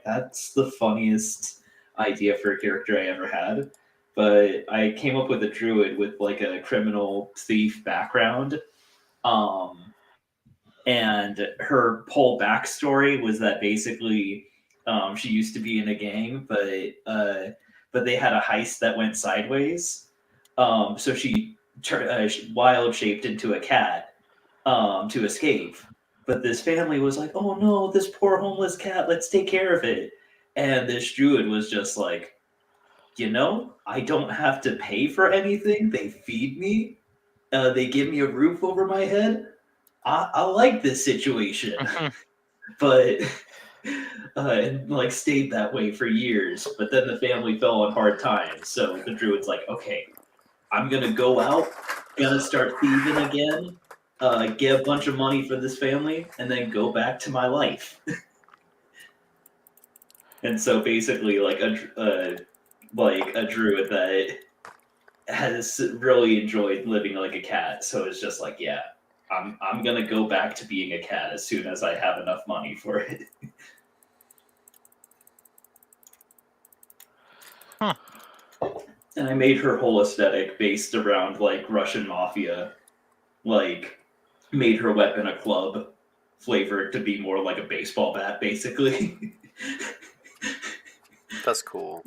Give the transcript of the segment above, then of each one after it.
that's the funniest idea for a character I ever had. But I came up with a druid with like a criminal thief background. Um, and her whole backstory was that basically she used to be in a gang, but they had a heist that went sideways. So she wild shaped into a cat to escape. But this family was like, "Oh no, this poor homeless cat! Let's take care of it." And this druid was just like, I don't have to pay for anything. They feed me. They give me a roof over my head. I like this situation, but and like stayed that way for years. But then the family fell on hard times, so the druid's like, okay, I'm gonna go out, gonna start thieving again, get a bunch of money for this family, and then go back to my life. And so basically, like a druid that has really enjoyed living like a cat. So it's just like, yeah, I'm gonna go back to being a cat as soon as I have enough money for it. Huh. And I made her whole aesthetic based around like Russian mafia, like made her weapon a club, flavored to be more like a baseball bat, basically. That's cool.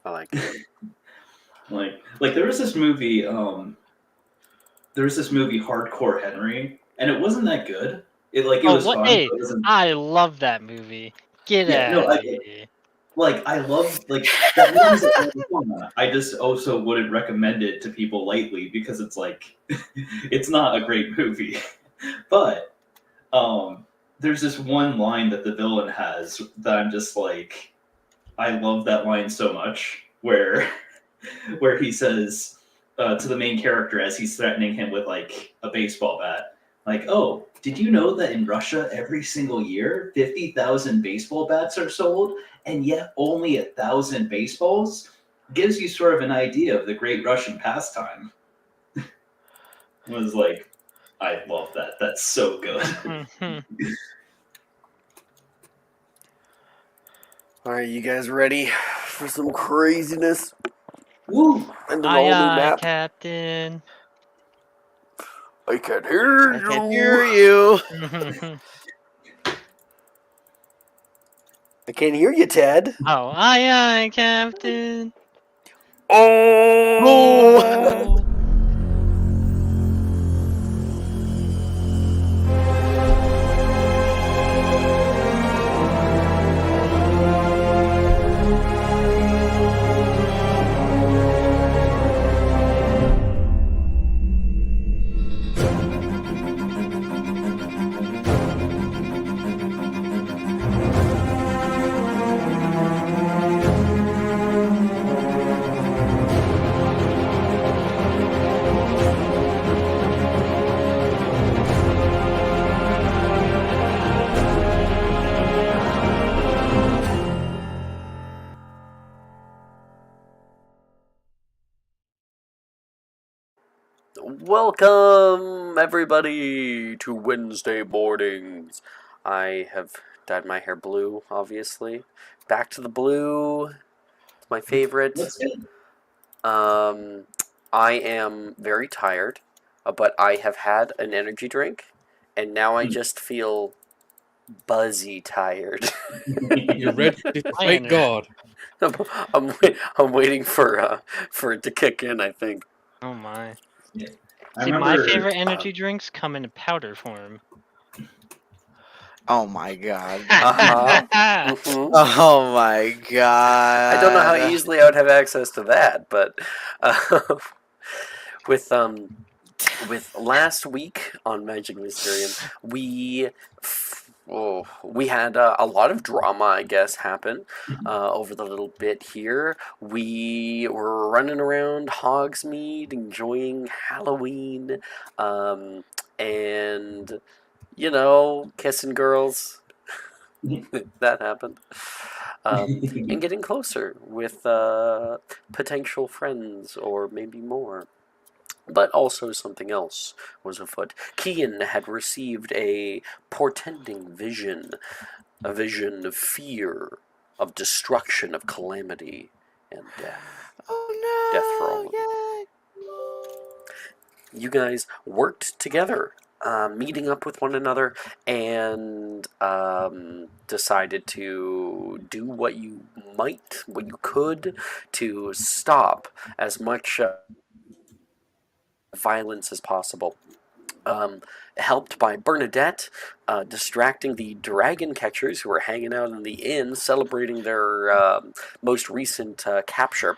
I like it. like there was this movie, Hardcore Henry, and it wasn't that good. It was fun. Hey, But it wasn't. I love that movie. Get Yeah, no, out of here. I love that movie's a lot of fun. I just also wouldn't recommend it to people lightly because it's like it's not a great movie. But there's this one line that the villain has that I'm just like, I love that line so much where he says to the main character as he's threatening him with like a baseball bat, like, "Oh, did you know that in Russia every single year 50,000 baseball bats are sold, and yet only 1,000 baseballs?" Gives you sort of an idea of the great Russian pastime. Was like, I love that. That's so good. All right, you guys ready for some craziness? Woo! And an all new map. Captain. I can hear you. I can hear you. I can't hear you, Ted. Oh, aye, Captain. Oh! Welcome, everybody, to Wednesday mornings. I have dyed my hair blue, obviously. Back to the blue. It's my favorite. Looks good. I am very tired, but I have had an energy drink, and now I just feel buzzy tired. You're ready to fight God. I'm waiting for it to kick in, I think. Oh my. Yeah. See, my favorite energy drinks come in powder form. Oh my god. Mm-hmm. Oh my god. I don't know how easily I would have access to that, but with last week on Magic Mysterium, we had a lot of drama, I guess, happen over the little bit here. We were running around Hogsmeade, enjoying Halloween, and, kissing girls. That happened. And getting closer with potential friends, or maybe more. But also something else was afoot. Kian had received a portending vision a vision of fear, of destruction, of calamity, and death. Oh no! Death for all of them. You guys worked together, meeting up with one another, and decided to do what you could to stop as much violence as possible. Helped by Bernadette, distracting the dragon catchers who were hanging out in the inn celebrating their most recent capture.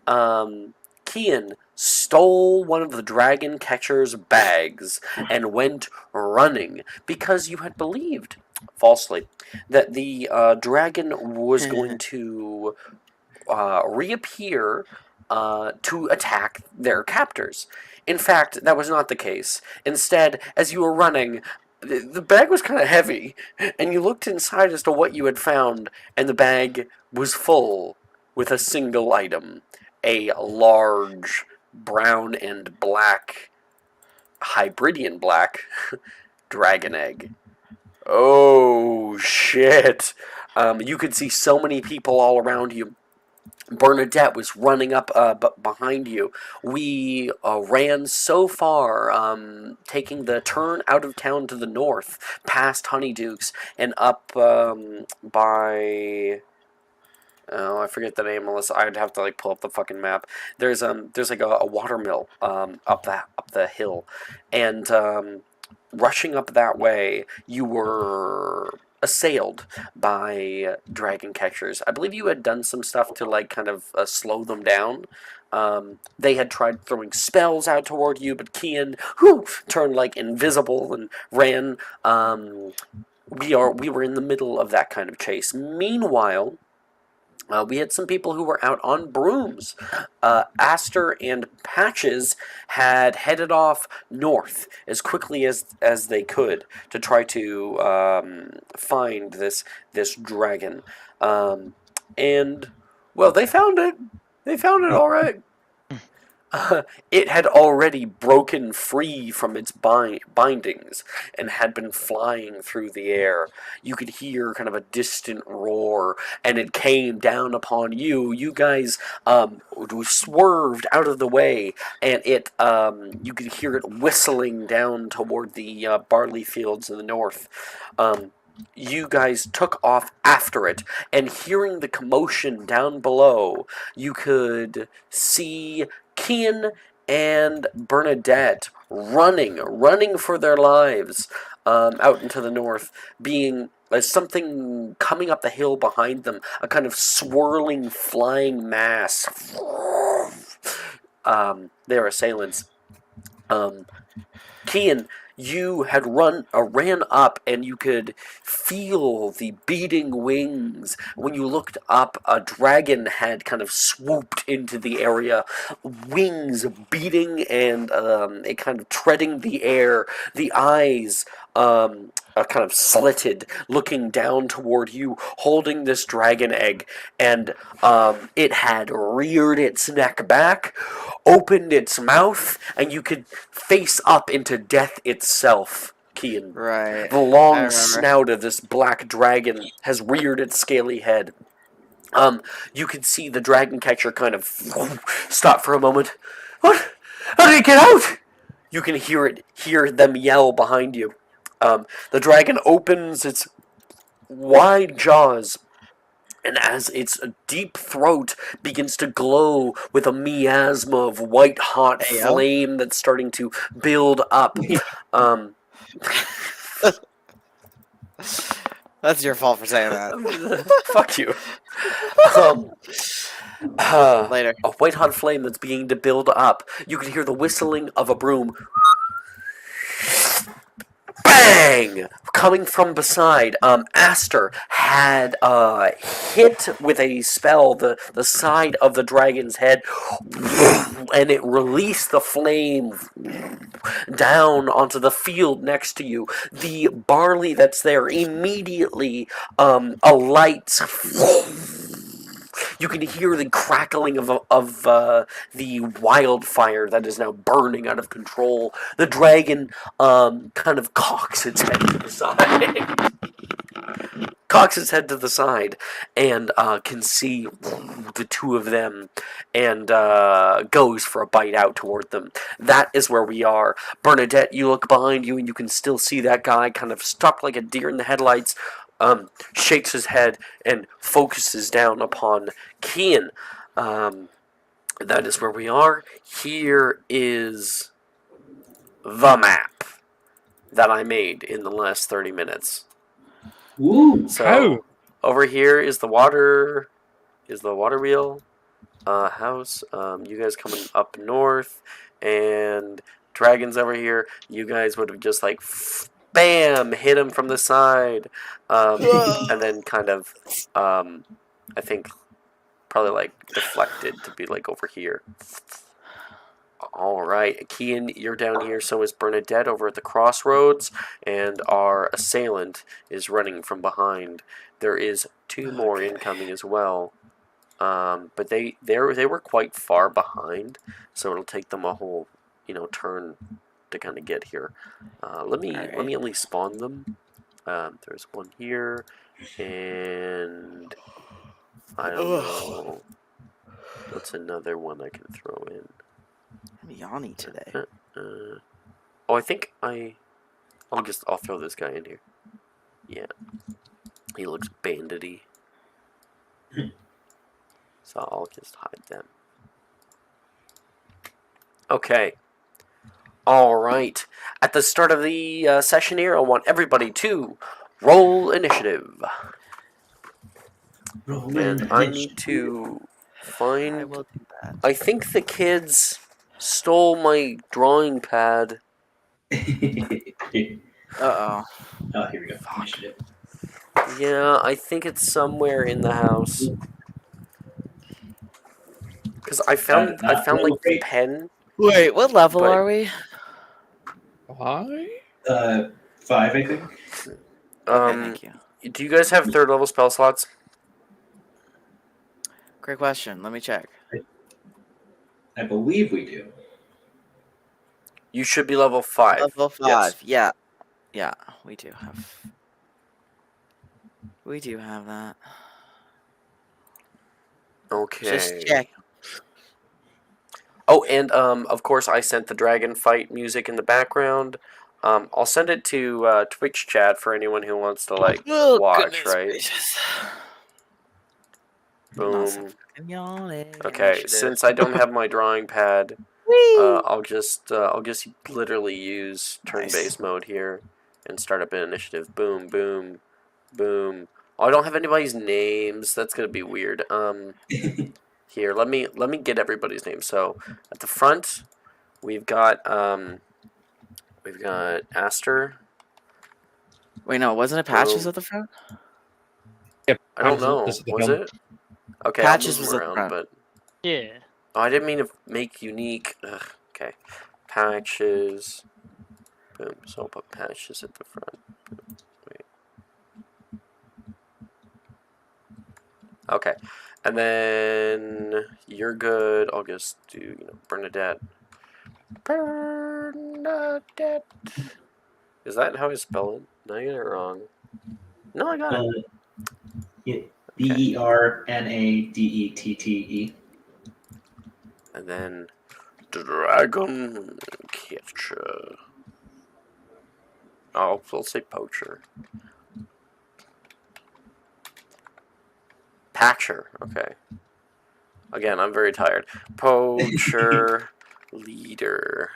Kian stole one of the dragon catcher's bags and went running because you had believed, falsely, that the dragon was going to reappear to attack their captors. In fact, that was not the case. Instead, as you were running, the bag was kind of heavy, and you looked inside as to what you had found, and the bag was full with a single item: a large brown and black, hybridian black, dragon egg. Oh, shit. You could see so many people all around you. Bernadette was running up behind you. We ran so far, taking the turn out of town to the north, past Honeydukes, and up by... Oh, I forget the name unless I'd have to pull up the fucking map. There's like a watermill up the hill, and rushing up that way, you were assailed by dragon catchers. I believe you had done some stuff to kind of slow them down. They had tried throwing spells out toward you, but Kian turned invisible and ran. We were in the middle of that kind of chase. Meanwhile, we had some people who were out on brooms. Aster and Patches had headed off north as quickly as they could to try to find this dragon. And, well, they found it. They found it all right. It had already broken free from its bindings and had been flying through the air. You could hear kind of a distant roar, and it came down upon you. You guys swerved out of the way, and you could hear it whistling down toward the barley fields in the north. You guys took off after it, and hearing the commotion down below, you could see Kian and Bernadette running for their lives out into the north, being something coming up the hill behind them, a kind of swirling, flying mass. Their assailants. Kian, you had ran up, and you could feel the beating wings. When you looked up, a dragon had kind of swooped into the area, wings beating and it kind of treading the air, the eyes kind of slitted, looking down toward you, holding this dragon egg, and it had reared its neck back, opened its mouth, and you could face up into death itself. Kian. Right. The long snout of this black dragon has reared its scaly head. You could see the dragon catcher kind of stop for a moment. What? How did it get out? You can hear them yell behind you. The dragon opens its wide jaws, and as its deep throat begins to glow with a miasma of white-hot flame that's starting to build up. That's your fault for saying that. Fuck you. Later. A white-hot flame that's beginning to build up. You can hear the whistling of a broom. Bang! Coming from beside, Aster had hit with a spell the side of the dragon's head, and it released the flame down onto the field next to you. The barley that's there immediately alights. You can hear the crackling of the wildfire that is now burning out of control. The dragon kind of cocks its head to the side. Cocks its head to the side and can see the two of them and goes for a bite out toward them. That is where we are. Bernadette, you look behind you and you can still see that guy kind of stuck like a deer in the headlights, shakes his head and focuses down upon Kian. That is where we are. Here is the map that I made in the last 30 minutes. Woo! So over here is the water wheel house. You guys coming up north, and dragons over here. You guys would have just like bam hit him from the side, and then kind of I think probably like deflected to be like over here. All right, Kian, you're down here. So is Bernadette over at the crossroads, and our assailant is running from behind. There is two more incoming as well, but they were quite far behind, so it'll take them a whole turn to kind of get here. Let me at least spawn them. There's one here, and I don't know what's another one I can throw in. I'm yawning today. I think I'll throw this guy in here. Yeah, he looks bandity, so I'll just hide them. Okay. All right. At the start of the session here, I want everybody to roll initiative. And I need to find. I will do that. I think the kids stole my drawing pad. Uh-oh. Oh, here we go. Initiative. Yeah, I think it's somewhere in the house. Because I found like the pen. Wait, what level But- are we? Why? 5, I think. Okay, thank you. Do you guys have third level spell slots? Great question. Let me check. I believe we do. You should be level 5. Level 5. Yes. Yeah. Yeah, we do have. We do have that. Okay. Just check. Oh, and of course, I sent the dragon fight music in the background. I'll send it to Twitch chat for anyone who wants to watch. Right? Gracious. Boom. Yawning. Okay. Initiative. Since I don't have my drawing pad, I'll just literally use turn-based mode here and start up an initiative. Boom, boom, boom. Oh, I don't have anybody's names. That's gonna be weird. Here, let me get everybody's name. So at the front, we've got Aster. Wait, no, wasn't it Patches Boom. at the front? Yep. I don't know. Was it? Okay, Patches I'll was move at the around, front. but Yeah. oh, I didn't mean to make unique. Ugh, okay, Patches. Boom. So I'll put Patches at the front. Wait. Okay, and then you're good. I'll just do Bernadette. Bernadette. Is that how I spell it? Did I get it wrong? No, I got it. Bernadette. And then Dragon Catcher. Oh, we'll say Poacher. Patcher. Okay. Again, I'm very tired. Poacher. Leader.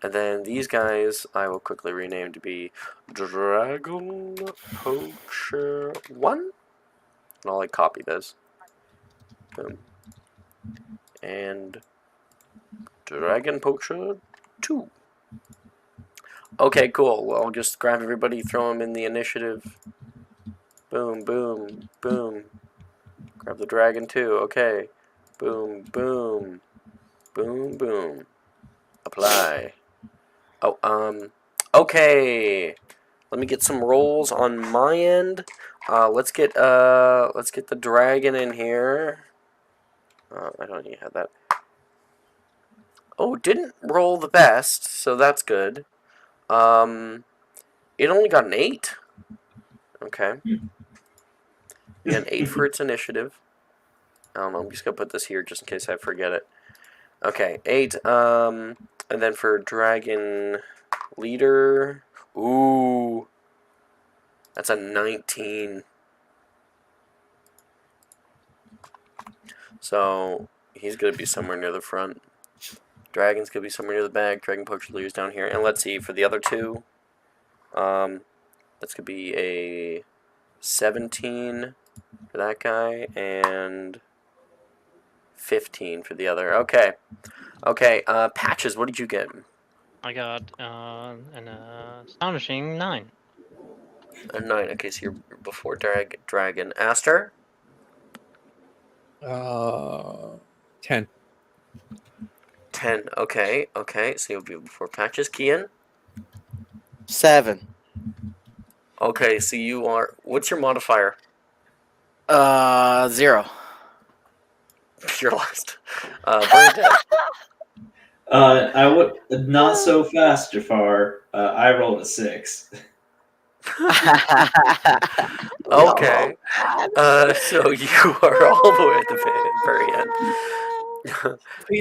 And then these guys I will quickly rename to be Dragon Poacher 1. And I'll copy this. Boom. And Dragon Poacher 2. Okay, cool. Well, I'll just grab everybody, throw them in the initiative. Boom, boom, boom. Grab the dragon too. Okay. Boom, boom. Boom, boom. Apply. Oh, okay. Let me get some rolls on my end. Let's get the dragon in here. I don't even have that. Oh, didn't roll the best, so that's good. It only got an 8. Okay. Yeah, an 8 for its initiative. I don't know, I'm just gonna put this here just in case I forget it. Okay, 8. And then for dragon leader, ooh, that's a 19. So he's gonna be somewhere near the front. Dragon's gonna be somewhere near the back. Dragon poacher leader's down here. And let's see for the other two. That's gonna be a 17 for that guy and 15 for the other. Okay. Okay. Patches. What did you get? I got an astonishing 9. A 9. Okay, so you're before dragon. Aster. 10. 10. Okay. Okay. So you'll be before Patches. Kian. 7. Okay. So you are. What's your modifier? 0. Your last. Bernadette. I would not so fast, Jafar. I rolled a 6. Okay. So you are all the way at the very end.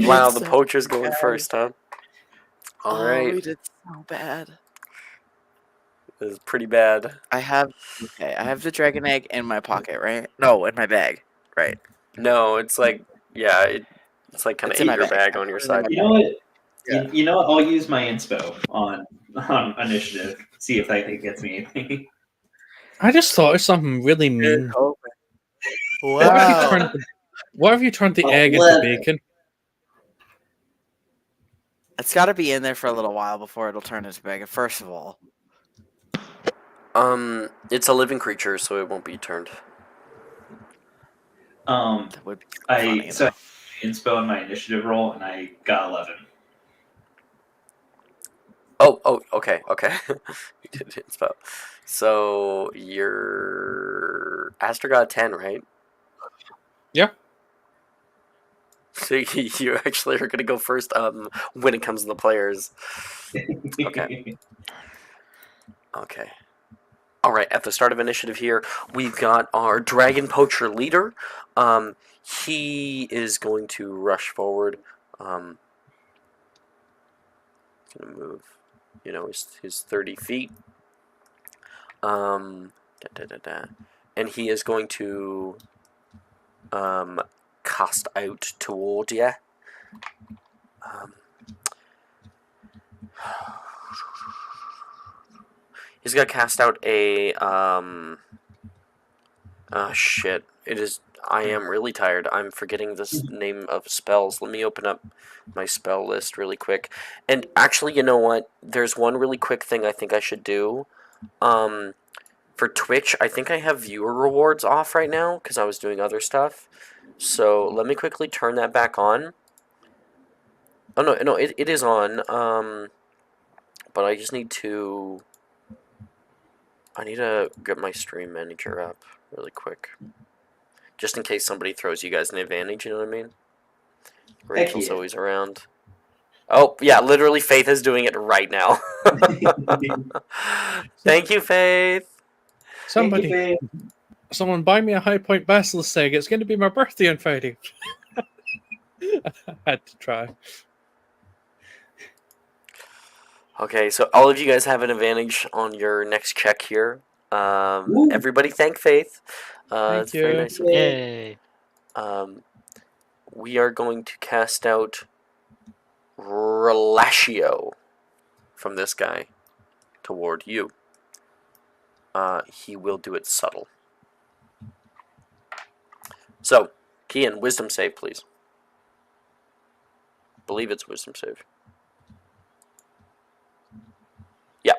Wow, the poacher's going first, huh? All Oh, right. we did so bad. This is pretty bad. I have the dragon egg in my pocket, right? No, in my bag, right? No, it's like, yeah, it's like kind of It's in ate my your bag. bag on your It's in my side. You know what? Yeah. You know what? I'll use my inspo on initiative. See if I think it gets me anything. I just thought of something really mean. What if you Wow. turned the egg into 11. bacon? It's got to be in there for a little while before it'll turn into bacon. First of all, It's a living creature, so it won't be turned. that would be funny. So Though. I inspo on my initiative roll, and I got 11. Oh, okay. You did it, spell. So your Aster got 10, right? Yeah. So you actually are gonna go first. When it comes to the players. Okay. Okay. All right. At the start of initiative here, we've got our dragon poacher leader. He is going to rush forward. Gonna move. You know, his 30 feet. And he is going to cast out toward you. He's gonna cast out a oh shit. It is. I am really tired. I'm forgetting this name of spells. Let me open up my spell list really quick. And actually, you know what? There's one really quick thing I think I should do. For Twitch, I think I have viewer rewards off right now because I was doing other stuff. So let me quickly turn that back on. Oh no, it is on. But I just need to. I need to get my stream manager up really quick. Just in case somebody throws you guys an advantage, you know what I mean? Rachel's yeah. always around. Oh, yeah, literally Faith is doing it right now. Thank you, Faith. Somebody, Thank you, someone buy me a High Point Basilisk egg. It's going to be my birthday on Friday. I had to try. Okay, so all of you guys have an advantage on your next check here. Everybody thank Faith. Thank It's very you. nice of you. Yay! We are going to cast out Relatio from this guy toward you. He will do it subtle. So, Kian, wisdom save, please. Believe it's wisdom save. Yeah.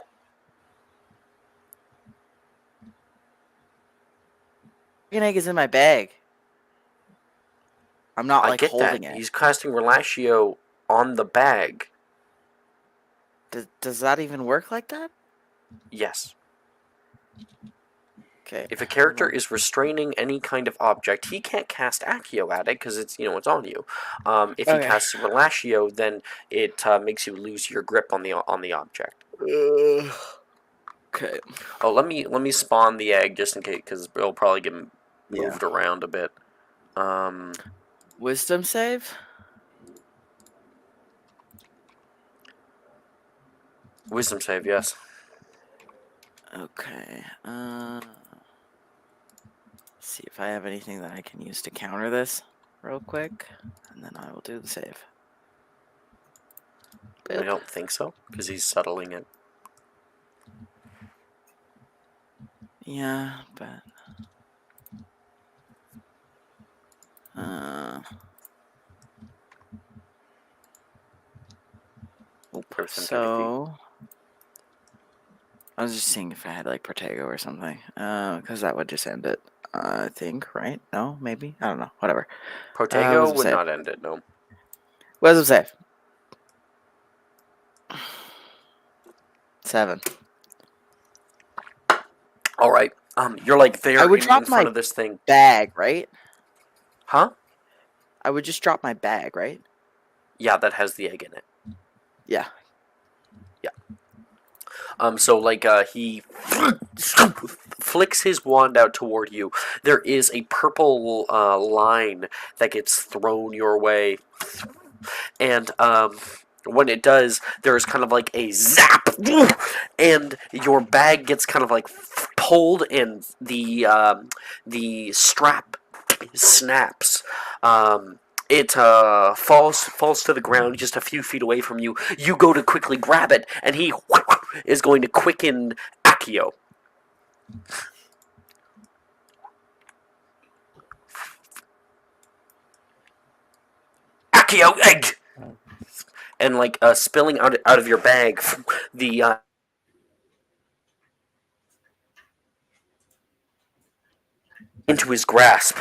Dragon egg is in my bag. I'm not I like get holding that. it. He's casting Relatio on the bag. Does that even work like that? Yes. Okay. If a character is restraining any kind of object, he can't cast Accio at it because it's it's on you. If he Okay. casts Relatio, then it makes you lose your grip on the object. Okay. Oh, let me spawn the egg just in case because it'll probably get Yeah. moved around a bit. Wisdom save. Wisdom save, yes. Okay. See if I have anything that I can use to counter this real quick, and then I will do the save. I don't think so because he's settling it. Yeah, but oop, Everything so I was just seeing if I had like Protego or something, because that would just end it. I think, right? No, maybe I don't know. Whatever. Protego wisdom would save. not end it, no. Wisdom save. 7. All right. You're like there I would in drop front my of this thing. bag, right? Huh? I would just drop my bag, right? Yeah, that has the egg in it. Yeah. So like he flicks his wand out toward you. There is a purple line that gets thrown your way, and when it does, there's kind of like a zap, and your bag gets kind of like pulled, and the strap snaps. It falls to the ground just a few feet away from you. You go to quickly grab it, and he is going to quicken Accio. Accio egg! And like spilling out of your bag, the into his grasp.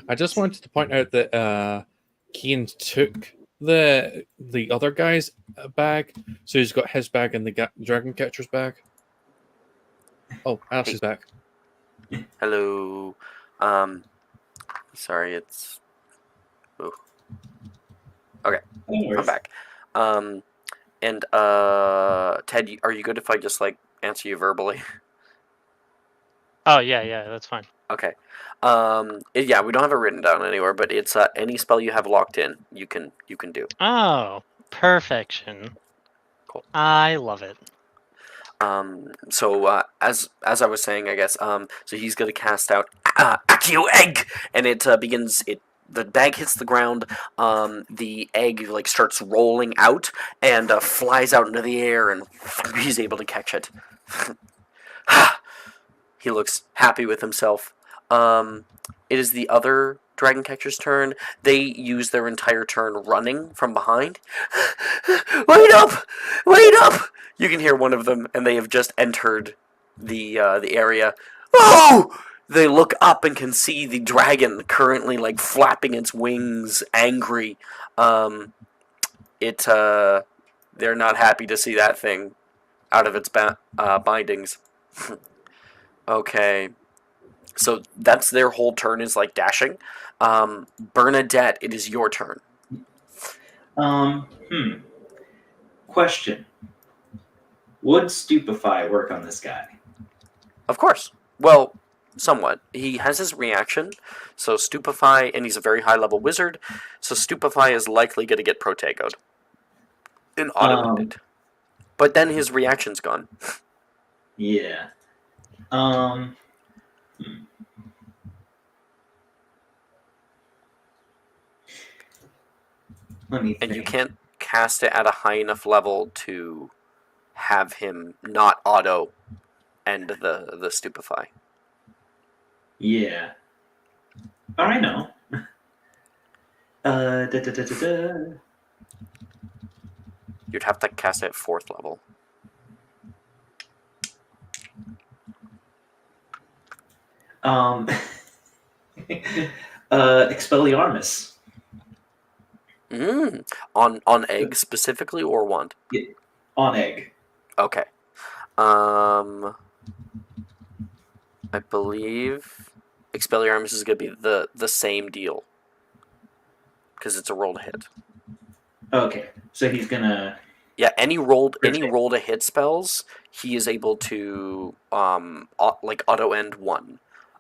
I just wanted to point out that Keen took the other guy's bag, so he's got his bag and the dragon catcher's bag. Oh, Alice is back. Hello. Sorry, it's. Ooh. Okay, I'm back. And Ted, are you good if I just like answer you verbally? Oh yeah, that's fine. Okay. Yeah, we don't have it written down anywhere, but it's any spell you have locked in, you can do. Oh, perfection. Cool. I love it. So as I was saying, I guess so he's gonna cast out Accio egg, and it begins it. The bag hits the ground. The egg like starts rolling out and flies out into the air, and he's able to catch it. He looks happy with himself. It is the other dragon catcher's turn. They use their entire turn running from behind. Wait up! Wait up! You can hear one of them, and they have just entered the area. Oh! They look up and can see the dragon currently like flapping its wings, angry. They're not happy to see that thing out of its bindings. Okay. So that's their whole turn is like dashing. Bernadette, it is your turn. Question. Would Stupefy work on this guy? Of course. Well, somewhat. He has his reaction, so Stupefy, and he's a very high-level wizard, so Stupefy is likely going to get protegoed and auto-ended. But then his reaction's gone. Yeah. Let me think. And you can't cast it at a high enough level to have him not auto end the Stupefy. Yeah. Oh, I know. You'd have to cast it at 4th level. Expelliarmus. On egg specifically or wand? On egg. Okay. I believe Expelliarmus is going to be the same deal because it's a roll to hit. Okay, so he's gonna. Yeah, any roll Perfect. to hit spells, he is able to like auto end one.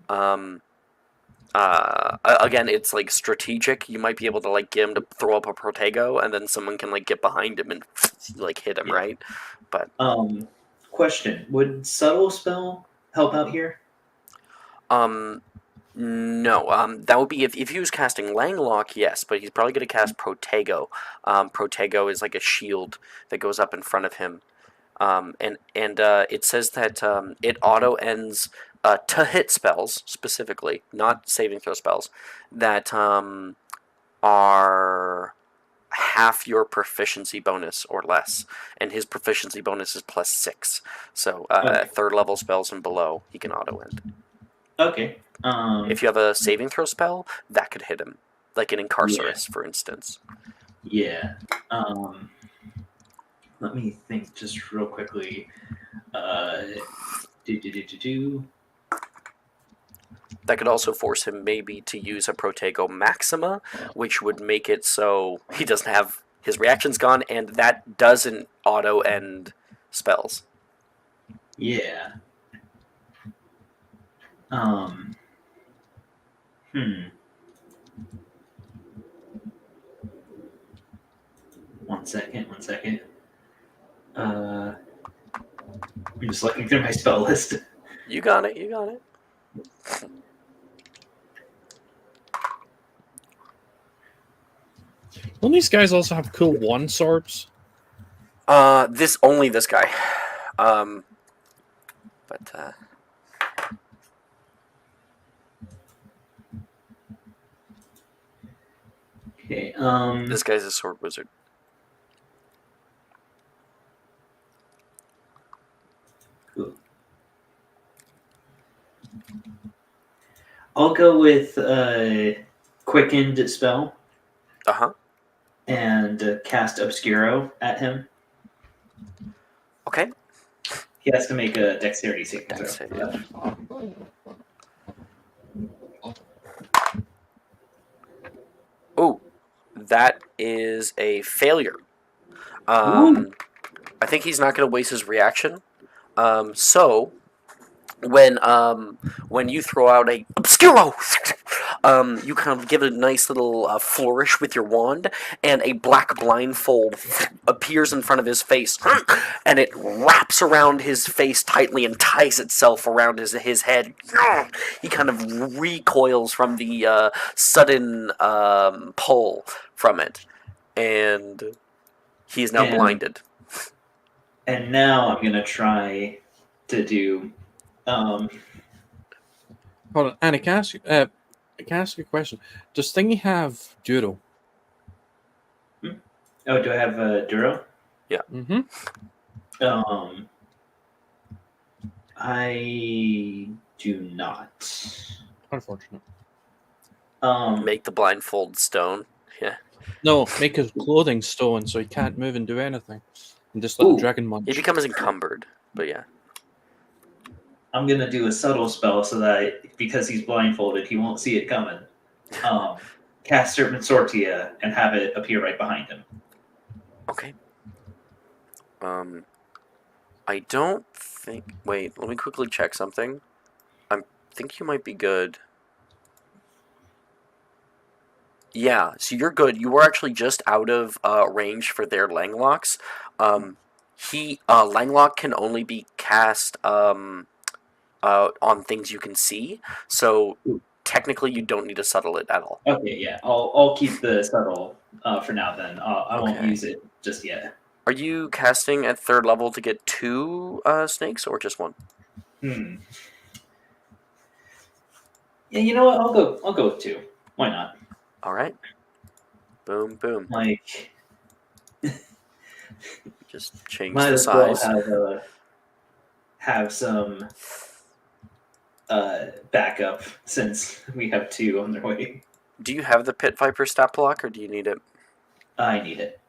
Again, it's like strategic. You might be able to like get him to throw up a Protego, and then someone can like get behind him and like hit him, Yeah. right? But Question: would subtle spell help out here? no. That would be if he was casting Langlock, yes, but he's probably going to cast Protego. Protego is like a shield that goes up in front of him. And it says that it auto ends to hit spells specifically, not saving throw spells, that are half your proficiency bonus or less, and his proficiency bonus is +6. So Okay. third level spells and below, he can auto end. Okay. If you have a saving throw spell, that could hit him, like an Incarcerus, for instance. Yeah. Let me think just real quickly. That could also force him maybe to use a Protego Maxima, which would make it so he doesn't have his reactions gone, and that doesn't auto end spells. Yeah. One second. I'm just looking through my spell list. You got it. Don't these guys also have cool wand swords? This guy. But Okay. this guy's a sword wizard. Cool. I'll go with quickened spell. And cast Obscuro at him. Okay. He has to make a dexterity saving throw. Oh, that is a failure. I think he's not going to waste his reaction. So when you throw out a Obscuro, you kind of give it a nice little flourish with your wand, and a black blindfold appears in front of his face, and it wraps around his face tightly and ties itself around his head. He kind of recoils from the sudden pull from it, and he is now blinded. And now I'm gonna try to do. Hold on, Annie, can I ask you a question? Does Thingy have Duro? Oh, do I have Duro? Yeah. Mm-hmm. I do not. Unfortunate. Make the blindfold stone. Yeah. No, make his clothing stone so he can't move and do anything. And just let the dragon munch. He becomes encumbered, but yeah. I'm gonna do a subtle spell so that because he's blindfolded, he won't see it coming. Cast Serpent Sortia and have it appear right behind him. Okay. I don't think. Wait, let me quickly check something. I think you might be good. Yeah, so you're good. You were actually just out of range for their Langlocks. Langlock can only be cast on things you can see, so technically you don't need to subtle it at all. Okay, yeah, I'll keep the subtle for now. Then I won't use it just yet. Are you casting at third level to get 2 snakes or just 1? Yeah, you know what? I'll go with 2. Why not? All right. Boom, boom. Like, just change might the as well size. have some backup since we have 2 on their way. Do you have the Pit Viper stat block, or do you need it? I need it.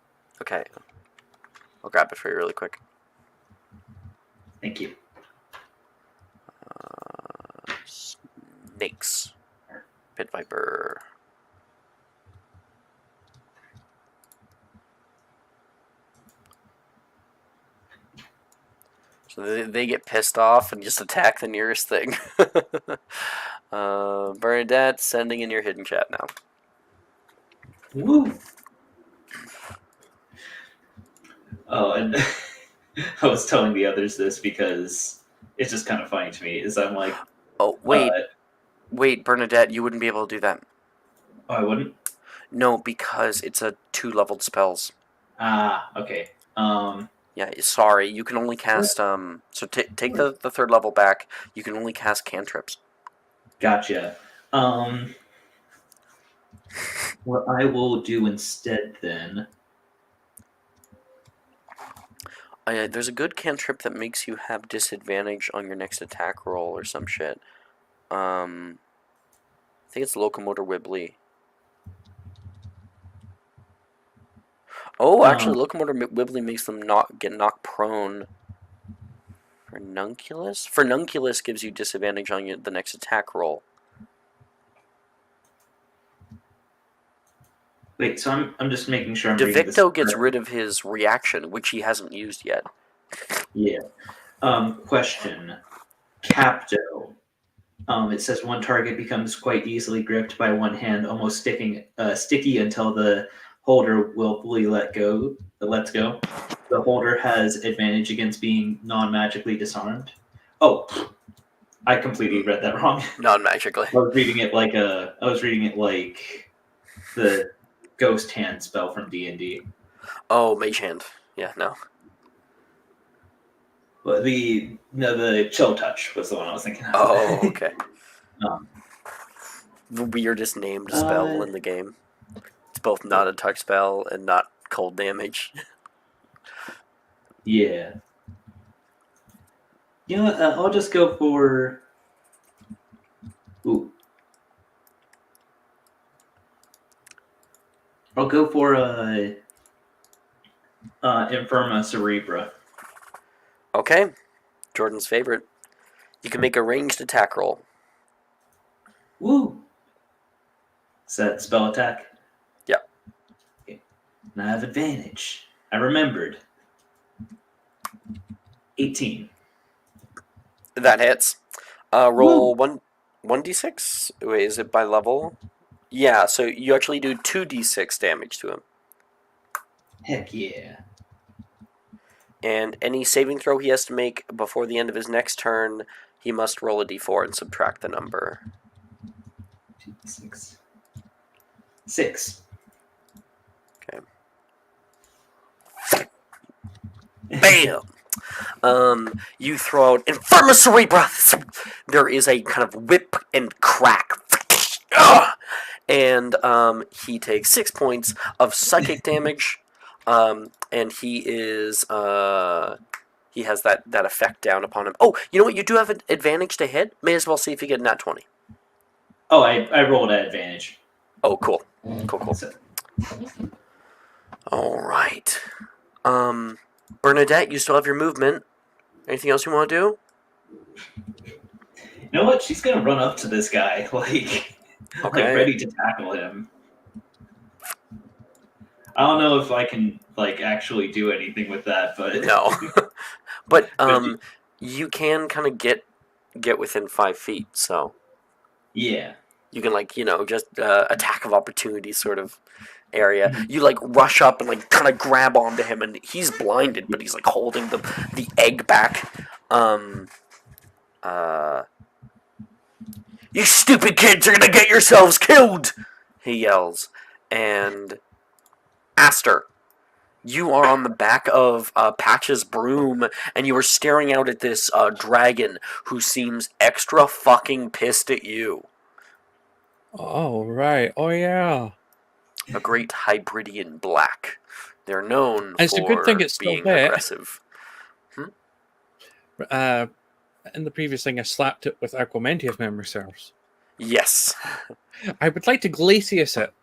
Okay. I'll grab it for you really quick. Thank you. Snakes. Pit Viper. So they get pissed off and just attack the nearest thing. Bernadette, sending in your hidden chat now. Woo! Oh, and I was telling the others this because it's just kind of funny to me. Is I'm like, Oh, wait, Bernadette, you wouldn't be able to do that. oh, I wouldn't. No, because it's a 2-leveled spells. Ah, okay. Yeah, sorry, you can only cast so take the 3rd level back. You can only cast cantrips. Gotcha. What I will do instead then. There's a good cantrip that makes you have disadvantage on your next attack roll or some shit. I think it's Locomotor Wibbly. Oh, actually, Locomotor Wibbly makes them get knocked prone. Furnunculus? Furnunculus gives you disadvantage on the next attack roll. Wait, so I'm just making sure I'm reading this DeVicto gets correctly. rid of his reaction, which he hasn't used yet. Yeah. Question. Capto. It says one target becomes quite easily gripped by one hand, almost sticky until the holder willfully lets go. The holder has advantage against being non-magically disarmed. Oh, I completely read that wrong. Non-magically. I was reading it like the ghost hand spell from D&D. Oh, Mage Hand. Yeah, no. But the chill touch was the one I was thinking of. Oh, okay. Um, The weirdest named spell in the game. It's both not a touch spell and not cold damage. Yeah. You know what? I'll just go for. Ooh. I'll go for Infirma Cerebra. Okay. Jordan's favorite. You can make a ranged attack roll. Woo! Is that spell attack? Yeah. Okay. And I have advantage. I remembered. 18. That hits. Roll 1d6? Wait, is it by level? Yeah, so you actually do 2d6 damage to him. Heck yeah. And any saving throw he has to make before the end of his next turn, he must roll a d4 and subtract the number. 6. 6. Okay. Bam! You throw out Infirma Cerebra! There is a kind of whip and crack. And he takes 6 points of psychic damage. And he is he has that effect down upon him. Oh, you know what? You do have an advantage to hit. May as well see if you get a nat 20. Oh, I rolled at advantage. Oh, cool. Cool. So, All right. Bernadette, you still have your movement. Anything else you want to do? you know what? She's gonna run up to this guy, like ready to tackle him. I don't know if I can actually do anything with that, but No. But you can kind of get within 5 feet, so yeah. you can just attack of opportunity sort of area. You rush up and kind of grab onto him, and he's blinded, but he's holding the egg back. You stupid kids are gonna get yourselves killed! He yells, and Aster, you are on the back of Patch's broom, and you are staring out at this dragon who seems extra fucking pissed at you. Oh, right. Oh, yeah. A great Hybridian black. They're known It's for a good thing it's still being there. aggressive. In the previous thing, I slapped it with Aquamenti, if memory serves. Yes. I would like to glacius it.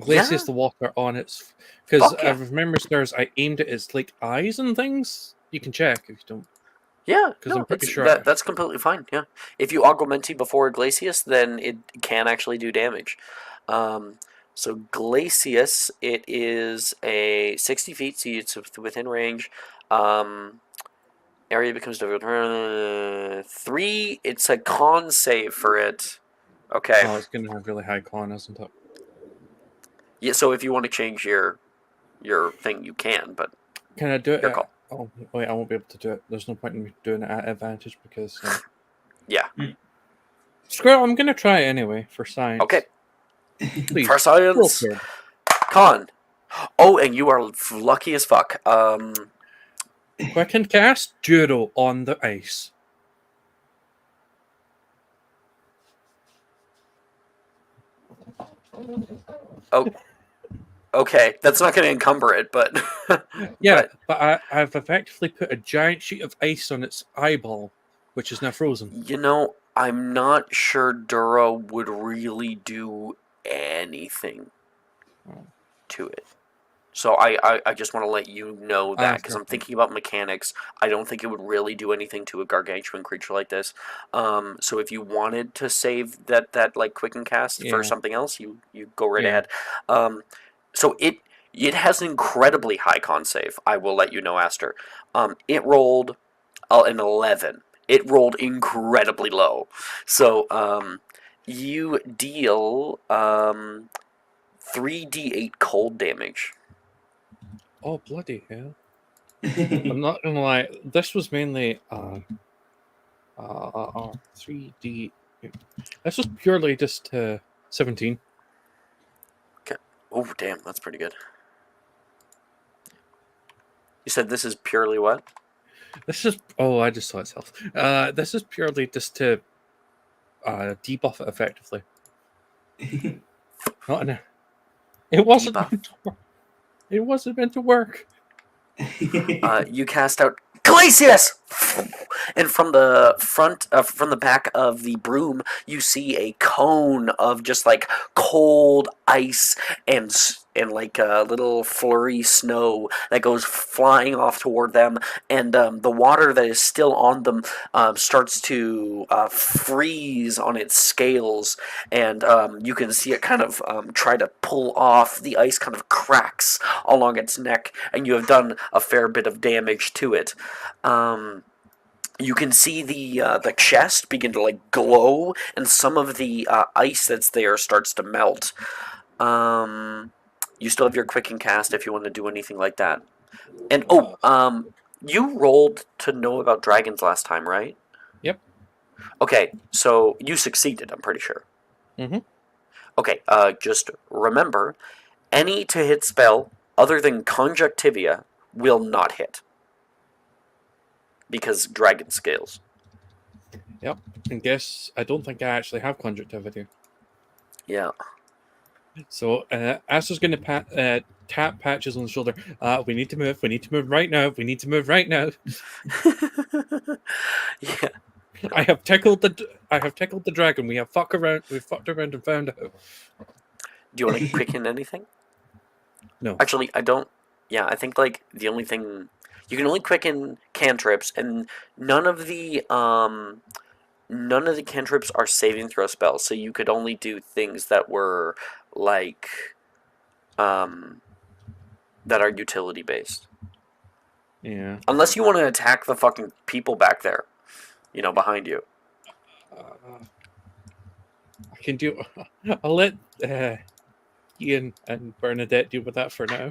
Glacius Yeah. the water on its, because Fuck I yeah. remember stairs. I aimed at its like eyes and things. You can check if you don't, Yeah, because I'm no, pretty it's sure. that's completely fine. Yeah, if you Augmenti before Glacius, then it can actually do damage. Um, so Glacius, it is a 60 feet, so it's within range. Um, area becomes difficult. 3. It's a con save for it. Okay. Oh, it's going to have really high con, isn't it? Yeah. So if you want to change your thing, you can, but Can I do it? your call. Oh wait, I won't be able to do it. There's no point in me doing it at advantage because. Yeah. Screw it, I'm going to try it anyway for science. Okay. Please. For Roll science, for it. con. Oh, and you are lucky as fuck. Quick and cast Judo on the ice. Oh, okay. That's not going to encumber it, but Yeah, but I've effectively put a giant sheet of ice on its eyeball, which is now frozen. you know, I'm not sure Dura would really do anything to it. So I just want to let you know that because I'm thinking about mechanics. I don't think it would really do anything to a gargantuan creature like this. So if you wanted to save that like quicken cast for Yeah. something else, you go right Yeah. ahead. So it has an incredibly high con save. I will let you know, Aster. It rolled an 11. It rolled incredibly low. So you deal 3d8 cold damage. Oh, bloody hell. I'm not gonna lie, this was mainly 3D. This was purely just 17. Oh, damn, that's pretty good. You said this is purely what? This is I just saw itself. This is purely just to debuff it effectively. Not an, it wasn't Debuff. meant to work. It wasn't meant to work. You cast out Glacius! And from the front, from the back of the broom, you see a cone of just like cold ice and like a little flurry snow that goes flying off toward them, and the water that is still on them starts to freeze on its scales, and you can see it kind of try to pull off. The ice kind of cracks along its neck, and you have done a fair bit of damage to it. You can see the chest begin to like glow, and some of the ice that's there starts to melt. You still have your quicken cast if you want to do anything like that. And you rolled to know about dragons last time, right? Yep. Okay, so you succeeded. I'm pretty sure. Mm-hmm. Okay. Just remember, any to hit spell other than Conjunctivia will not hit. Because dragon scales. Yep. And guess I don't think I actually have conjunctivity. Yeah. So Aster's going to tap Patches on the shoulder. We need to move. We need to move right now. We need to move right now. Yeah. I have tickled the dragon. We have fucked around and found out. Do you want to quicken anything? No. Actually, I don't. Yeah, I think like the only thing you can only quicken cantrips, and none of the cantrips are saving throw spells. So you could only do things that were like that are utility based. Yeah. Unless you want to attack the fucking people back there, behind you. I can do. I'll let Ian and Bernadette deal with that for now.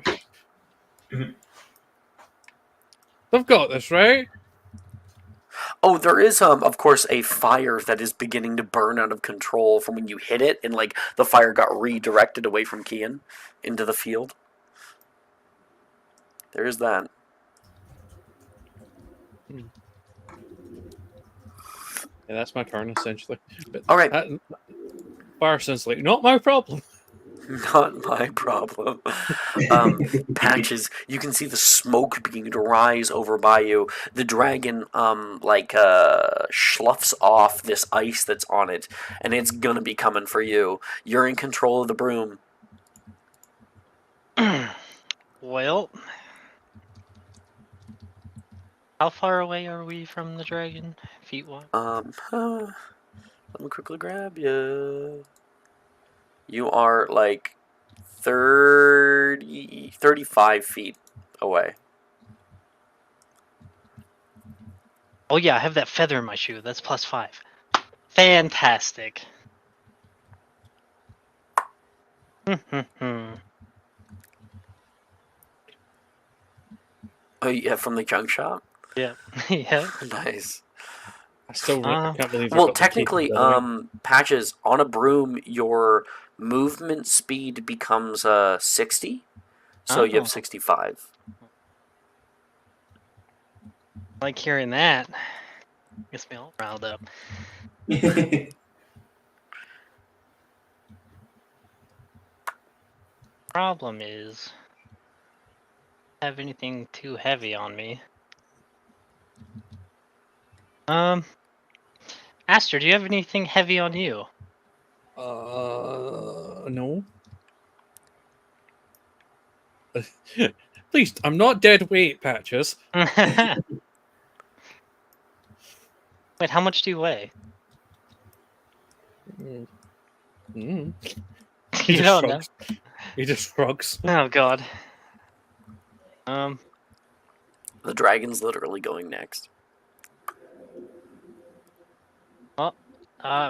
They've got this, right? Oh, there is of course a fire that is beginning to burn out of control from when you hit it, and like the fire got redirected away from Kian into the field. There is that. Yeah, that's my turn essentially. But All right. Fire sounds like not my problem. Not my problem. Patches, you can see the smoke beginning to rise over by you. The dragon, sloughs off this ice that's on it, and it's gonna be coming for you. You're in control of the broom. Well, how far away are we from the dragon? Feet wise? Let me quickly grab you. You are like 35 feet away. Oh yeah, I have that feather in my shoe. That's +5. Fantastic. Oh, yeah, from the junk shop? Yeah. Yeah. Nice. I still Uh, can't believe you Well, got the cape, technically, by the way. Patches, on a broom, your movement speed becomes 60, so you have Oh. 65. Like hearing that. Gets me all riled up. Problem is, I don't have anything too heavy on me. Aster, do you have anything heavy on you? No. Please, I'm not dead weight, Patches. Wait, how much do you weigh? Mm. He You just don't know. shrugs. He just shrugs. Oh god. The dragon's literally going next. Well,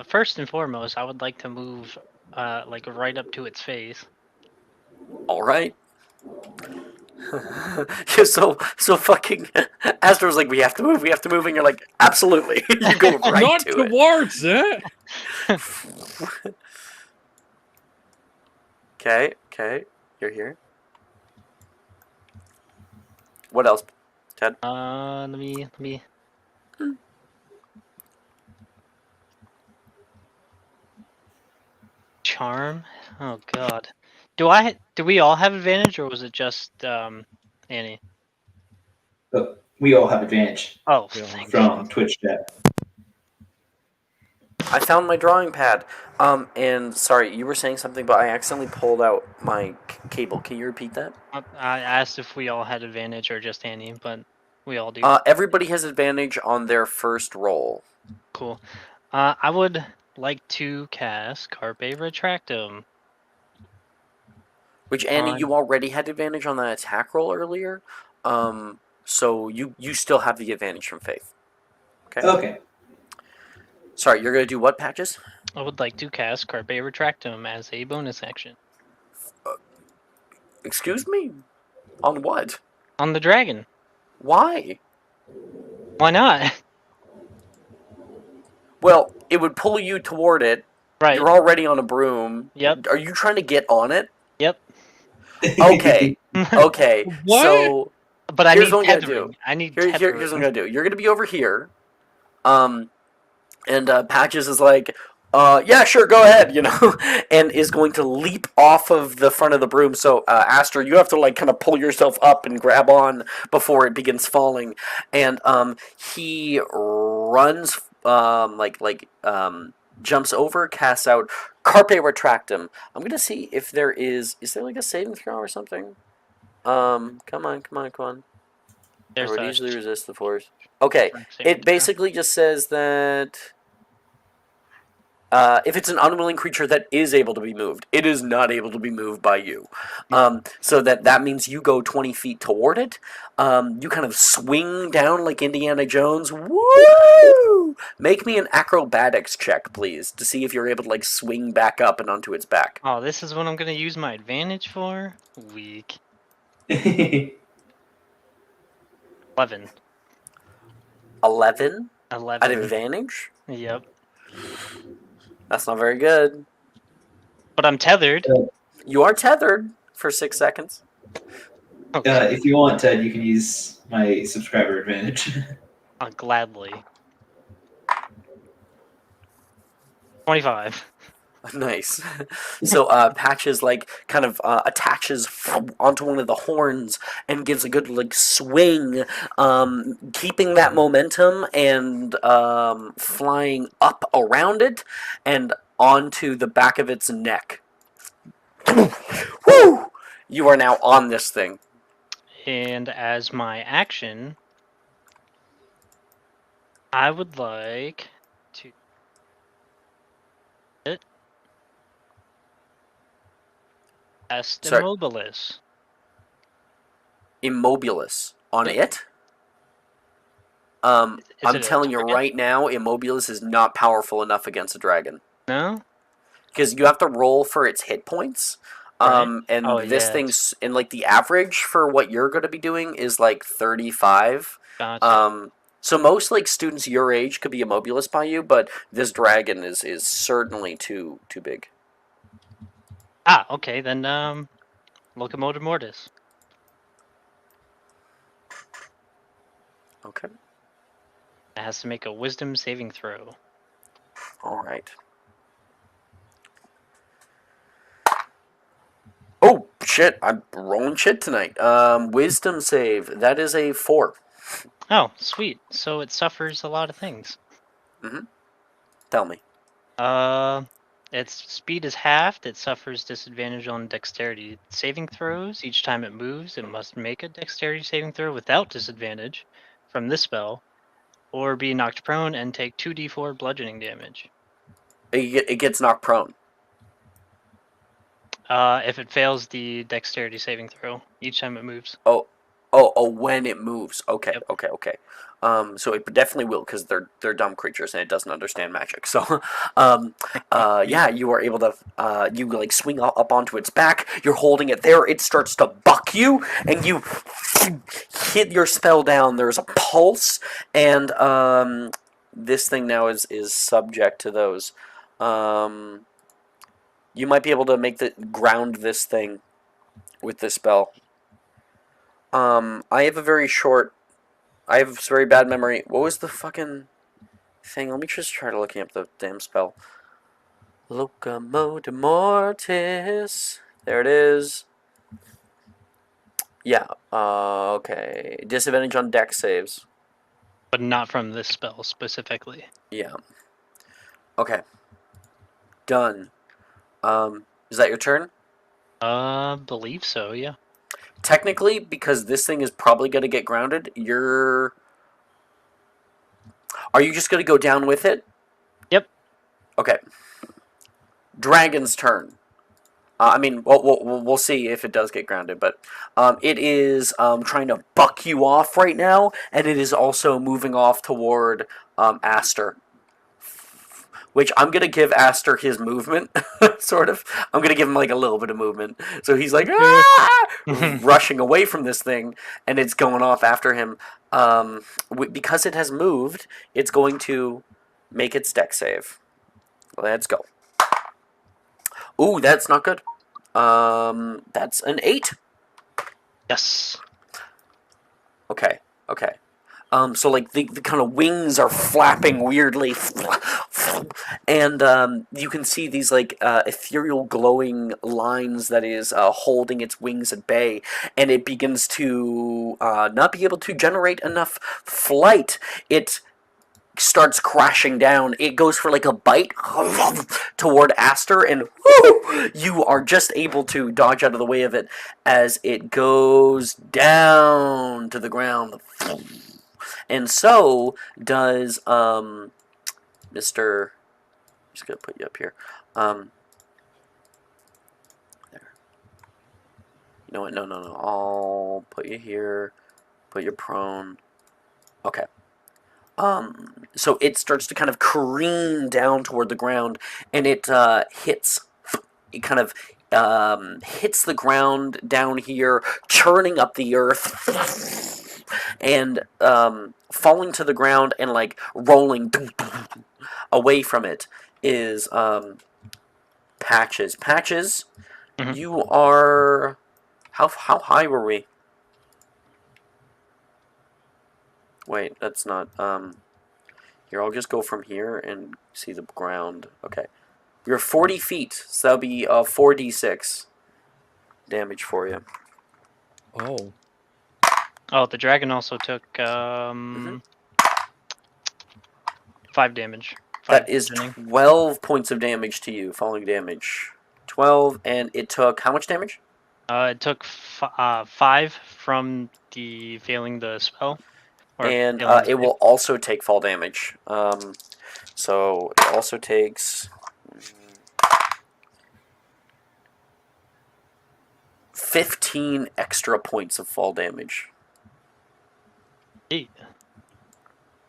first and foremost, I would like to move, like right up to its face. All right. You're so fucking. Aster was like, we have to move, and you're like, absolutely. You go right Not to it. towards it. Okay, you're here. What else, Ted? Let me. Charm. Oh god. Do we all have advantage, or was it just Annie? We all have advantage Oh, We all thank from Twitch chat. I found my drawing pad. And sorry, you were saying something, but I accidentally pulled out my cable. Can you repeat that? I asked if we all had advantage or just Annie, but we all do. Everybody has advantage on their first roll. Cool. I would like to cast Carpe Retractum. Which, Annie, On- you already had advantage on that attack roll earlier. So you still have the advantage from Faith. Okay. Sorry, you're gonna do what, Patches? I would like to cast Carpe Retractum as a bonus action. Excuse me? On what? On the dragon. Why? Why not? Well, it would pull you toward it. Right. You're already on a broom. Yep. Are you trying to get on it? Yep. Okay. Okay. What? So But I here's need what I'm gonna tethering. do. I need here's tethering. what I'm gonna do. You're gonna be over here. And Patches is like, yeah, sure, go ahead, and is going to leap off of the front of the broom. So, Aster, you have to like kind of pull yourself up and grab on before it begins falling. And he runs, jumps over, casts out Carpe Retractum. I'm gonna see if there is there like a saving throw or something? Come on. There's I would a easily resist the force. Okay, saving it basically just says that if it's an unwilling creature that is able to be moved, it is not able to be moved by you. So that means you go 20 feet toward it. You kind of swing down like Indiana Jones. Woo! Make me an acrobatics check, please, to see if you're able to like swing back up and onto its back. Oh, this is what I'm gonna use my advantage for? Weak. 11. 11 11. at advantage? Yep. That's not very good. But I'm tethered. You are tethered for 6 seconds. Okay. If you want, Ted, you can use my subscriber advantage. Gladly. 25. Nice. So Patches like kind of attaches onto one of the horns and gives a good like swing, keeping that momentum and flying up around it and onto the back of its neck. Woo! You are now on this thing. And as my action, I would like to cast Sorry. Immobilis. Immobilis on Yep. it. Is I'm it a telling you target? right now, Immobilis is not powerful enough against a dragon. No? Because you have to roll for its hit points. Right. And Oh, this yeah, thing's, and like the average for what you're going to be doing is like 35. Gotcha. So most like students your age could be Immobilis by you, but this dragon is certainly too big. Ah, okay, then Locomotive Mortis. Okay. It has to make a wisdom saving throw. All right. Oh shit! I'm rolling shit tonight. Wisdom save. That is a 4. Oh, sweet. So it suffers a lot of things. Tell me. Its speed is halved. It suffers disadvantage on dexterity saving throws. Each time it moves, it must make a dexterity saving throw without disadvantage from this spell, or be knocked prone and take 2d4 bludgeoning damage. It gets knocked prone. If it fails the dexterity saving throw each time it moves. Oh, when it moves. Okay, Yep. okay. So it definitely will because they're dumb creatures and it doesn't understand magic. So, yeah, you are able to you like swing up onto its back. You're holding it there. It starts to buck you, and you hit your spell down. There's a pulse, and this thing now is subject to those. You might be able to make the ground this thing with this spell. I have a very bad memory. What was the fucking thing? Let me just try to looking up the damn spell. Locomotive Mortis. There it is. Yeah. Okay. Disadvantage on dex saves. But not from this spell specifically. Yeah. Okay. Done. Is that your turn? Believe so, yeah. Technically, because this thing is probably gonna get grounded, Are you just gonna go down with it? Yep. Okay. Dragon's turn. I mean, we'll see if it does get grounded, but it is trying to buck you off right now, and it is also moving off toward Aster. Which I'm going to give Aster his movement, sort of. I'm going to give him like a little bit of movement. So he's like, rushing away from this thing, and it's going off after him. Because it has moved, it's going to make its dex save. Let's go. Ooh, that's not good. That's an 8. Yes. Okay. So like the kind of wings are flapping weirdly, and you can see these like ethereal glowing lines that is holding its wings at bay, and it begins to not be able to generate enough flight. It starts crashing down. It goes for like a bite toward Aster, and you are just able to dodge out of the way of it as it goes down to the ground. And so does Mr. I'm just gonna put you up here. There. You know what? No. I'll put you here. Put you prone. Okay. So it starts to kind of careen down toward the ground, and it hits. It kind of hits the ground down here, churning up the earth, and falling to the ground and like rolling away from it is Patches. Patches, Mhm. you are how high were we? Wait, that's not here. I'll just go from here and see the ground. Okay, you're 40 feet, so that'll be 4d6 damage for you. Oh. Oh, the dragon also took 5 damage. That is 12 points of damage to you, falling damage. 12, and it took how much damage? It took 5 from the failing the spell. And failing the it save. will also take fall damage. So it also takes 15 extra points of fall damage. Eight.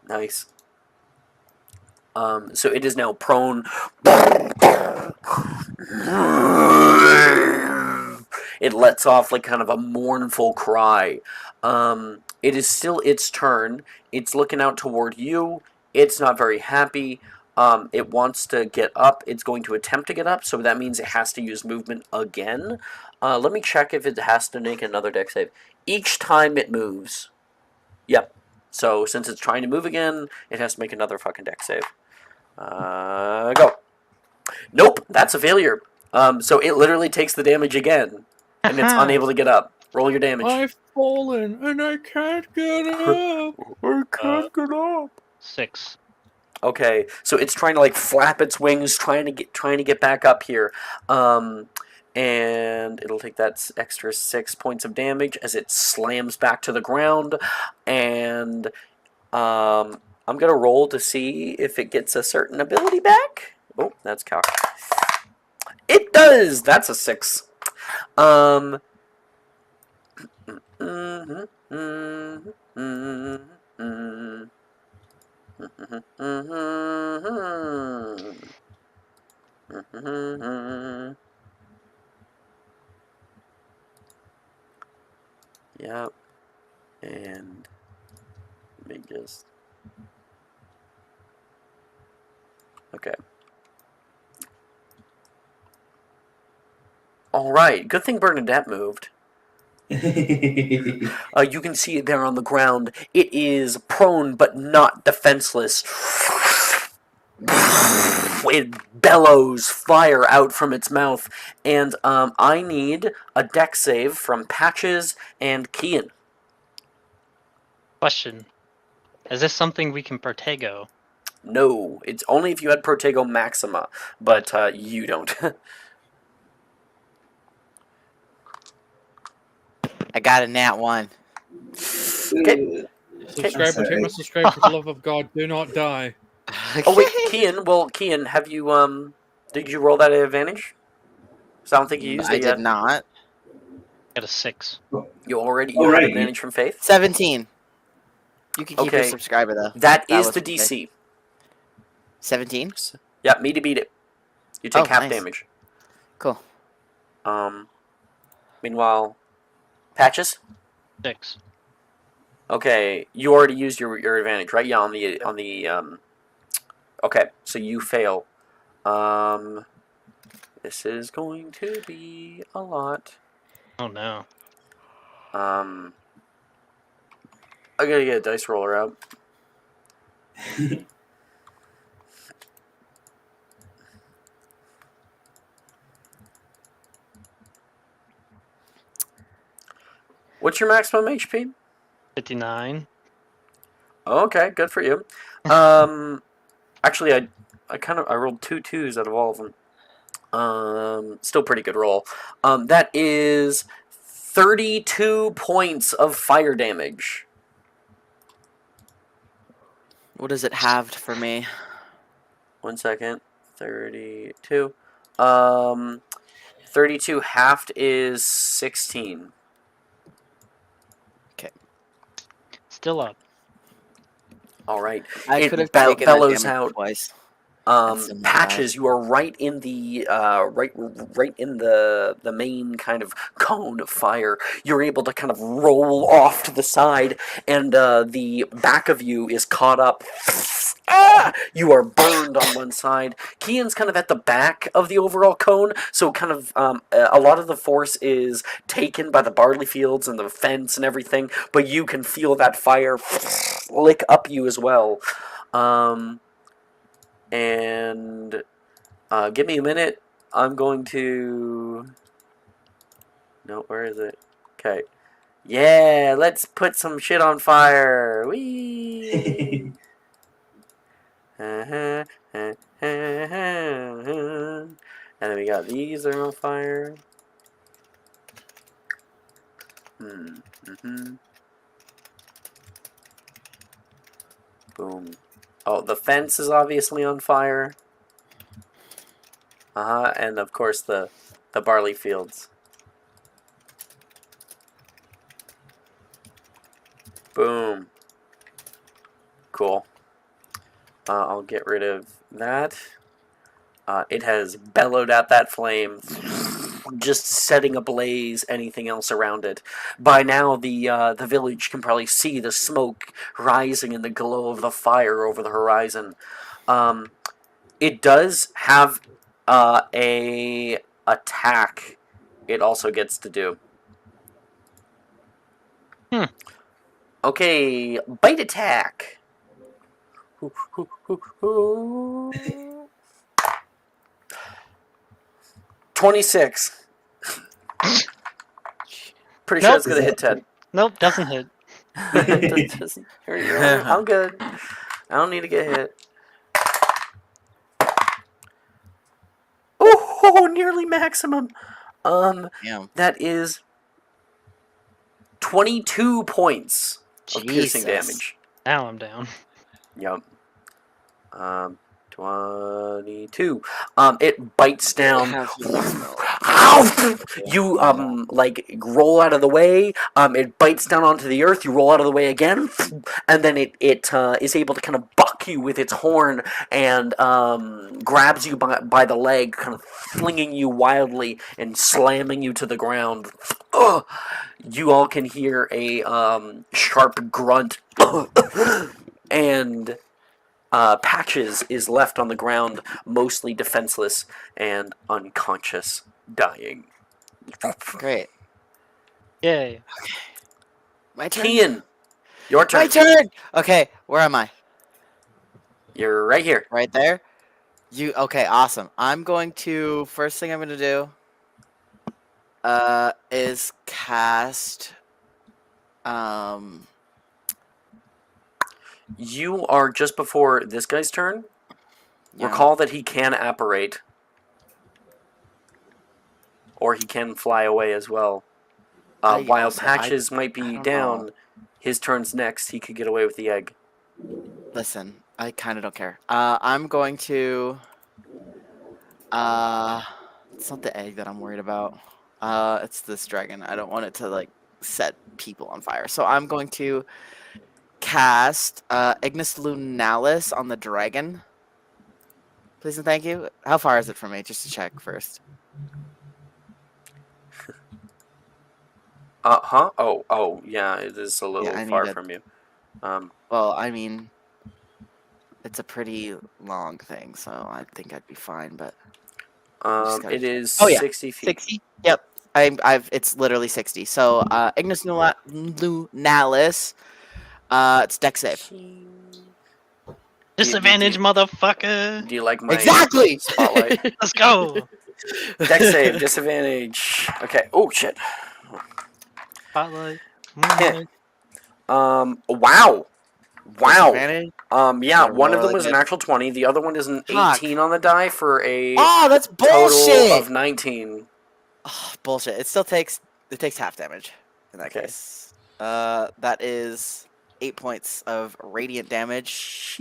Nice. So it is now prone. It lets off like kind of a mournful cry. It is still its turn. It's looking out toward you. It's not very happy. It wants to get up. It's going to attempt to get up, so that means it has to use movement again. Let me check if it has to make another dex save. Each time it moves. Yep. So since it's trying to move again, it has to make another fucking dex save. Go. Nope, that's a failure. So it literally takes the damage again, and it's unable to get up. Roll your damage. I've fallen and I can't get up. I can't get up. 6. Okay, so it's trying to like flap its wings, trying to get back up here, and it'll take that extra 6 points of damage as it slams back to the ground, and I'm gonna roll to see if it gets a certain ability back. Oh, that's cocked. It does. That's a 6. Mhm, mhm, mhm, mhm, mhm. Yep. And let me just. Okay. All right. Good thing Bernadette moved. You can see it there on the ground. It is prone but not defenseless. It bellows fire out from its mouth, and I need a dex save from Patches and Kian. Question. Is this something we can Protego? No, it's only if you had Protego Maxima, but you don't. I got a nat 1. Okay. Subscriber, take my subscribe for the love of God. Do not die. Oh wait, Kian. Well, Kian, have you did you roll that at advantage? 'Cause I don't think you used I it yet. did not. Got a 6. You Oh, had right, advantage from Faith. 17. You can keep your Okay. subscriber though. That That is was the okay. DC. 17. Yeah, me to beat it. You take Oh, half nice. damage. Cool. Meanwhile, Patches. 6. Okay, you already used your advantage, right? Yeah, on the Okay, so you fail. This is going to be a lot. Oh no. I gotta get a dice roller out. What's your maximum HP? 59. Okay, good for you. Actually, I rolled 2 2s out of all of them. Still pretty good roll. That is 32 points of fire damage. What does it halved for me? 1 second. 32. 32 halved is 16. Still up. All right. I could have It taken that bellows damage out. twice. Patches, you are right in the right in the main kind of cone of fire. You're able to kind of roll off to the side, and the back of you is caught up. Ah! You are burned on one side. Kian's kind of at the back of the overall cone, so kind of a lot of the force is taken by the barley fields and the fence and everything, but you can feel that fire lick up you as well. And give me a minute. I'm going to. No, where is it? Okay. Yeah, let's put some shit on fire. Whee! And then we got these are on fire. Boom. Oh, the fence is obviously on fire. And of course the barley fields. Boom. Cool. I'll get rid of that. It has bellowed out that flame, just setting ablaze anything else around it. By now, the village can probably see the smoke rising in the glow of the fire over the horizon. It does have a attack. It also gets to do. Okay, bite attack. 26. Pretty sure Nope. it's gonna hit 10. Nope, doesn't hit. I'm good. I don't need to get hit. Oh, nearly maximum. Damn. That is 22 points of piercing Jesus. damage. Now I'm down. Yep. 22. It bites down. Half of the spell. You like roll out of the way. It bites down onto the earth. You roll out of the way again, and then it is able to kind of buck you with its horn and grabs you by the leg, kind of flinging you wildly and slamming you to the ground. Ugh. You all can hear a sharp grunt, and Patches is left on the ground, mostly defenseless and unconscious, dying. Great. Yay. My turn. Kian, your turn. My turn. Okay, where am I? You're right here. Right there. Okay? Awesome. I'm going to first thing I'm going to do. Is cast. You are just before this guy's turn. Yeah. Recall that he can apparate, or he can fly away as well. While Patches might be down, his turn's next. He could get away with the egg. Listen, I kind of don't care. I'm going to. It's not the egg that I'm worried about. It's this dragon. I don't want it to like set people on fire. So I'm going to cast Ignis Lunalis on the dragon. Please and thank you. How far is it from me? Just to check first. Oh, yeah, it is a little far from you. Well, I mean, it's a pretty long thing, so I think I'd be fine. But it is 60 feet. 60. Yep. It's literally 60. So Ignis Lunalis. It's dex save. Disadvantage, motherfucker. Do you like my Exactly. spotlight? Let's go. Dex save, disadvantage. Okay. Oh shit. Spotlight. Hit. Wow. Disadvantage? Yeah, one of them really was an good. actual 20. The other one is an Fuck. 18 on the die for a Oh, that's bullshit. total of 19. Oh, bullshit. It still takes half damage in that case. That is 8 points of radiant damage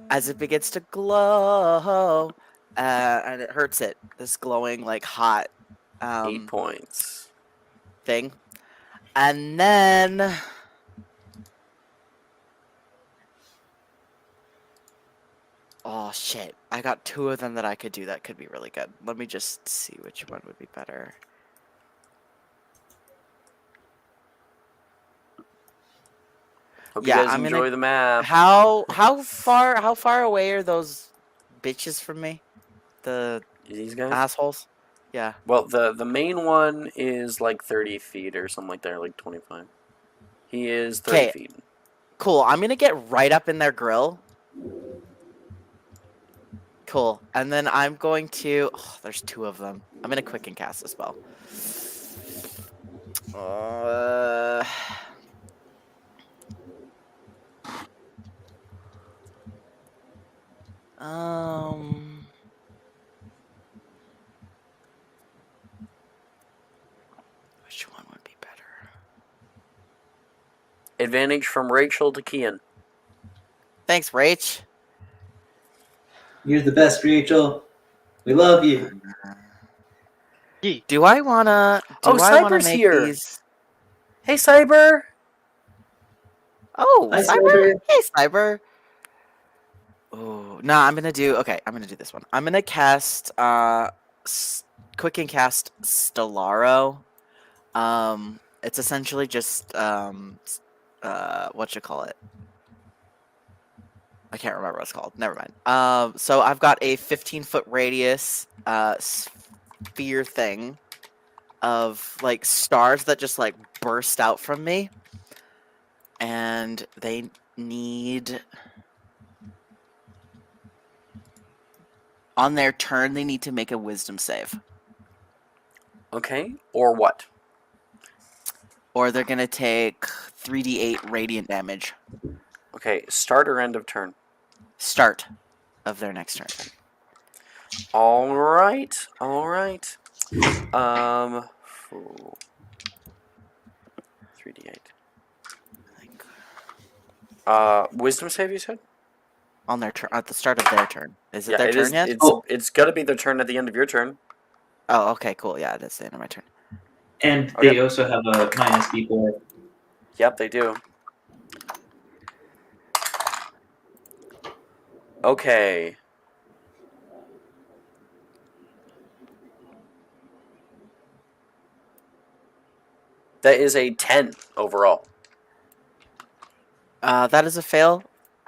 as it begins to glow, and it hurts it. This glowing like hot 8 points. thing, and then. Oh shit! I got 2 of them that I could do. That could be really good. Let me just see which one would be better. Hope you guys enjoy the map. How far away are those bitches from me? The These guys? assholes? Yeah. Well, the main one is like 30 feet or something like that, like 25. He is 30 feet. Cool. I'm gonna get right up in their grill. Cool. And then I'm going to. Oh, there's 2 of them. I'm gonna quicken cast a spell. Which one would be better? Advantage from Rachel to Kian. Thanks, Rach. You're the best, Rachel. We love you. Yee. Do I wanna? Oh, Do I wanna Cyber's make here. these? Hey, Cyber. Oh, Hi, Cyber. Cyber. Hey, Cyber. Oh, no, I'm gonna do. Okay, I'm gonna do this one. I'm gonna cast. Quick and cast Stellaro. It's essentially just what you call it? I can't remember what it's called. Never mind. So I've got a 15-foot radius sphere thing of like stars that just like burst out from me, and they need on their turn they need to make a wisdom save, Okay, or what? or they're gonna take 3d8 radiant damage. Okay, start or end of turn. Start of their next turn. All right, all right. 3d8. Wisdom save, you said? On their turn, at the start of their turn. Is it Yeah, their it turn is. yet? It's got to be their turn at the end of your turn. Oh, okay, cool. Yeah, that's the end of my turn. And Okay. they also have a minus D4. Yep, they do. Okay. That is a 10 overall. That is a fail.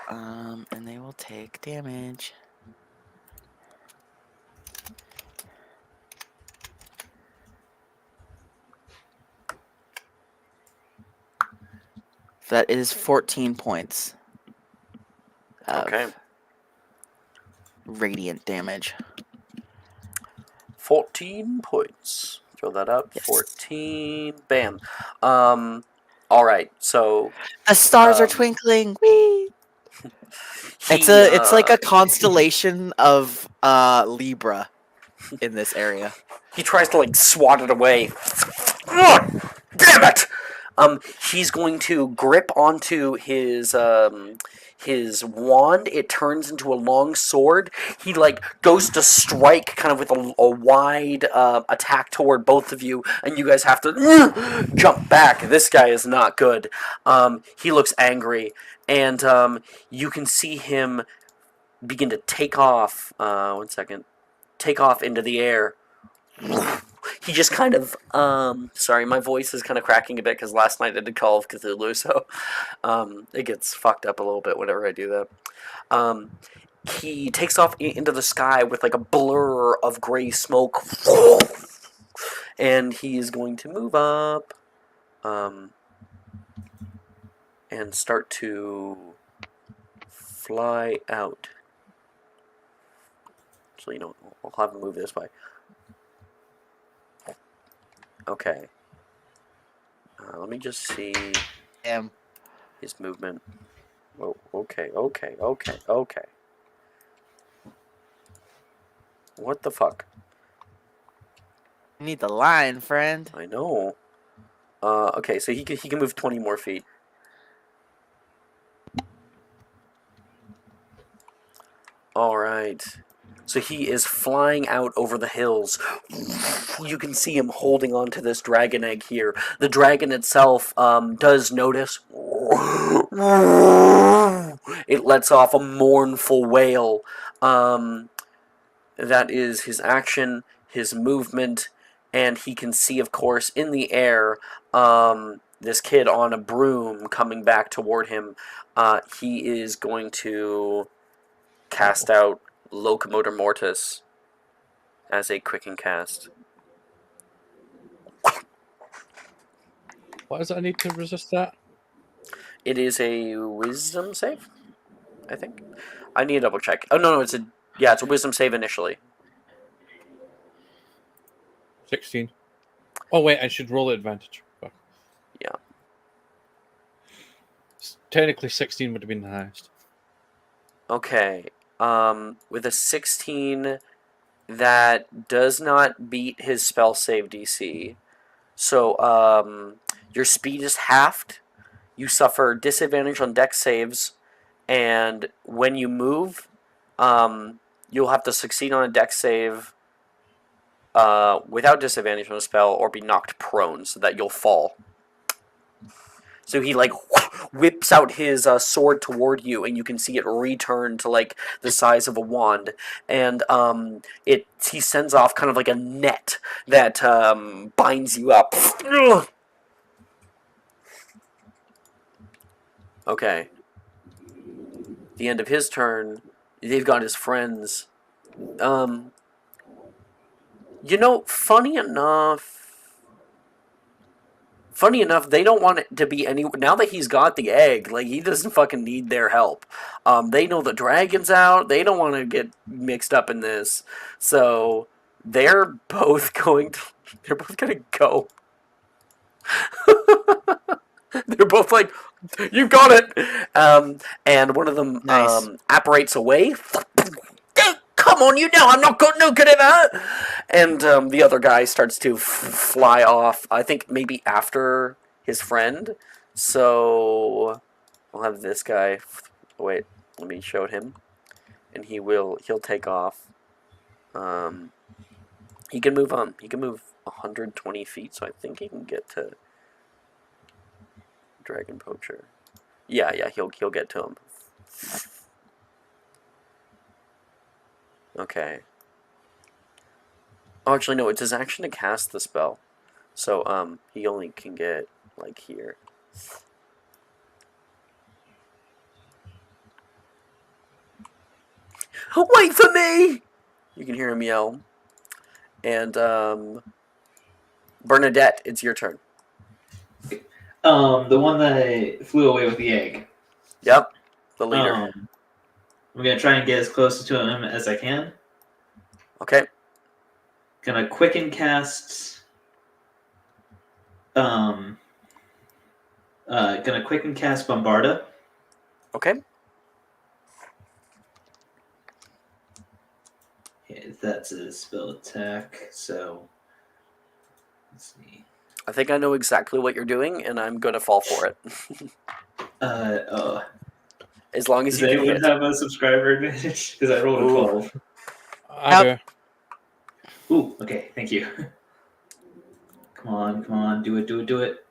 And they will take damage. That is 14 points of Okay. radiant damage. 14 points. Throw that up. Yes. 14. Bam. All right. So The stars are Um, twinkling. Whee! he, It's like a constellation of Libra in this area. he tries to like swat it away. Ugh, damn it! He's going to grip onto his wand. It turns into a long sword. He like goes to strike, kind of with a wide attack toward both of you, and you guys have to jump back. This guy is not good. He looks angry, and you can see him begin to take off. 1 second. Take off into the air. He just kind of sorry, my voice is kind of cracking a bit because last night I did Call of Cthulhu, so it gets fucked up a little bit whenever I do that. He takes off into the sky with like a blur of gray smoke, and he is going to move up and start to fly out. Actually, you know, I'll have him move this way. Okay. Let me just see Damn. his movement. Oh, okay. What the fuck? You need the line, friend. I know. Okay, so he can move 20 more feet. All right. So he is flying out over the hills. You can see him holding on to this dragon egg here. The dragon itself does notice. It lets off a mournful wail. That is his action, his movement, and he can see, of course, in the air, this kid on a broom coming back toward him. He is going to cast out Locomotor Mortis as a quicken cast. Why does I need to resist that? It is a wisdom save, I think. I need to double check. Oh no, it's a wisdom save initially. 16. Oh wait, I should roll advantage. Fuck. Yeah. Technically, 16 would have been the highest. Okay. With a 16, that does not beat his spell save DC. So, your speed is halved. you suffer disadvantage on dex saves, and when you move, you'll have to succeed on a dex save without disadvantage on a spell or be knocked prone so that you'll fall. So he like whips out his sword toward you, and you can see it return to like the size of a wand, and he sends off kind of like a net that binds you up. Okay. The end of his turn, they've got his friends. Funny enough, they don't want it to be any. Now that he's got the egg, like, he doesn't fucking need their help. They know the dragon's out. They don't want to get mixed up in this, so they're both going to. They're both gonna go. They're both like, "You got it," and one of them Nice. apparates away. Come on, you know I'm not no good at that. And the other guy starts to fly off. I think maybe after his friend. So I'll have this guy. Wait, let me show him, and he'll take off. He can move on. He can move 120 feet, so I think he can get to Dragon Poacher. Yeah, he'll get to him. Okay. Oh, actually, no, it's his action to cast the spell. So, he only can get, like, here. Wait for me! You can hear him yell. And, Bernadette, it's your turn. The one that flew away with the egg. Yep, the leader. I'm gonna try and get as close to him as I can. Okay. Gonna quicken cast. Gonna quicken cast Bombarda. Okay. Okay, that's a spell attack. So let's see. I think I know exactly what you're doing, and I'm gonna fall for it. As long as Does you can anyone hit. have a subscriber advantage? Because I rolled a Ooh. 12. I do. Ooh, okay, thank you. Come on, do it.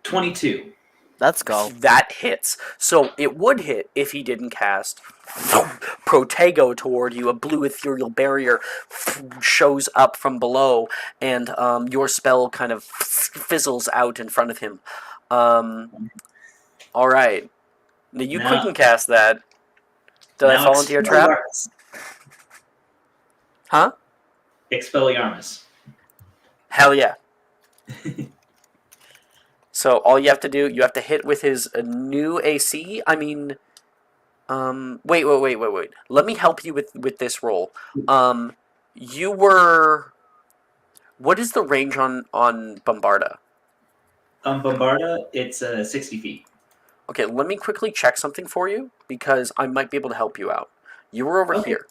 22. Let's go. That hits. So it would hit if he didn't cast Protego toward you. A blue ethereal barrier shows up from below, and your spell kind of fizzles out in front of him. All right. Now you quicken cast that. Did I fall into your trap? Huh? Expelliarmus. Hell yeah. So all you have to do, you have to hit with his new AC. I mean, wait. Let me help you with this roll. You were. What is the range on Bombarda? Bombarda, it's 60 feet. Okay, let me quickly check something for you because I might be able to help you out. You were over here.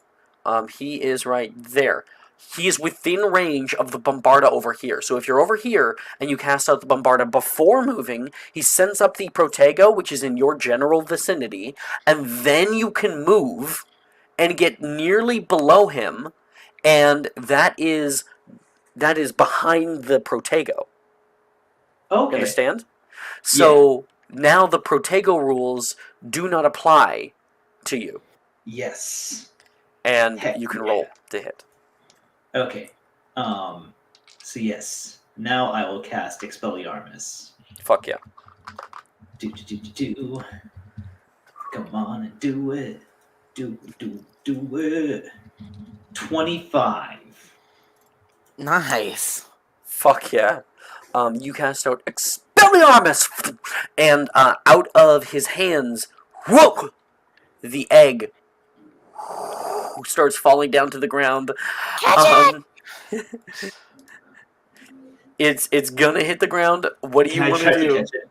He is right there. He is within range of the Bombarda over here. So if you're over here and you cast out the Bombarda before moving, he sends up the Protego, which is in your general vicinity, and then you can move and get nearly below him, and that is behind the Protego. Okay. You understand? So now the Protego rules do not apply to you. Yes. And Heck you can yeah. roll to hit. Okay. So yes. Now I will cast Expelliarmus. Fuck yeah. Do. Come on and do it. Do it. 25. Nice. Fuck yeah. You cast out Expelliarmus! And out of his hands, whoa, the egg starts falling down to the ground. It's gonna hit the ground. What do you want to do? Catch it?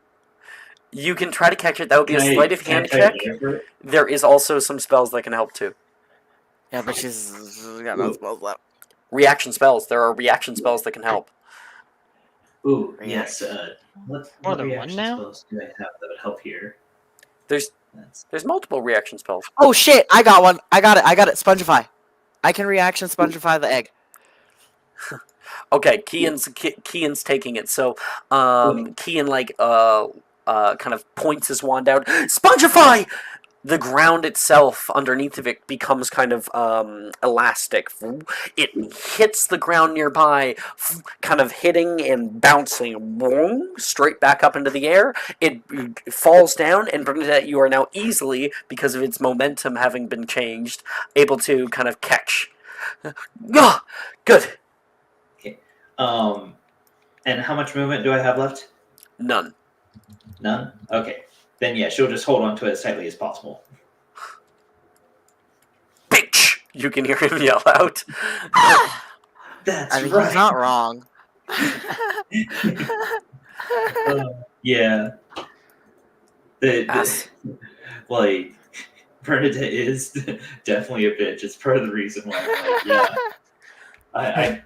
You can try to catch it. That would be a sleight of hand can I check. aim for it? There is also some spells that can help too. Yeah, but she's got no spells left. Reaction spells. There are reaction spells that can help. Ooh, yes. What More than one reaction now? spells do I have that would help here? There's multiple reaction spells. Oh shit! I got one. I got it. Spongify. I can reaction spongify the egg. Okay, Kian's taking it. So, Kian kind of points his wand out. Spongify! The ground itself underneath of it becomes kind of elastic. It hits the ground nearby, kind of hitting and bouncing straight back up into the air. It falls down, and Bernadette, you are now easily, because of its momentum having been changed, able to kind of catch. Good. Okay. And how much movement do I have left? None. None? Okay. Then yeah, she'll just hold on to it as tightly as possible. Bitch! You can hear him yell out. That's I mean, right. he's not wrong. Yeah. Ass. Like, Bernadette is definitely a bitch. It's part of the reason why I'm like, yeah. I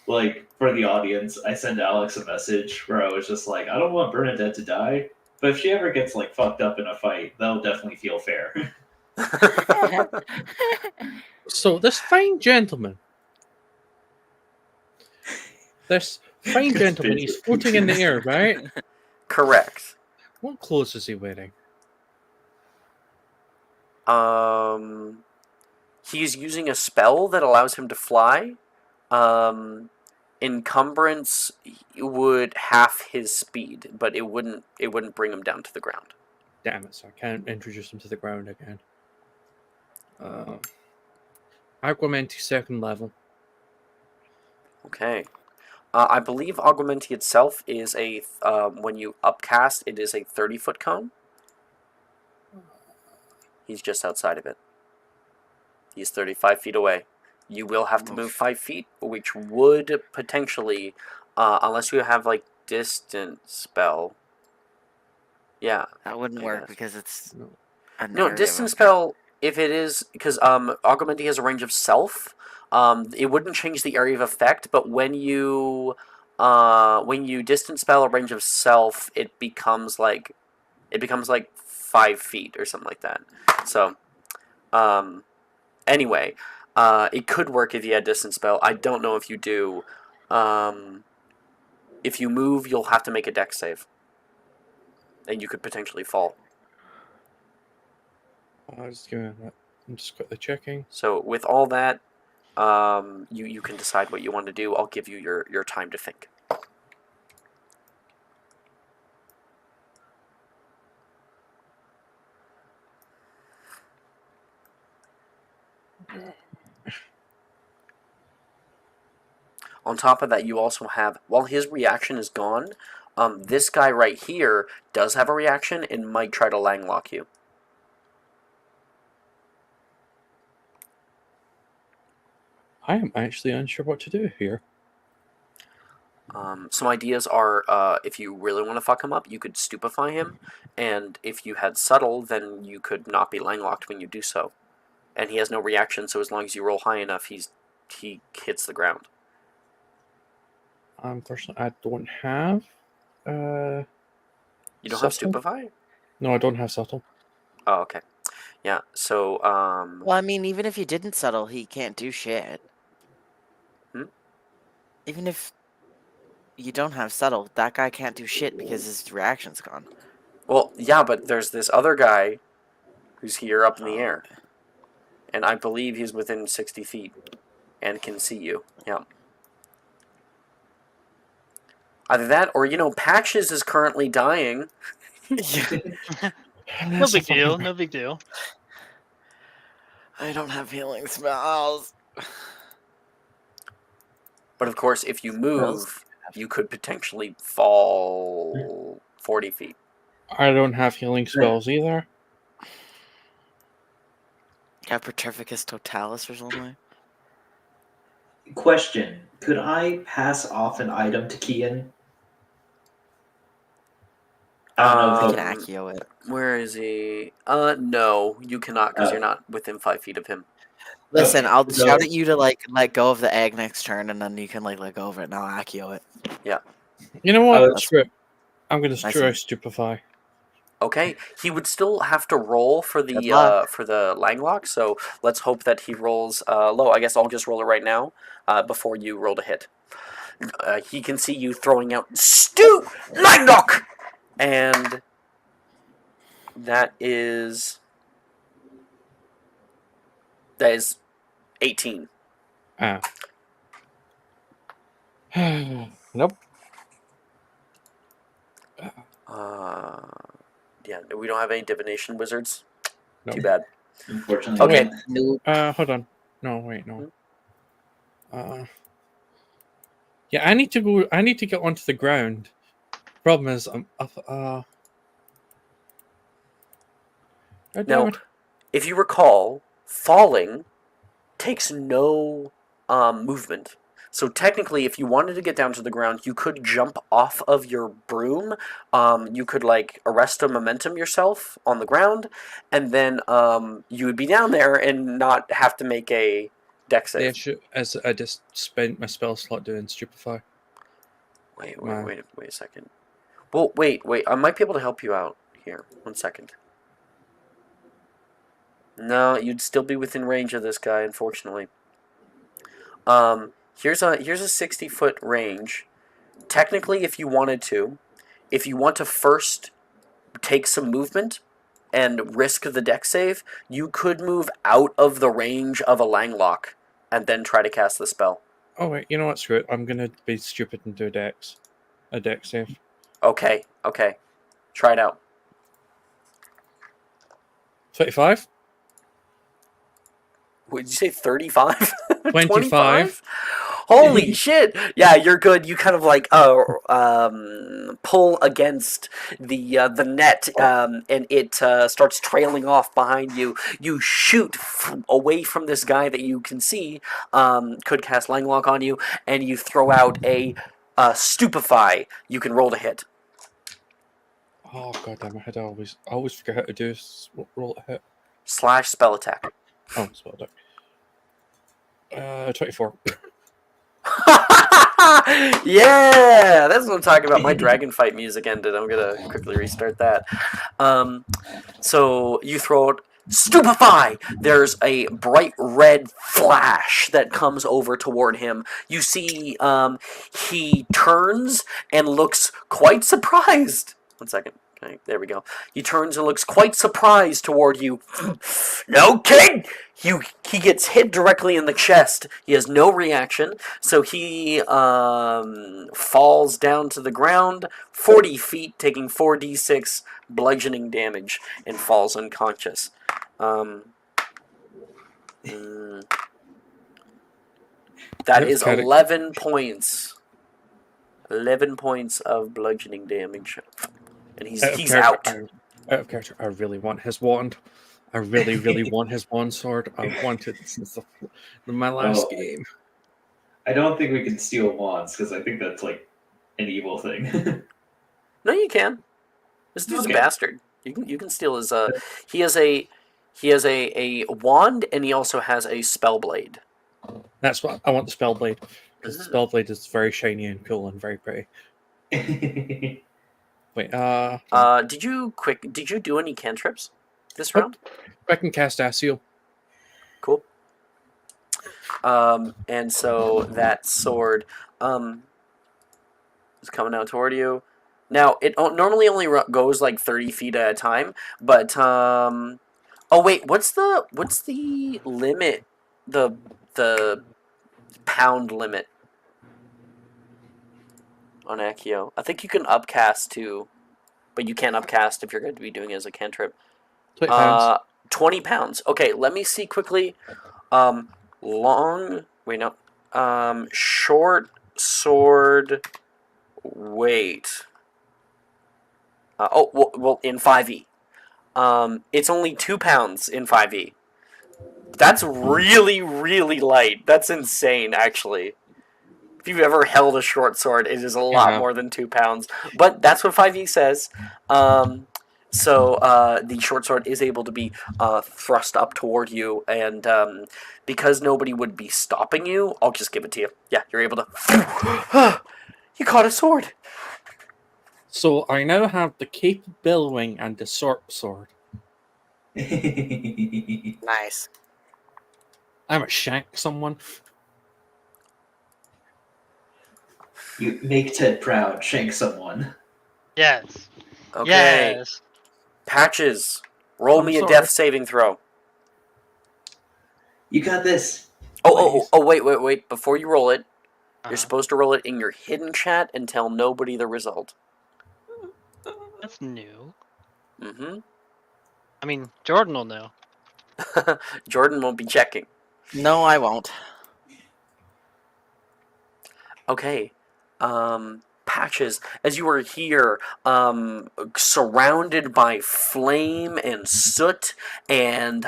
like, for the audience, I sent Alex a message where I was just like, I don't want Bernadette to die, but if she ever gets, like, fucked up in a fight, that'll definitely feel fair. So this fine gentleman, he's floating in the air, right? Correct. What clothes is he wearing? He's using a spell that allows him to fly. Encumbrance would half his speed, but it wouldn't bring him down to the ground. Damn it! So I can't introduce him to the ground again. Aguamenti 2nd level. Okay. I believe Augmenti itself is a when you upcast, it is a 30-foot cone. He's just outside of it. He's 35 feet away. You will have to move 5 feet, which would potentially, unless you have like distance spell. Yeah. That wouldn't I work guess. because it's No, distance spell, if it is, because Augmenti has a range of self, it wouldn't change the area of effect, but when you distance spell a range of self, it becomes like 5 feet or something like that. So, anyway, it could work if you had distance spell. I don't know if you do. If you move, you'll have to make a dex save, and you could potentially fall. I'm just quickly checking. So with all that, you can decide what you want to do. I'll give you your time to think. On top of that, you also have, while his reaction is gone, this guy right here does have a reaction and might try to langlock you. I am actually unsure what to do here. Some ideas are, if you really want to fuck him up, you could stupefy him, and if you had subtle, then you could not be langlocked when you do so. And he has no reaction, so as long as you roll high enough, he hits the ground. Unfortunately, I don't have. You don't have stupefy? No, I don't have subtle. Oh, okay. Yeah. So, Well, I mean, even if you didn't settle, he can't do shit. Even if you don't have settle, that guy can't do shit because his reaction's gone. Well, yeah, but there's this other guy who's here up in the air. And I believe he's within 60 feet and can see you. Yeah. Either that or, Patches is currently dying. No big deal. No big deal. I don't have healing spells. But of course, if you move, you could potentially fall 40 feet. I don't have healing spells either. Have Petrificus Totalis or something? Question: could I pass off an item to Kian? I don't know You if can Accio it. Where is he? No, you cannot because you're not within 5 feet of him. Listen, Okay, I'll so- shout at you to let go of the egg next turn, and then you can let go of it, and I'll Accio it. Yeah. You know what? I would- Screw it. I'm going to Nice try and- stupefy. Okay, he would still have to roll for Good the luck. Langlock. So let's hope that he rolls low. I guess I'll just roll it right now before you roll to hit. He can see you throwing out Langlock, and that is 18. Ah. Nope. Yeah, we don't have any divination wizards. No. Too bad. Unfortunately, Okay. not. Nope. Hold on. No, wait, no. Yeah, I need to go. I need to get onto the ground. Problem is, I'm up. God damn Now, it. if you recall, falling takes no movement. So technically, if you wanted to get down to the ground, you could jump off of your broom. You could like arrest a momentum yourself on the ground, and then you would be down there and not have to make a deck The save. issue is I just spent my spell slot doing stupefy. Wait Man. a second. Well, wait. I might be able to help you out here. 1 second. No, you'd still be within range of this guy, unfortunately. Here's a 60-foot range. Technically, if you wanted to, if you want to first take some movement and risk the deck save, you could move out of the range of a Langlock and then try to cast the spell. Oh wait, you know what? Screw it. I'm gonna be stupid and do a deck save. Okay. Try it out. 25. Would you say 35? 25. Holy shit! Yeah, you're good. You kind of like pull against the net, and it starts trailing off behind you. You shoot away from this guy that you can see could cast Langlock on you, and you throw out a stupefy. You can roll to hit. Oh god damn! I always forget how to do roll a hit. / spell attack. Oh, spell attack. 24. Yeah, that's what I'm talking about. My dragon fight music ended. I'm gonna quickly restart that. So you throw it. Stupefy! There's a bright red flash that comes over toward him. You see, he turns and looks quite surprised. 1 second. Okay, there we go. He turns and looks quite surprised toward you. No, kid! He gets hit directly in the chest. He has no reaction, so he falls down to the ground 40 feet, taking 4d6 bludgeoning damage, and falls unconscious. That is 11 points. 11 points of bludgeoning damage. And he's out. Out of character, I really want his wand. I really, really want his wand sword. I wanted it since my last game. I don't think we can steal wands because I think that's like an evil thing. No, you can. This dude's Okay. a bastard. You can steal his. He has a wand, and he also has a spell blade. That's what I want. The spell blade, because the spell blade is very shiny and cool and very pretty. Wait. Did you do any cantrips this Nope. round? I can cast Asio. Cool. And so that sword is coming out toward you. Now it normally only goes like 30 feet at a time, but oh wait, what's the limit? The pound limit on Accio. I think you can upcast too, but you can't upcast if you're going to be doing it as a cantrip. 20 pounds. 20 pounds. Okay, let me see quickly. Short sword weight. Well, in 5e. It's only 2 pounds in 5e. That's really, really light. That's insane, actually. If you've ever held a short sword, it is a lot more than 2 pounds. But that's what 5e says. So the short sword is able to be thrust up toward you, and because nobody would be stopping you, I'll just give it to you. Yeah, you're able to... You caught a sword! So I now have the Cape Billowing and the Sorp Sword. Nice. I'm a shank someone. You make Ted proud. Shank someone. Yes. Okay. Yes. Patches, roll I'm me a sorry. death saving throw. You got this. Wait. Before you roll it, you're Uh-huh. supposed to roll it in your hidden chat and tell nobody the result. That's new. Mm-hmm. I mean, Jordan will know. Jordan won't be checking. No, I won't. Okay. Patches, as you are here, surrounded by flame and soot and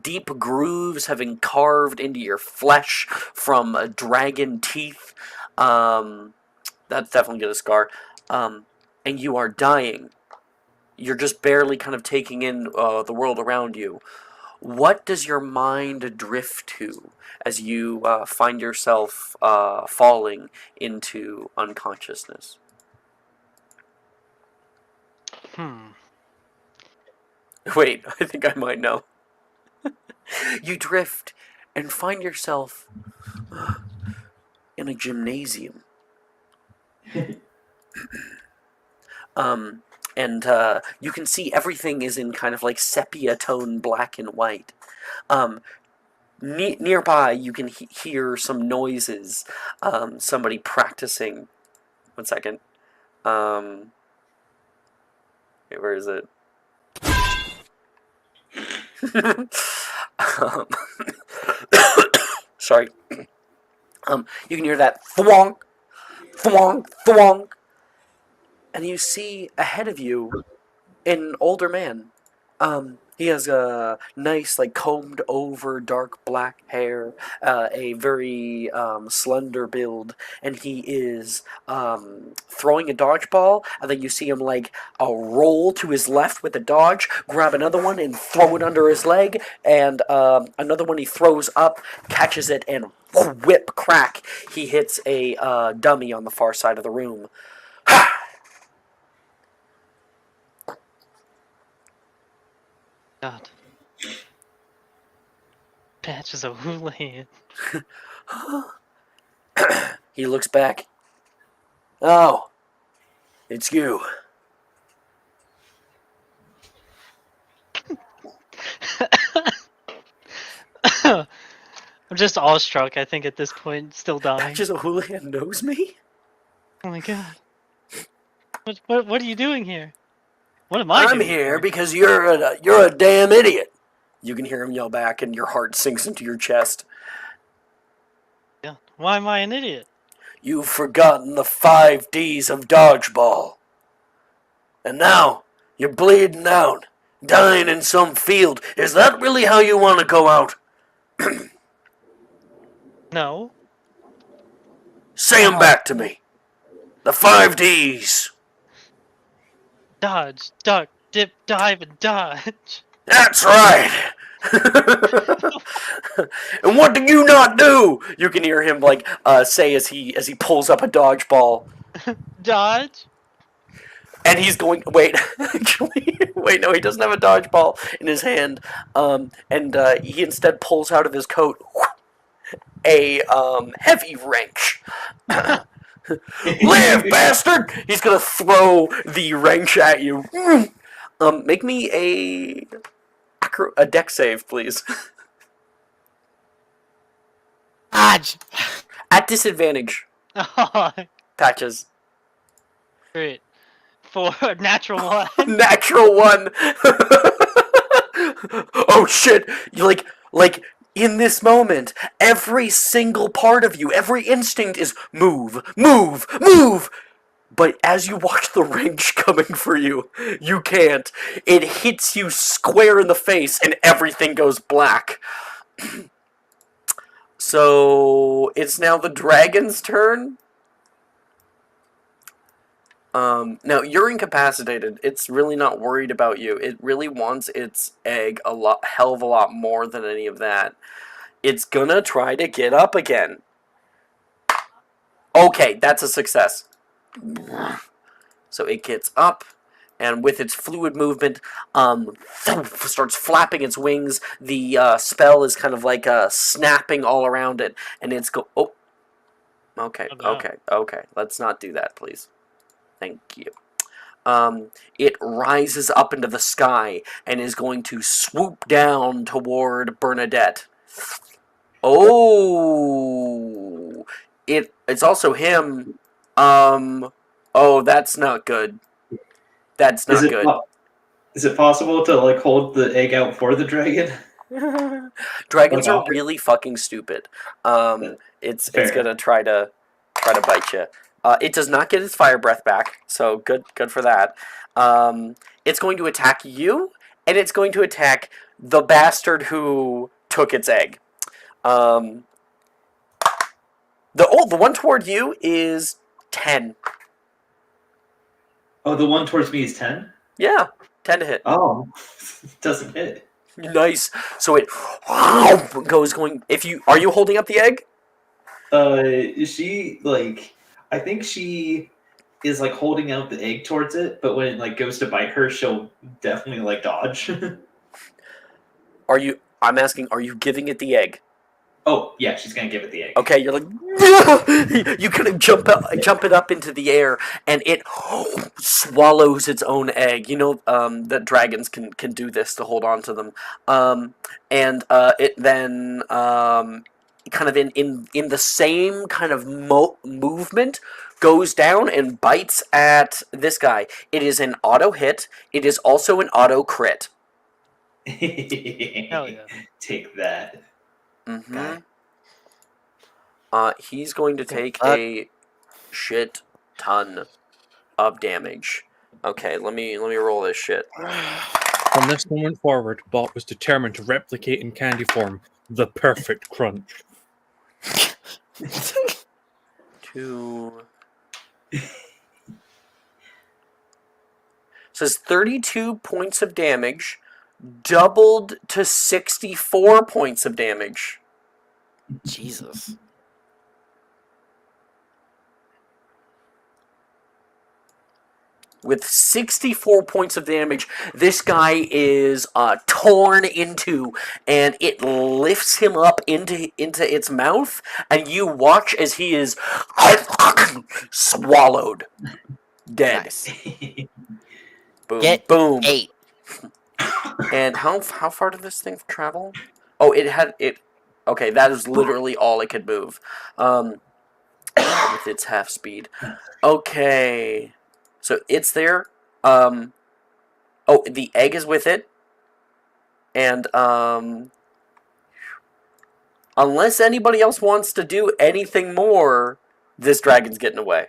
deep grooves having carved into your flesh from dragon teeth. That's definitely gonna scar. And you are dying. You're just barely kind of taking in the world around you. What does your mind drift to as you find yourself falling into unconsciousness? Wait, I think I might know. You drift and find yourself in a gymnasium. And you can see everything is in kind of like sepia tone black and white. Nearby, you can hear some noises. Somebody practicing. 1 second. Wait, where is it? um, sorry. You can hear that thwonk, thwonk, thwonk, and you see ahead of you an older man. He has a nice, like, combed over dark black hair, a very slender build, and he is throwing a dodgeball. And then you see him like roll to his left with a dodge, grab another one and throw it under his leg, and another one he throws up, catches it, and whip crack. He hits a dummy on the far side of the room. God. Patches of Houlihan. He looks back. Oh, it's you. I'm just awestruck, I think, at this point, still dying. Patches O'Houlihan knows me? Oh my god. What are you doing here? What am I I'm doing here because you're a damn idiot. You can hear him yell back, and your heart sinks into your chest. Yeah. Why am I an idiot? You've forgotten the 5 Ds of dodgeball. And now, you're bleeding out, dying in some field. Is that really how you want to go out? No. Say them back to me. The 5 Ds. Dodge, duck, dip, dive, and dodge. That's right. And what do you not do? You can hear him like say as he pulls up a dodgeball. Dodge? And he's going. Wait, actually, wait. No, he doesn't have a dodgeball in his hand. And he instead pulls out of his coat a heavy wrench. Live, bastard! He's gonna throw the wrench at you. Make me a deck save, please. Dodge. At disadvantage. Oh, Patches. great. For a natural one. Natural 1. Oh shit! You like in this moment, every single part of you, every instinct is move, move, move. But as you watch the wrench coming for you, you can't. It hits you square in the face, and everything goes black. So it's now the dragon's turn. Now you're incapacitated. It's really not worried about you. It really wants its egg hell of a lot more than any of that. It's gonna try to get up again. Okay, that's a success. So it gets up, and with its fluid movement, starts flapping its wings. The spell is kind of like snapping all around it, and it's go. Oh, okay, Oh, no. okay. Let's not do that, please. Thank you. It rises up into the sky and is going to swoop down toward Bernadette. Oh, it's also him. Oh, that's not good. That's Is not it good. po- is it possible to like hold the egg out for the dragon? Dragons Like are off really fucking stupid. It's Fair. gonna try to bite you. It does not get its fire breath back, so good for that. It's going to attack you, and it's going to attack the bastard who took its egg. The one toward you is 10. Oh, the one towards me is 10? Yeah, 10 to hit. Oh, doesn't hit. Nice. So it goes going. Are you holding up the egg? She like I think she is like holding out the egg towards it, but when it like goes to bite her, she'll definitely like dodge. Are you? I'm asking. Are you giving it the egg? Oh yeah, she's gonna give it the egg. Okay, you're like you kind of jump it up into the air, and it swallows its own egg. You know that dragons can do this to hold on to them, and it then kind of in the same kind of movement goes down and bites at this guy. It is an auto hit. It is also an auto crit. Hell yeah. Take that. Mm-hmm. Okay. He's going to take a shit ton of damage. Okay, let me roll this shit. From this moment forward, Bot was determined to replicate in candy form the perfect crunch. 2 says 32 points of damage, doubled to 64 points of damage. Jesus. With 64 points of damage, this guy is torn into, and it lifts him up into its mouth, and you watch as he is swallowed, dead. Nice. Boom, Get boom. 8. And how far did this thing travel? Oh, it had it. Okay, that is literally all it could move, with its half speed. Okay, so it's there. Oh, the egg is with it, and unless anybody else wants to do anything more, this dragon's getting away.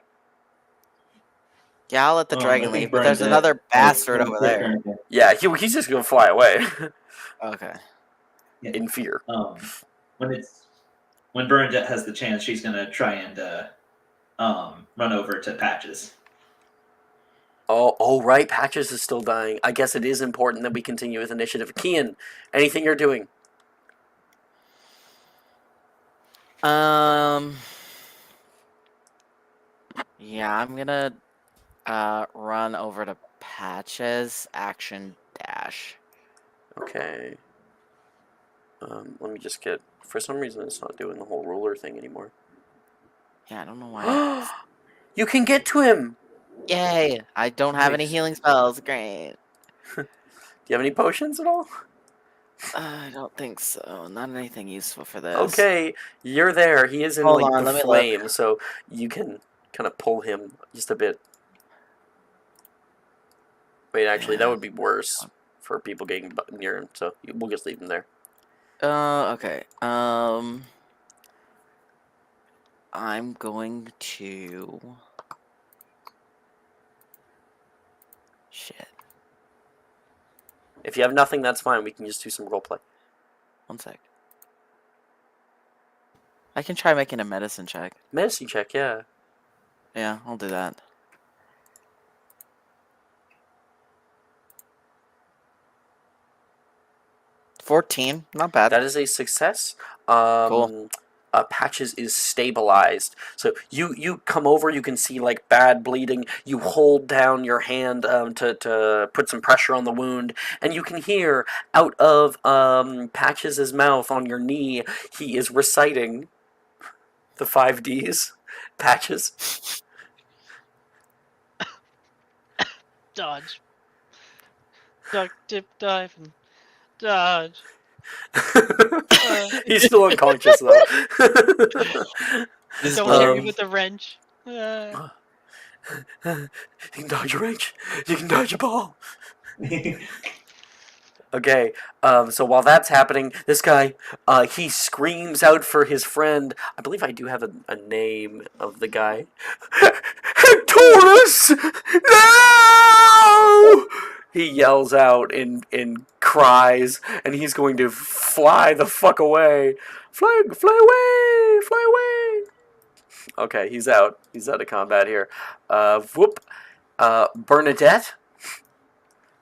Yeah, I'll let the I dragon think leave, but there's Bernadette another bastard has over quick there. turn. Yeah, he's just gonna fly away Okay. in fear. When Bernadette has the chance, she's gonna try and run over to Patches. Oh, right. Patches is still dying. I guess it is important that we continue with initiative. Kian, anything you're doing? Yeah, I'm gonna run over to Patches, action dash. Okay. Let me just get. For some reason, it's not doing the whole ruler thing anymore. Yeah, I don't know why. You can get to him. Yay! I don't have any Nice. healing spells. Great. Do you have any potions at all? I don't think so. Not anything useful for this. Okay, you're there. He is in Hold like on, the let me flame, so you can kind of pull him just a bit. Wait, actually, that Yeah. would be worse for people getting near him. So we'll just leave him there. Okay. I'm going to. Shit. If you have nothing, that's fine. We can just do some roleplay. 1 sec. I can try making a medicine check. Medicine check, yeah. Yeah, I'll do that. $14, not bad. That is a success. Cool. Patches is stabilized. So you come over, you can see like bad bleeding. You hold down your hand to put some pressure on the wound, and you can hear out of Patches' mouth on your knee, he is reciting the 5Ds. Patches. Dodge. Duck, dip, dive, and dodge. He's still unconscious though. Is, Don't hit me Um, with the wrench. You can dodge a wrench. You can dodge a ball. Okay, so while that's happening, this guy, he screams out for his friend. I believe I do have a name of the guy. Taurus! No! He yells out in cries, and he's going to fly the fuck away. Fly away! Fly away! Okay, he's out. He's out of combat here. Whoop. Bernadette?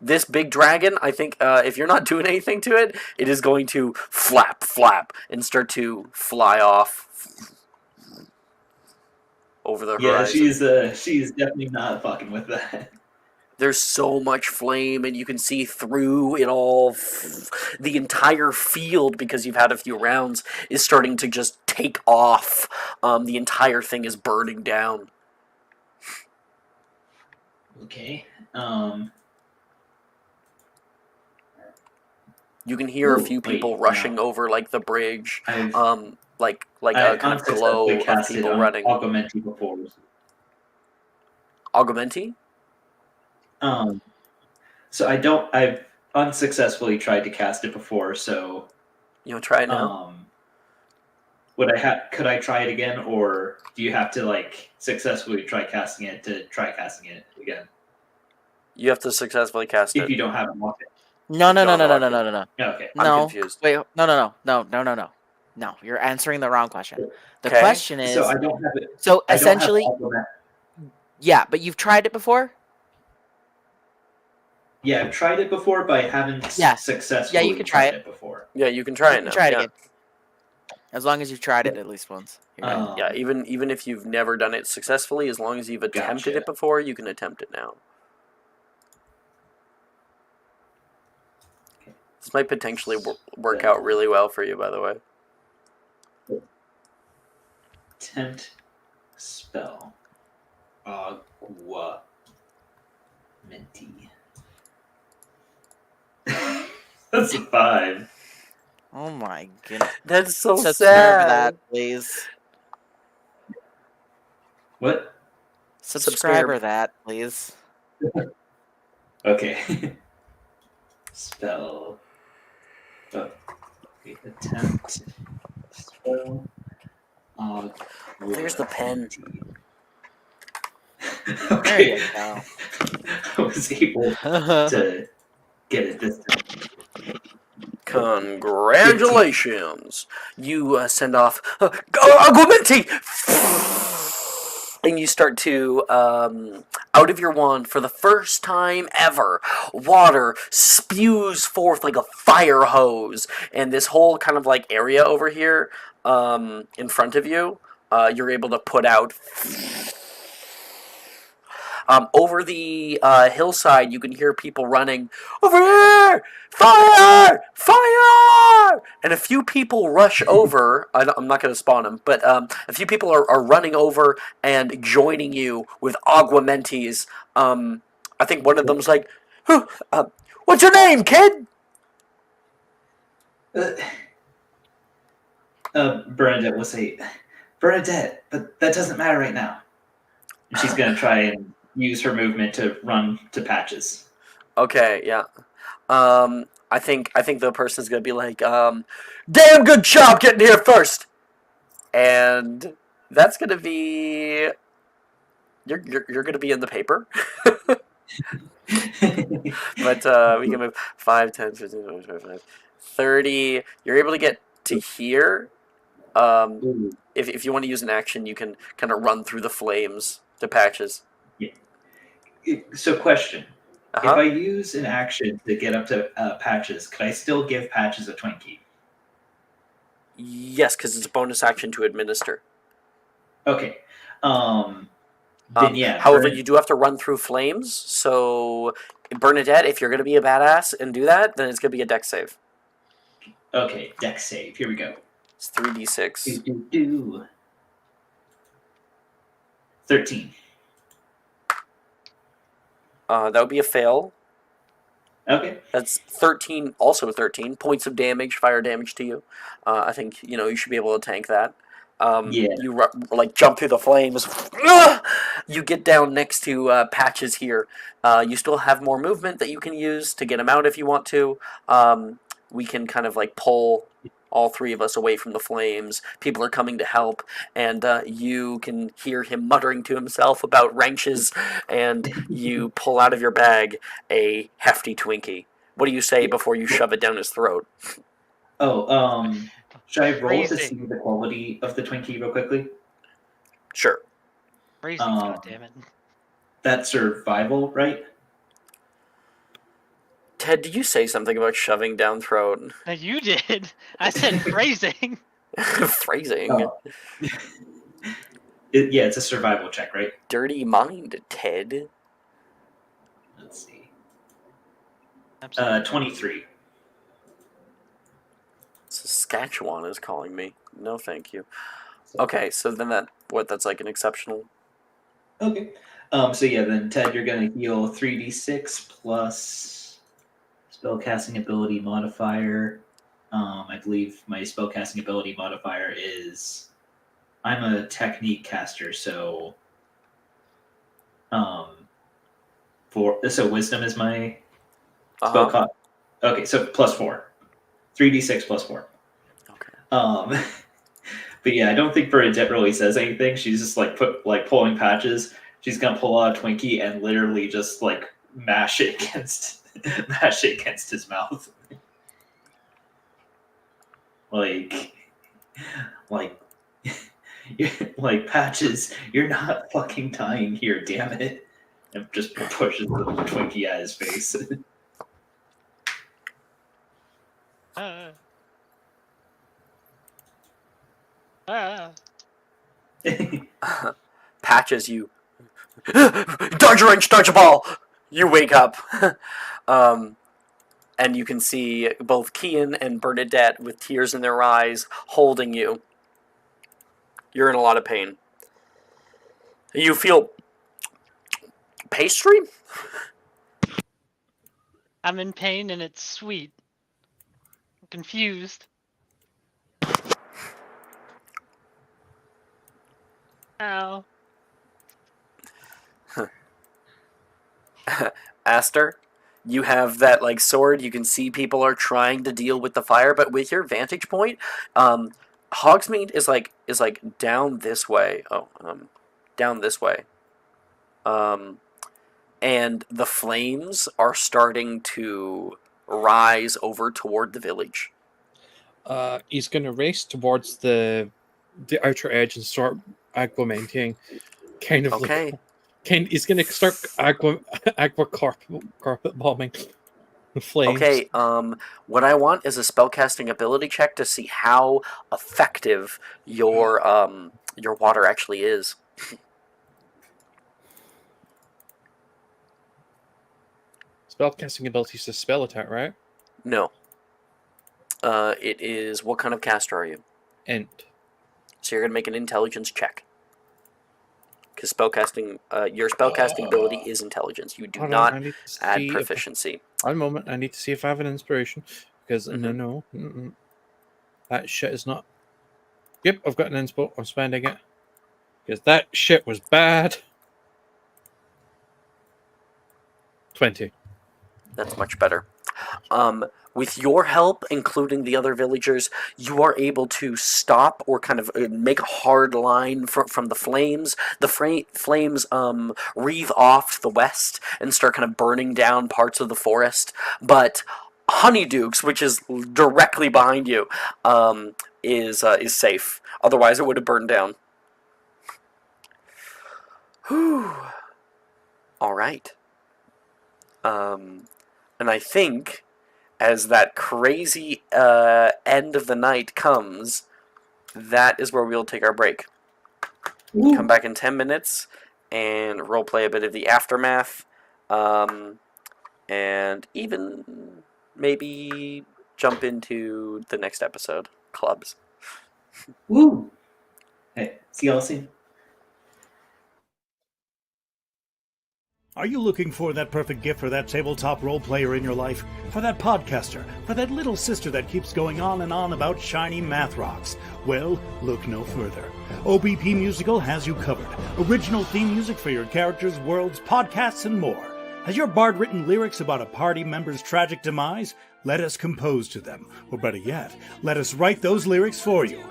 This big dragon, I think, if you're not doing anything to it, it is going to flap, and start to fly off over the Yeah, horizon. she's definitely not fucking with that. There's so much flame, and you can see through it all. The entire field, because you've had a few rounds, is starting to just take off. The entire thing is burning down. Okay. You can hear a Ooh, few people wait, rushing no. over like the bridge. I've Like I've a kind of glow unsuccessfully of casted people running. Augmenti before. Augmenti? So I've unsuccessfully tried to cast it before, so You want to try it now? could I try it again, or do you have to like successfully try casting it to try casting it again? You have to successfully cast If it. you don't have it locked No, no, no, Don't no, no, lock no, it. no, no, no. in. Okay. I'm No. confused. Wait, no. No, you're answering the wrong question. The Okay. question is, So I don't have it. so I don't have essentially, Augment. yeah, but you've tried it before? Yeah, I've tried it before, but I haven't Yeah. successfully Yeah, you can try tried it. it before. Yeah, you can try You it can now. try it Yeah. again. As long as you've tried it at least once. You're good. Yeah, even if you've never done it successfully, as long as you've attempted Gotcha. it before, you can attempt it now. This might potentially work out really well for you, by the way. Attempt spell. Agua. Menti. That's a 5. Oh my goodness. That's so Subscribe sad. for that, please. What? Subscriber that, please. Okay. Spell. Oh. Okay. Attempt spell. There's the pen. Okay. There you go. I was able to get it this time. Congratulations! You send off Aguamenti! And you start to, out of your wand, for the first time ever, water spews forth like a fire hose. And this whole kind of like area over here, in front of you, you're able to put out. Over the hillside, you can hear people running, over here! Fire! Fire! And a few people rush over. I'm not going to spawn them, but a few people are running over and joining you with aguamentis. I think one of them's like, what's your name, kid? Bernadette will say, Bernadette, but that doesn't matter right now. And she's going to try and use her movement to run to Patches. Okay, yeah. I think the person's gonna be like, damn good job getting here first, and that's gonna be you're gonna be in the paper. But we can move 5, 10, 15, 20, 25, 30. You're able to get to here. If you want to use an action, you can kind of run through the flames to Patches. So, question. Uh-huh. If I use an action to get up to Patches, could I still give Patches a Twinkie? Yes, because it's a bonus action to administer. Okay. Then yeah. However, you do have to run through flames. So, Bernadette, if you're going to be a badass and do that, then it's going to be a dex save. Okay, dex save. Here we go. It's 3d6. 13. That would be a fail. Okay. That's 13, also 13 points of damage, fire damage to you. I think, you should be able to tank that. Yeah. You jump through the flames. You get down next to Patches here. You still have more movement that you can use to get him out if you want to. We can kind of pull all three of us away from the flames. People are coming to help, and you can hear him muttering to himself about wrenches, and you pull out of your bag a hefty Twinkie. What do you say before you shove it down his throat? Oh, should I roll to Crazy. see the quality of the Twinkie real quickly? Sure. Crazy, goddammit. That's survival, right? Ted, did you say something about shoving down throat? No, you did. I said phrasing. Phrasing. Oh. Yeah, it's a survival check, right? Dirty mind, Ted. Let's see. Absolutely. 23. Saskatchewan is calling me. No, thank you. Okay, so then that's like an exceptional. Okay. So yeah, then Ted, you're gonna heal 3d6 plus spellcasting ability modifier. I believe my spellcasting ability modifier is I'm a technique caster, so so wisdom is my spell cost. Okay, so plus 4. 3d6 plus 4. Okay. But yeah, I don't think Bernadette really says anything. She's just pulling Patches. She's gonna pull out a Twinkie and literally just mash it against his mouth. like Patches, you're not fucking dying here, damn it! And just pushes the Twinkie at his face. Patches, you. Dodge a wrench, dodge a ball! You wake up. And you can see both Kian and Bernadette with tears in their eyes holding you. You're in a lot of pain. You feel pastry? I'm in pain and it's sweet. I'm confused. Ow. Aster, you have that sword. You can see people are trying to deal with the fire, but with your vantage point, Hogsmeade is down this way. Down this way. And the flames are starting to rise over toward the village. He's going to race towards the outer edge and start augmenting, kind of Okay. he's going to start aqua carpet bombing the flames. Okay, what I want is a spellcasting ability check to see how effective your water actually is. Spellcasting ability is a spell attack, right? No. It is, what kind of caster are you? Int. So you're going to make an intelligence check. Because spellcasting, your spellcasting ability is intelligence. You do not add proficiency. One moment, I need to see if I have an inspiration. Because, no. That shit is not... Yep, I've got an inspo. I'm spending it. Because that shit was bad. 20. That's much better. With your help, including the other villagers, you are able to stop or kind of make a hard line from the flames. The flames wreathe off to the west and start kind of burning down parts of the forest. But Honeydukes, which is directly behind you, is safe. Otherwise, it would have burned down. Whew. All right. And I think as that crazy end of the night comes, that is where we'll take our break. Woo. Come back in 10 minutes and roleplay a bit of the aftermath, and even maybe jump into the next episode, clubs. Woo. Hey, see y'all soon. Are you looking for that perfect gift for that tabletop role player in your life? For that podcaster? For that little sister that keeps going on and on about shiny math rocks? Well, look no further. OBP Musical has you covered. Original theme music for your characters, worlds, podcasts, and more. Has your bard written lyrics about a party member's tragic demise? Let us compose to them. Or better yet, let us write those lyrics for you.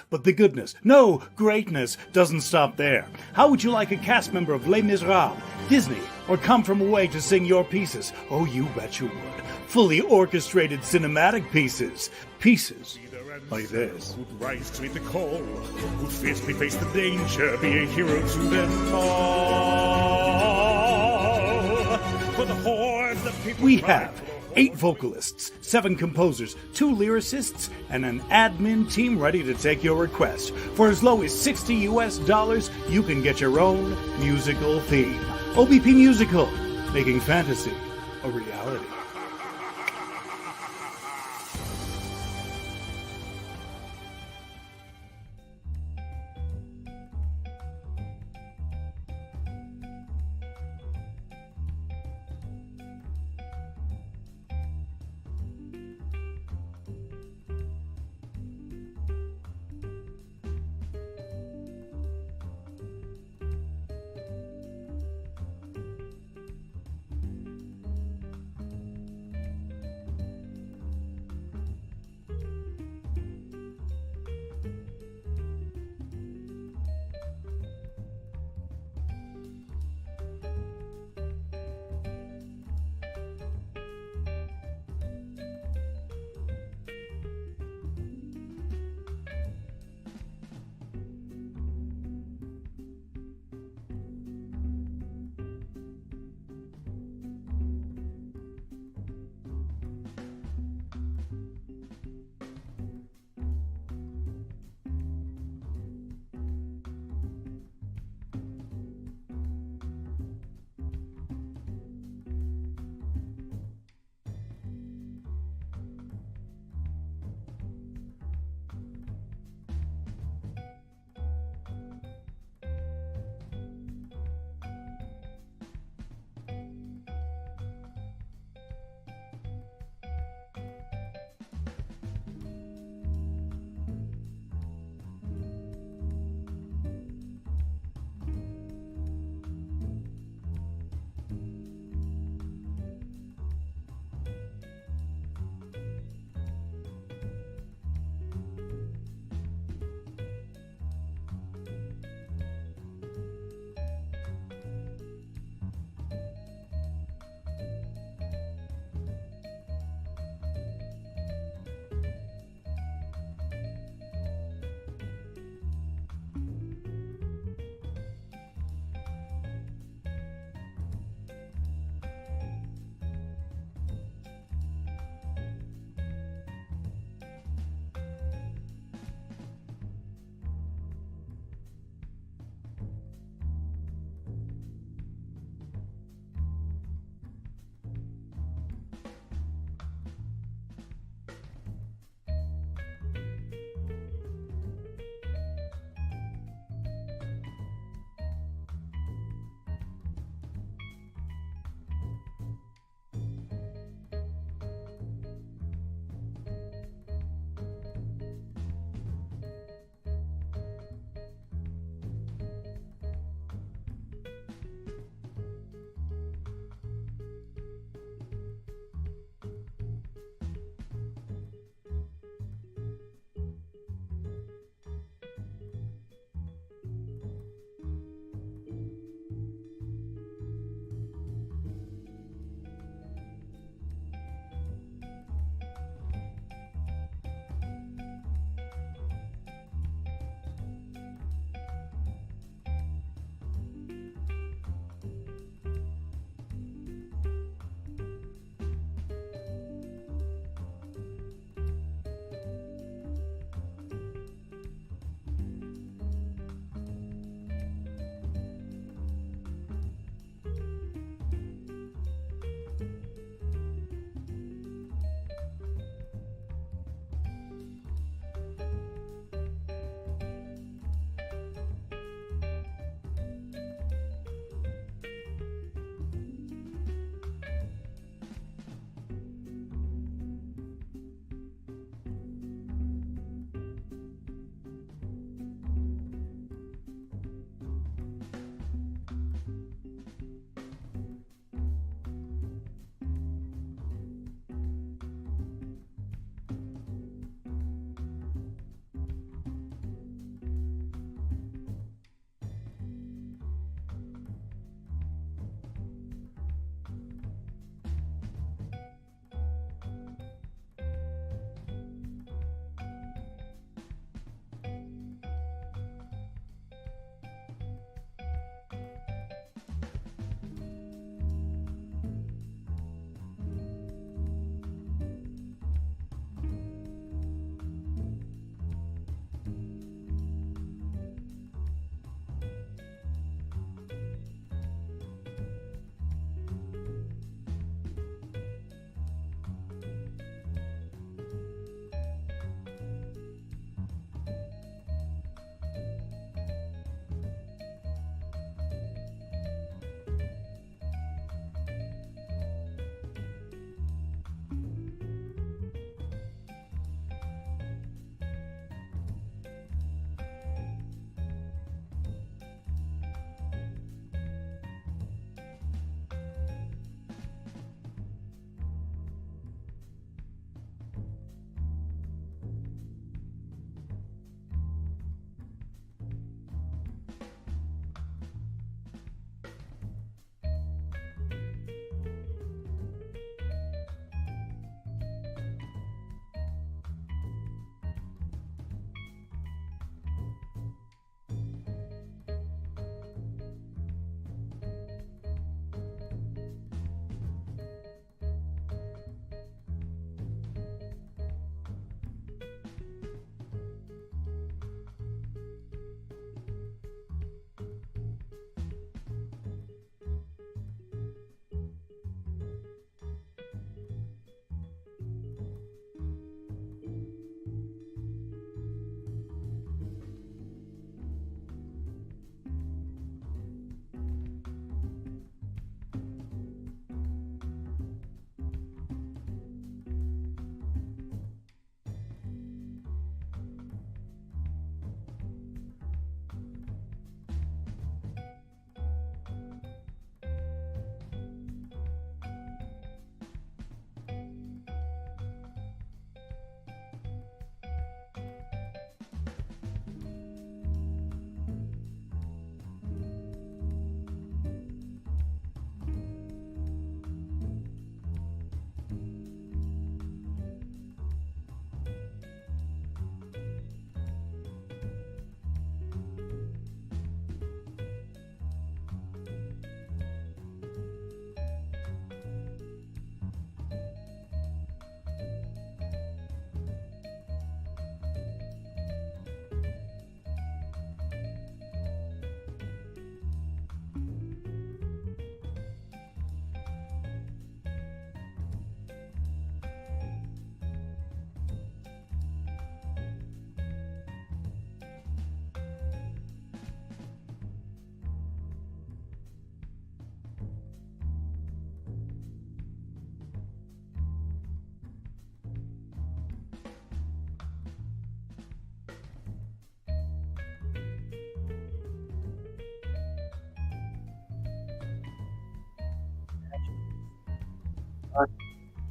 But the goodness, no, greatness, doesn't stop there. How would you like a cast member of Les Miserables, Disney, or Come From Away to sing your pieces? Oh, you bet you would. Fully orchestrated cinematic pieces. Pieces like this. Who'd rise to meet the call, who'd fiercely face the danger, be a hero to them all. For the hordes of people We have 8 vocalists, 7 composers, 2 lyricists, and an admin team ready to take your request. For as low as $60, you can get your own musical theme. OBP Musical, making fantasy a reality.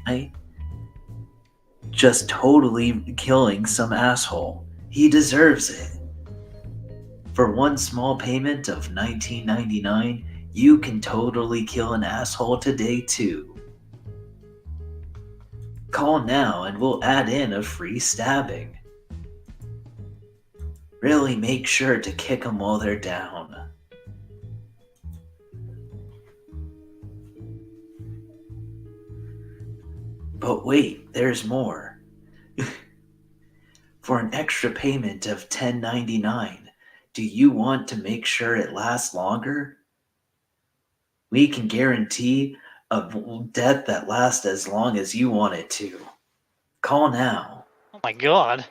I just totally killing some asshole. He deserves it. For one small payment of $19.99, you can totally kill an asshole today too. Call now and we'll add in a free stabbing. Really make sure to kick them while they're down. But wait, there's more. For an extra payment of $10.99, do you want to make sure it lasts longer? We can guarantee a death that lasts as long as you want it to. Call now. Oh my god.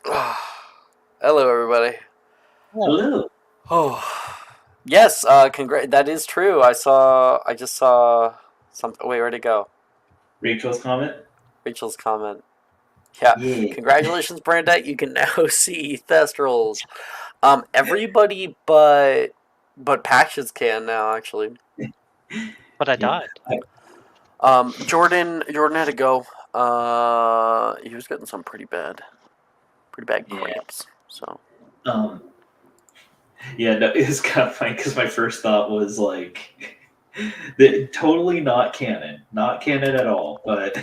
Hello, everybody. Hello. Oh, yes. That is true. I just saw something. Wait, where'd it go? Rachel's comment? Rachel's comment. Yeah. Yeah. Congratulations, Bernadette. You can now see Thestrals. Everybody but Patches can now, actually. But I died. Jordan had to go. He was getting some pretty bad cramps. So. Yeah, no, it's kind of funny because my first thought was like, totally not canon at all. But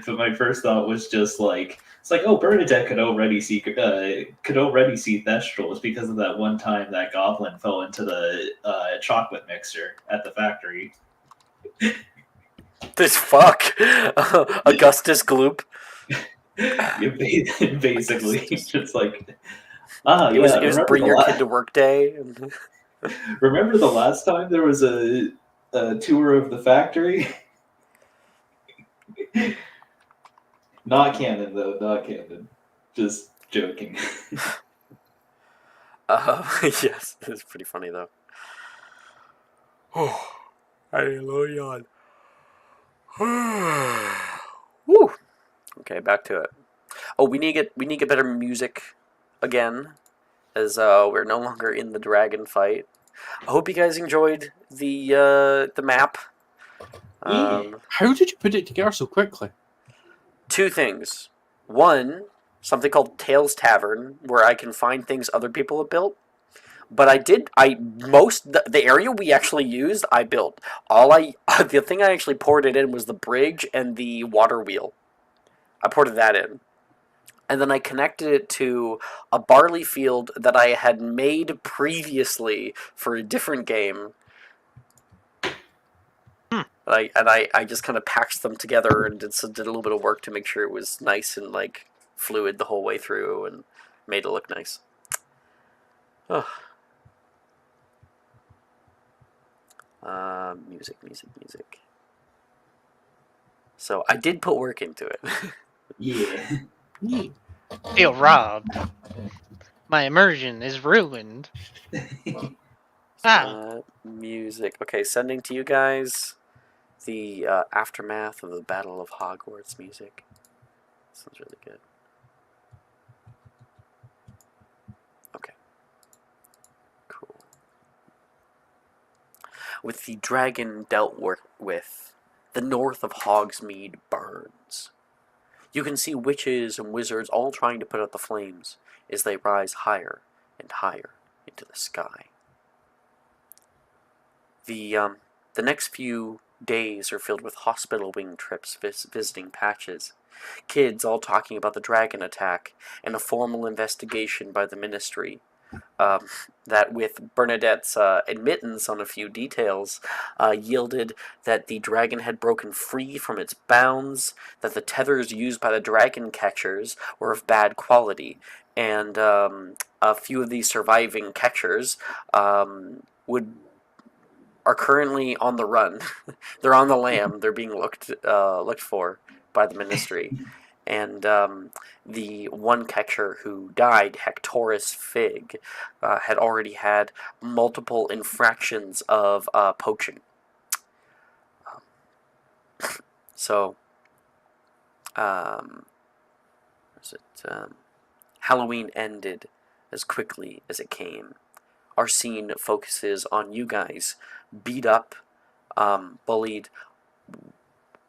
my first thought was just like, it's like, oh, Bernadette could already see Thestrals because of that one time that goblin fell into the chocolate mixer at the factory. This fuck, Augustus Gloop. Basically, just like, It was bring your kid to work day. Remember the last time there was a tour of the factory? Not canon, though. Not canon. Just joking. Yes, it's pretty funny though. Oh, I need a little yawn. Woo. Okay, back to it. Oh, we need to get better music again, as we're no longer in the dragon fight. I hope you guys enjoyed the map. How did you put it together so quickly? Two things. One, something called Tales Tavern, where I can find things other people have built. But the area we actually used, I built. The thing I actually ported it in was the bridge and the water wheel. I ported that in. And then I connected it to a barley field that I had made previously for a different game. I just kind of patched them together and did a little bit of work to make sure it was nice and like fluid the whole way through and made it look nice. Oh. Music. So I did put work into it. Yeah. Feel robbed. My immersion is ruined. Music. Okay, sending to you guys the aftermath of the Battle of Hogwarts music. Sounds really good. Okay. Cool. With the dragon dealt with, the north of Hogsmeade burns. You can see witches and wizards all trying to put out the flames as they rise higher and higher into the sky. The next few days are filled with hospital wing trips visiting Patches. Kids all talking about the dragon attack and a formal investigation by the Ministry. That with Bernadette's admittance on a few details, yielded that the dragon had broken free from its bounds, that the tethers used by the dragon catchers were of bad quality, and a few of these surviving catchers are currently on the run. They're on the lam. They're being looked for by the Ministry. And the one catcher who died, Hectorus Fig, had already had multiple infractions of poaching. Halloween ended as quickly as it came. Our scene focuses on you guys, beat up, bullied.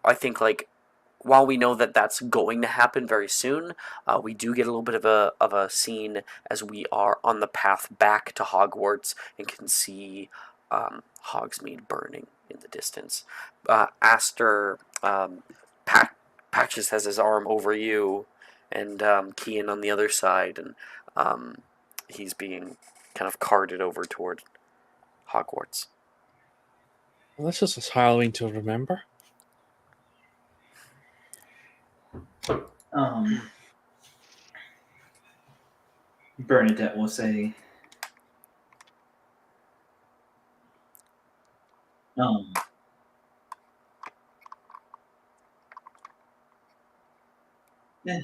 I think like while we know that that's going to happen very soon, we do get a little bit of a scene as we are on the path back to Hogwarts and can see Hogsmeade burning in the distance. Aster Patches has his arm over you, and Kian on the other side, and he's being kind of carted over toward Hogwarts. Well, this is Halloween to remember. Bernadette will say, eh,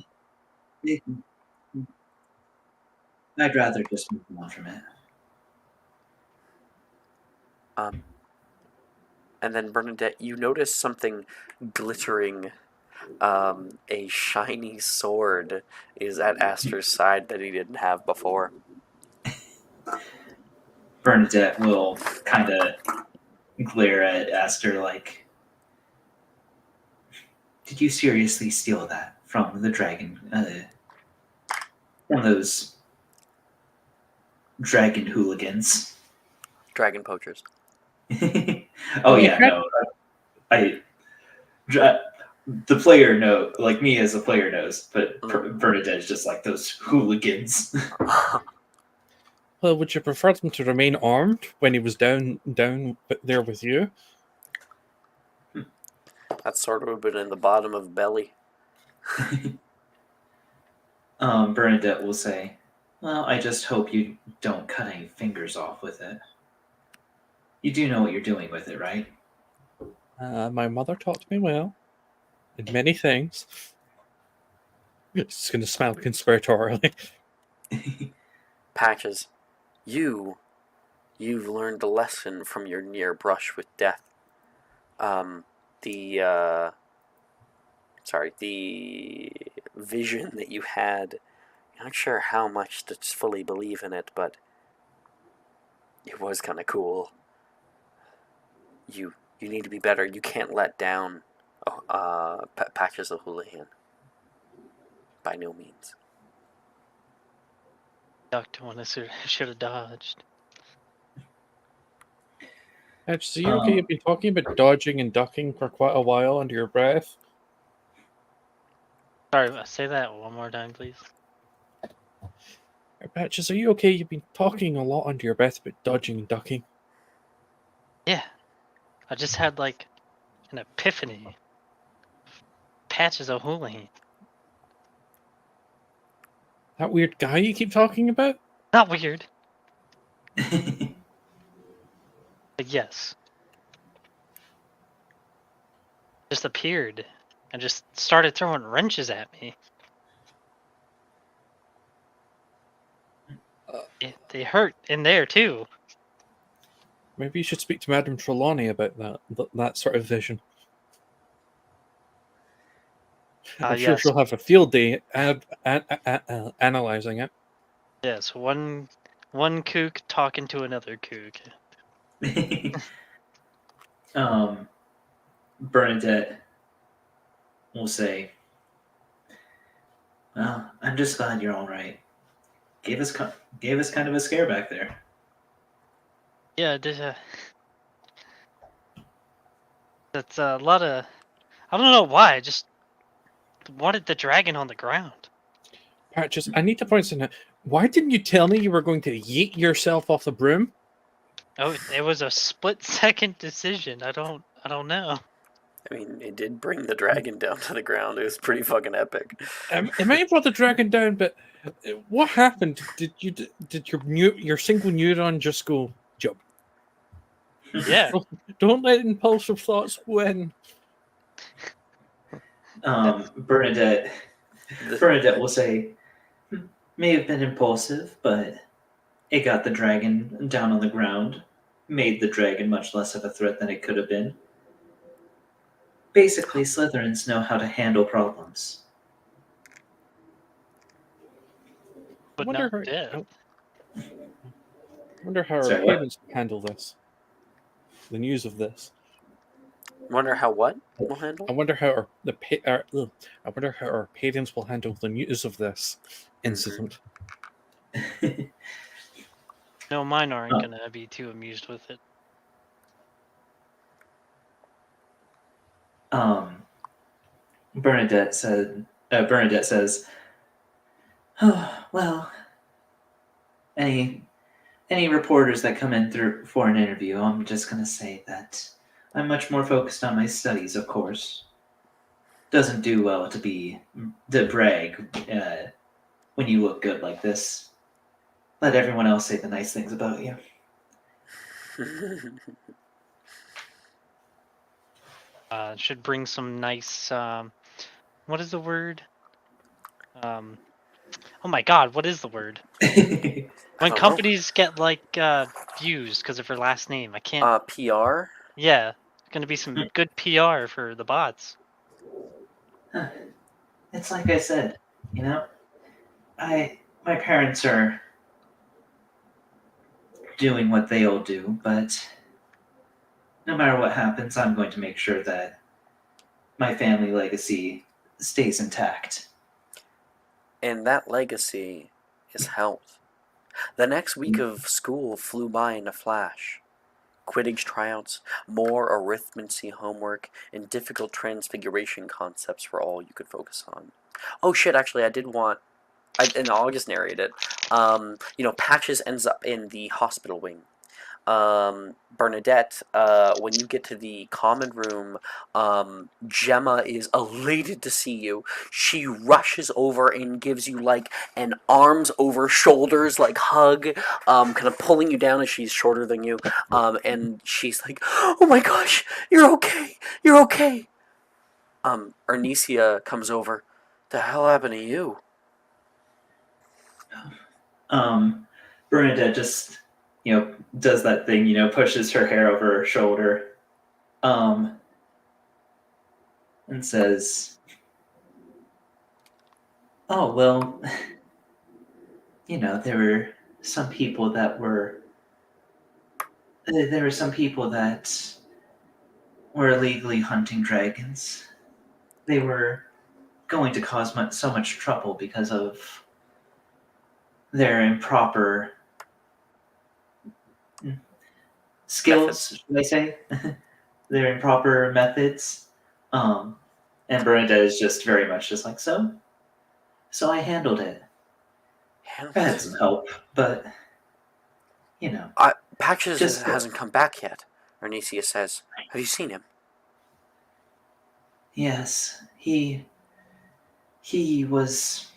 eh, I'd rather just move on from it. And then Bernadette, you notice something glittering. A shiny sword is at Aster's side that he didn't have before. Bernadette will kind of glare at Aster like, did you seriously steal that from the dragon? From those dragon hooligans? Dragon poachers. Oh yeah, no. The player like me as a player knows, but Bernadette is just like those hooligans. Well, would you prefer them to remain armed when he was down there with you? That sword would have been in the bottom of belly. Bernadette will say, well, I just hope you don't cut any fingers off with it. You do know what you're doing with it, right? My mother taught me well. In many things. It's going to smile conspiratorially. Patches, you've learned a lesson from your near brush with death. The vision that you had, I'm not sure how much to fully believe in it, but it was kind of cool. You need to be better. You can't let down Patches of Houlihan. By no means. Ducked one I should have dodged. So you okay? You've been talking about dodging and ducking for quite a while under your breath. Sorry, say that one more time, please. Patches, are you okay? You've been talking a lot under your breath about dodging and ducking. Yeah. I just had like an epiphany. Patches of Houlihan. That weird guy you keep talking about? Not weird. But yes. Just appeared and just started throwing wrenches at me. They hurt in there too. Maybe you should speak to Madame Trelawney about that sort of vision. I'm sure Yes. she'll have a field day analyzing it. Yes, one kook talking to another kook. Bernadette will say, well, I'm just glad you're all right. Gave us kind of a scare back there. Yeah, that's a lot of. I don't know why. I just wanted the dragon on the ground. Patches, I need to point something out. Why didn't you tell me you were going to yeet yourself off the broom? Oh, it was a split-second decision. I don't know. I mean, it did bring the dragon down to the ground. It was pretty fucking epic. It might have brought the dragon down, but what happened? Did your single neuron just go jump? Yeah. Don't let impulsive thoughts win. Bernadette will say, may have been impulsive, but it got the dragon down on the ground, made the dragon much less of a threat than it could have been. Basically, Slytherins know how to handle problems. But wonder not dead. Wonder how our Sorry, what? parents handle this. The news of this. Wonder how what will handle? I wonder how I wonder how our parents will handle the news of this incident. No, mine aren't Oh. gonna be too amused with it. Bernadette says, "Oh well, any reporters that come in through for an interview, I'm just gonna say that I'm much more focused on my studies, of course. Doesn't do well to brag when you look good like this. Let everyone else say the nice things about you." Should bring some nice. What is the word? Oh my God, what is the word? I When don't know. companies get like views because of her last name, I can't. PR. Yeah, it's gonna be some good PR for the bots. It's like I said, you know, my parents are doing what they all do, but no matter what happens, I'm going to make sure that my family legacy stays intact. And that legacy is health. The next week of school flew by in a flash. Quidditch tryouts, more arithmancy homework, and difficult transfiguration concepts were all you could focus on. Oh shit, actually, and August narrated, Patches ends up in the hospital wing. Bernadette, when you get to the common room, Gemma is elated to see you. She rushes over and gives you like an arms over shoulders like hug, kind of pulling you down as she's shorter than you. And she's like, "Oh my gosh, you're okay, you're okay." Ernesia comes over. The hell happened to you? Bernadette just, does that thing, pushes her hair over her shoulder, and says, "Oh, well, there were some people that were illegally hunting dragons. They were going to cause so much trouble because of their improper skills, should I say? Their improper methods." And Bernadette is just very much just like, so I handled it. I had some help, but, Patches just hasn't come back yet, Ernesia says. Have you seen him? yes, he was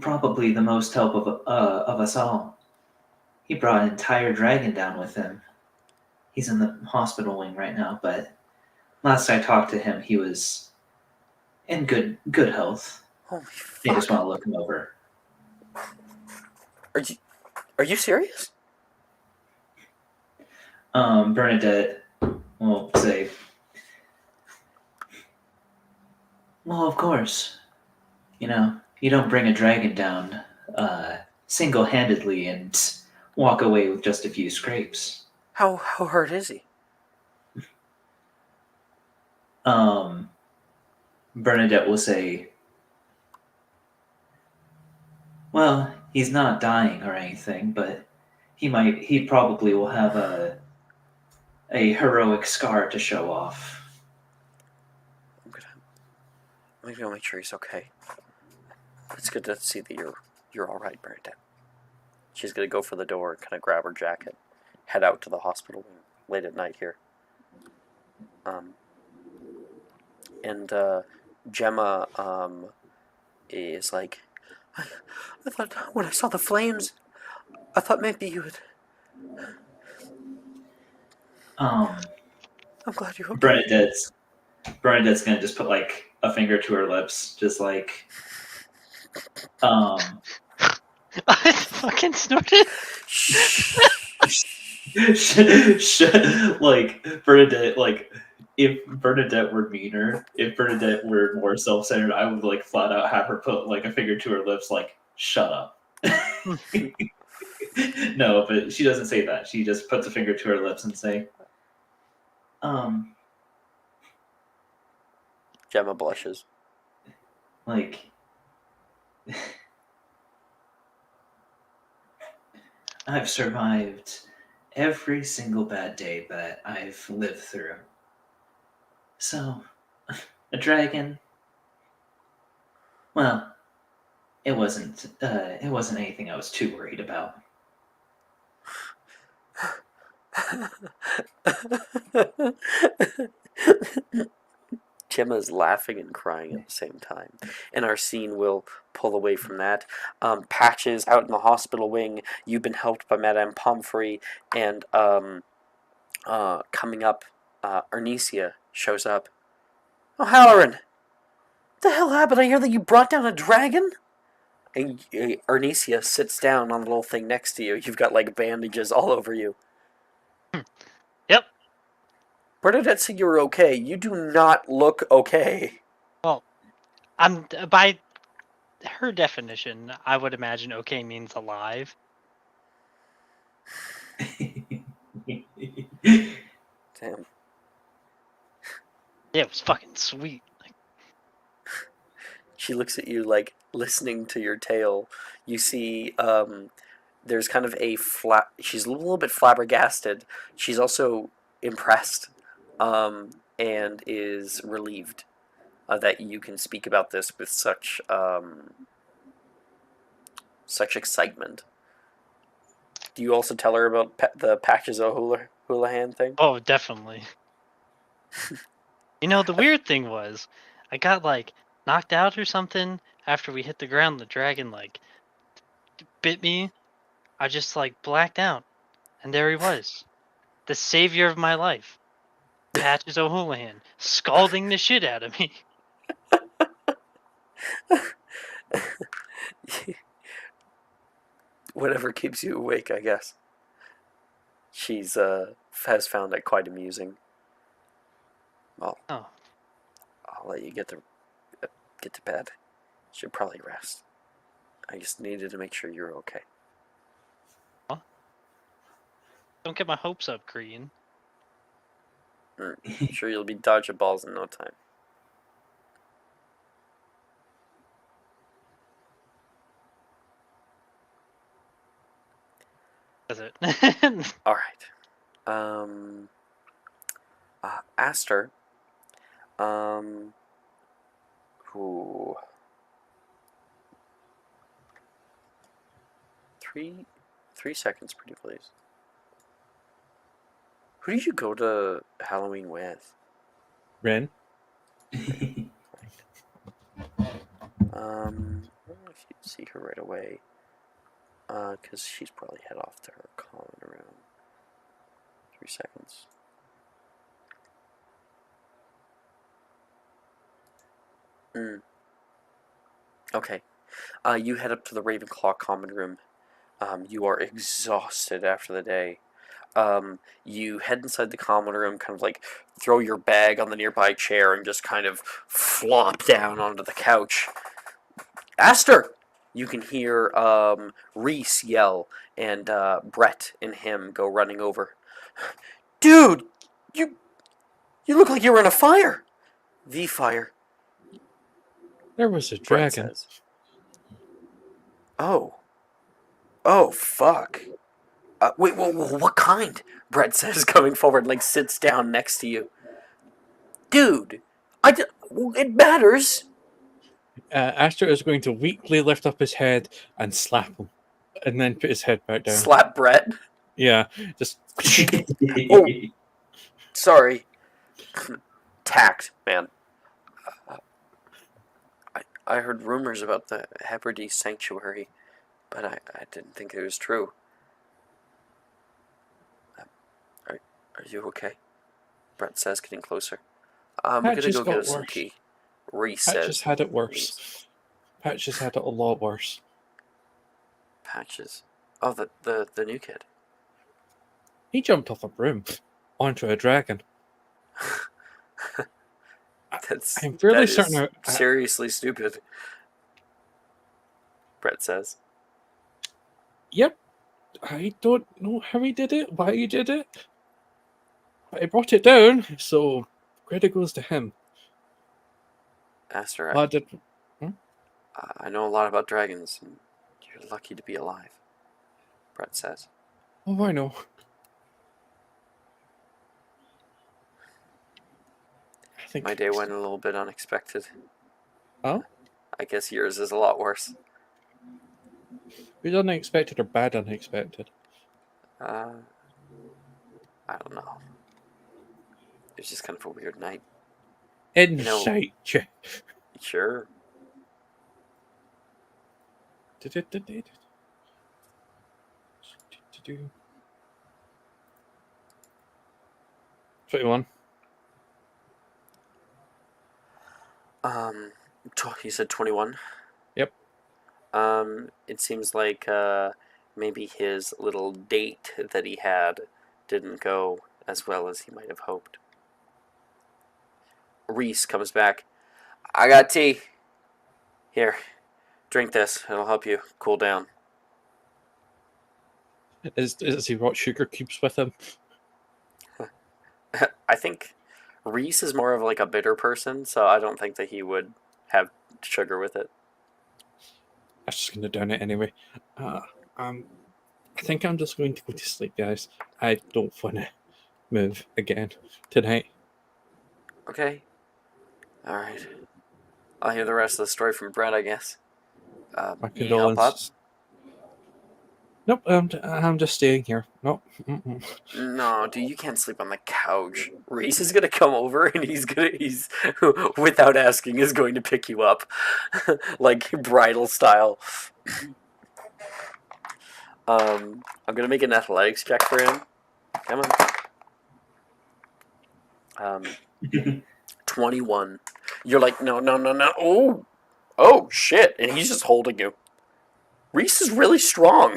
probably the most help of us all. He brought an entire dragon down with him. He's in the hospital wing right now, but last I talked to him, he was in good health. Holy They just fuck. want to look him over. Are you serious? Bernadette will say, "Well, of course. You don't bring a dragon down single-handedly and walk away with just a few scrapes." How hurt is he? Bernadette will say, "Well, he's not dying or anything, but he probably will have a heroic scar to show off." I'm gonna make sure he's okay. It's good to see that you're all right, Bernadette. She's gonna go for the door and kind of grab her jacket, head out to the hospital late at night here. And Gemma is like, I thought when I saw the flames, I thought maybe you would. I'm glad you're okay. Bernadette's gonna just put like a finger to her lips, just like, I fucking snorted. like Bernadette, like if Bernadette were meaner, if Bernadette were more self-centered, I would like flat out have her put like a finger to her lips, like, shut up. No, but she doesn't say that. She just puts a finger to her lips and say, Gemma blushes. Like, I've survived every single bad day that I've lived through. So, a dragon, well, it wasn't anything I was too worried about. Gemma's laughing and crying at the same time. And our scene will pull away from that. Patches out in the hospital wing. You've been helped by Madame Pomfrey, and coming up, Arnesia shows up. Oh, Halloran! What the hell happened? I hear that you brought down a dragon? And Arnesia sits down on the little thing next to you. You've got like bandages all over you. Yep. Bernadette said you were okay. You do not look okay. Well, I'm by her definition, I would imagine okay means alive. Damn. Yeah, it was fucking sweet. Like, She looks at you like listening to your tale. You see, there's kind of a flat. She's a little bit flabbergasted. She's also impressed, and is relieved that you can speak about this with such excitement. Do you also tell her about the Patches O'Houlihan thing? oh, definitely. You know, the weird thing was, I got like knocked out or something after we hit the ground. The dragon like bit me. I just like blacked out, and there he was, the savior of my life, Patches O'Houlihan, scalding the shit out of me. Whatever keeps you awake, I guess. She's has found it quite amusing. Well, Oh, I'll let you get to bed. Should probably rest. I just needed to make sure you're okay. don't get my hopes up, Green. I'm sure you'll be dodging balls in no time. Does it? All right. Aster. Who? 3 seconds, pretty please. Who did you go to Halloween with? Ren. I don't know if you'd see her right away. Because she's probably head off to her common room. 3 seconds. Okay. You head up to the Ravenclaw common room. You are exhausted after the day. You head inside the common room, kind of like throw your bag on the nearby chair and just kind of flop down onto the couch. Aster! You can hear Reese yell, and Brett and him go running over. Dude! You look like you were in a fire! The fire. There was a Brett dragon. says. Oh, fuck. Wait, what kind? Brett says, coming forward, like sits down next to you. Dude, it matters. Astor is going to weakly lift up his head and slap him, and then put his head back down. Slap Brett. Yeah, just. Oh, sorry. Tact, man. I heard rumors about the Hebrides Sanctuary, but I didn't think it was true. Are you okay? Brett says, getting closer. I'm gonna Patches go get got us some worse. tea. Reese Patches says. had it worse. Patches had it a lot worse. Patches. Oh, the new kid. He jumped off a broom onto a dragon. I'm fairly that certain. is seriously stupid. Brett says. Yep. I don't know how he did it, why he did it. But he brought it down, so credit goes to him. Aster, Well, I did. I know a lot about dragons, and you're lucky to be alive, Brett says. Oh, I know. I think My day went a little bit unexpected. Oh, I guess yours is a lot worse. good unexpected or bad unexpected? I don't know. It was just kind of a weird night. Insight check. Sure. 21. You said 21? Yep. It seems like maybe his little date that he had didn't go as well as he might have hoped. Reese comes back. I got tea. Here, drink this. It'll help you cool down. Is he brought sugar cubes with him? I think Reese is more of like a bitter person, so I don't think that he would have sugar with it. I'm just going to down it anyway. I think I'm just going to go to sleep, guys. I don't want to move again tonight. Okay. Alright. I'll hear the rest of the story from Brett, I guess. My You need help up? condolences. Nope, I'm just staying here. Nope. Mm-mm. No, dude, you can't sleep on the couch. Reese is gonna come over and he's without asking, is going to pick you up. Like bridal style. I'm gonna make an athletics check for him. Come on. 21. You're like, no. Oh, shit. And he's just holding you. Reese is really strong.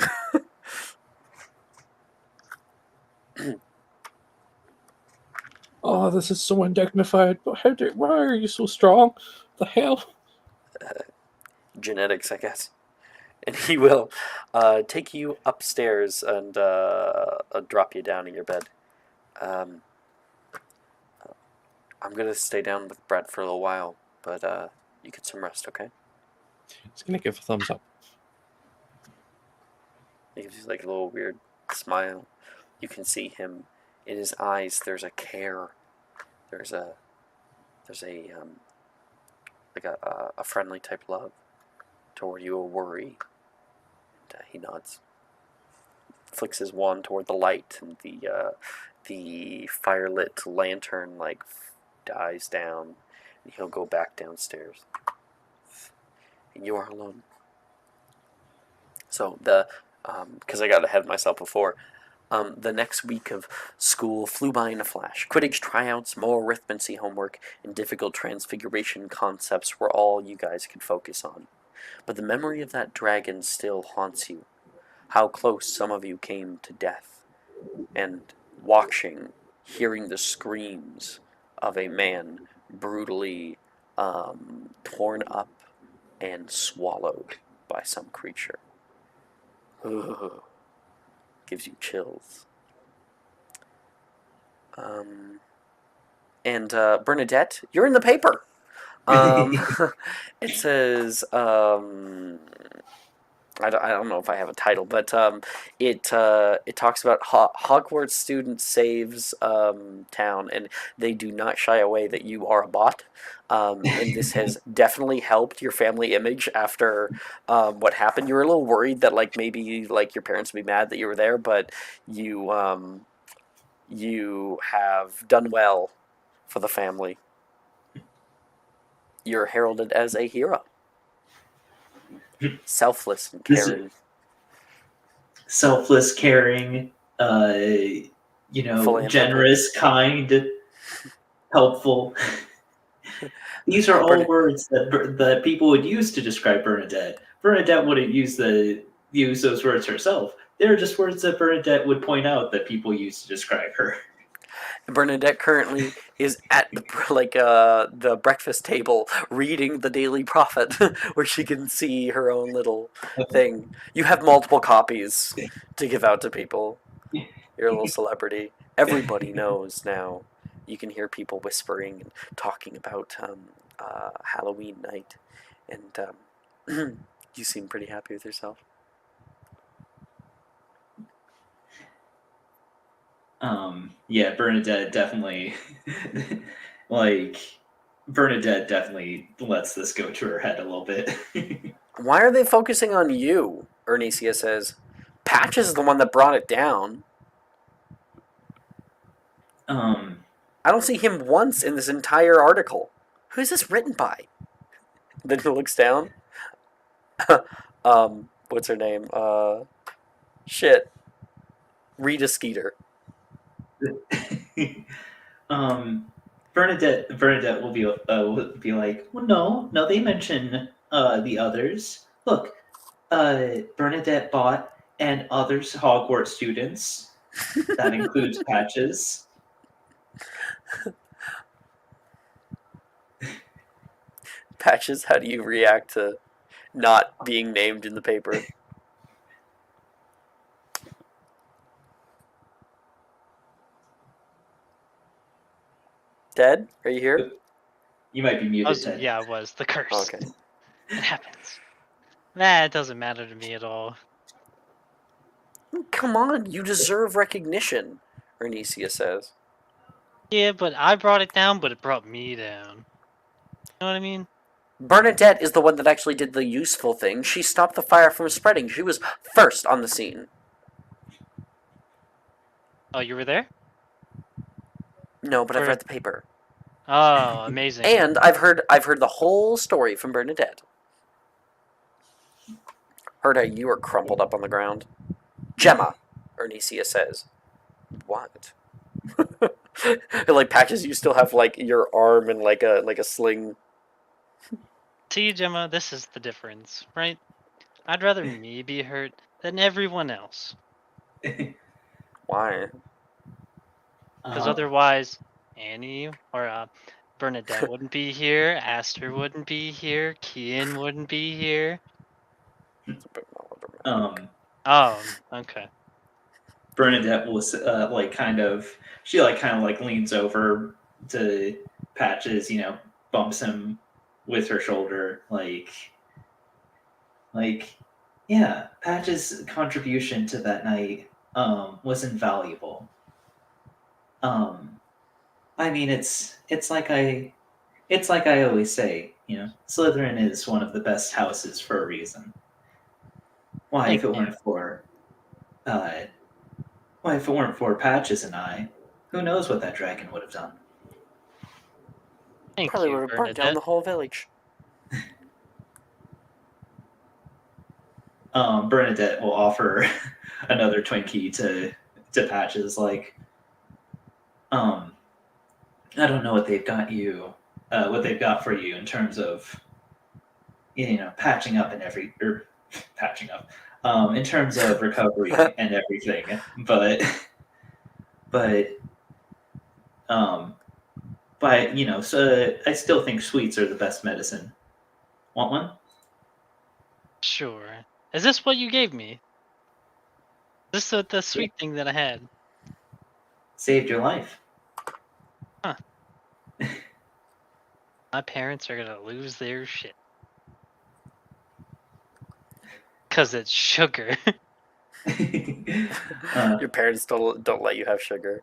Oh, this is so undignified. But why are you so strong? The hell? Genetics, I guess. And he will take you upstairs and drop you down in your bed. I'm gonna stay down with Brett for a little while, but you get some rest, okay? He's gonna give a thumbs up. He gives you like a little weird smile. You can see him in his eyes. There's a care. There's a friendly type love toward you, a worry. And, he nods, flicks his wand toward the light, and the firelit lantern like dies down, and he'll go back downstairs. And you are alone. So because I got ahead of myself before, the next week of school flew by in a flash. Quidditch tryouts, more arithmancy homework, and difficult transfiguration concepts were all you guys could focus on. But the memory of that dragon still haunts you. How close some of you came to death, and hearing the screams of a man brutally torn up and swallowed by some creature. Ugh. Gives you chills. And Bernadette, you're in the paper. It says, I don't know if I have a title, but it talks about Hogwarts student saves town, and they do not shy away that you are a bot. And this has definitely helped your family image after what happened. You were a little worried that like maybe like your parents would be mad that you were there, but you have done well for the family. You're heralded as a hero. Selfless and caring. Selfless, caring, generous, kind, helpful. These are all words that people would use to describe Bernadette. Bernadette wouldn't use those words herself. They're just words that Bernadette would point out that people use to describe her. Bernadette currently is at the breakfast table reading the Daily Prophet, where she can see her own little thing. You have multiple copies to give out to people. You're a little celebrity. Everybody knows now. You can hear people whispering and talking about Halloween night, and you seem pretty happy with yourself. Yeah, Bernadette definitely like Bernadette definitely lets this go to her head a little bit. Why are they focusing on you? Ernisia says. Patches is the one that brought it down. um, I don't see him once in this entire article. Who's this written by? Then he looks down. What's her name? Shit. Rita Skeeter. Bernadette will be like, well, no, they mention the others. Look, Bernadette bought and others Hogwarts students. That includes Patches. Patches, how do you react to not being named in the paper? Ted, are you here? You might be muted, Ted. Yeah, I was. The curse. Okay. It happens. Nah, it doesn't matter to me at all. Come on, you deserve recognition, Ernisia says. Yeah, but I brought it down, but it brought me down. You know what I mean? Bernadette is the one that actually did the useful thing. She stopped the fire from spreading. She was first on the scene. Oh, you were there? No, but I've Or- read the paper. Oh, amazing. And I've heard the whole story from Bernadette. Heard how you were crumpled up on the ground. Gemma, Ernisia says. What? Like Patches, you still have like your arm and like a sling. See, Gemma, this is the difference, right? I'd rather me be hurt than everyone else. Why? Because otherwise, Annie or Bernadette wouldn't be here, Aster wouldn't be here, Kian wouldn't be here. Oh, okay. Bernadette will she leans over to Patches, bumps him with her shoulder, yeah, Patches' contribution to that night was invaluable. I mean, it's like I always say, Slytherin is one of the best houses for a reason. Why, if it weren't for Patches and I, who knows what that dragon would have done? Thank Probably you, would have burnt down Bernadette. the whole village. Bernadette will offer another Twinkie to Patches, I don't know what they've got for you in terms of, patching up in terms of recovery and everything, but so I still think sweets are the best medicine. Want one? Sure. Is this what you gave me? Is this the sweet thing that I had? Saved your life. My parents are gonna lose their shit. Cause it's sugar. Your parents don't let you have sugar.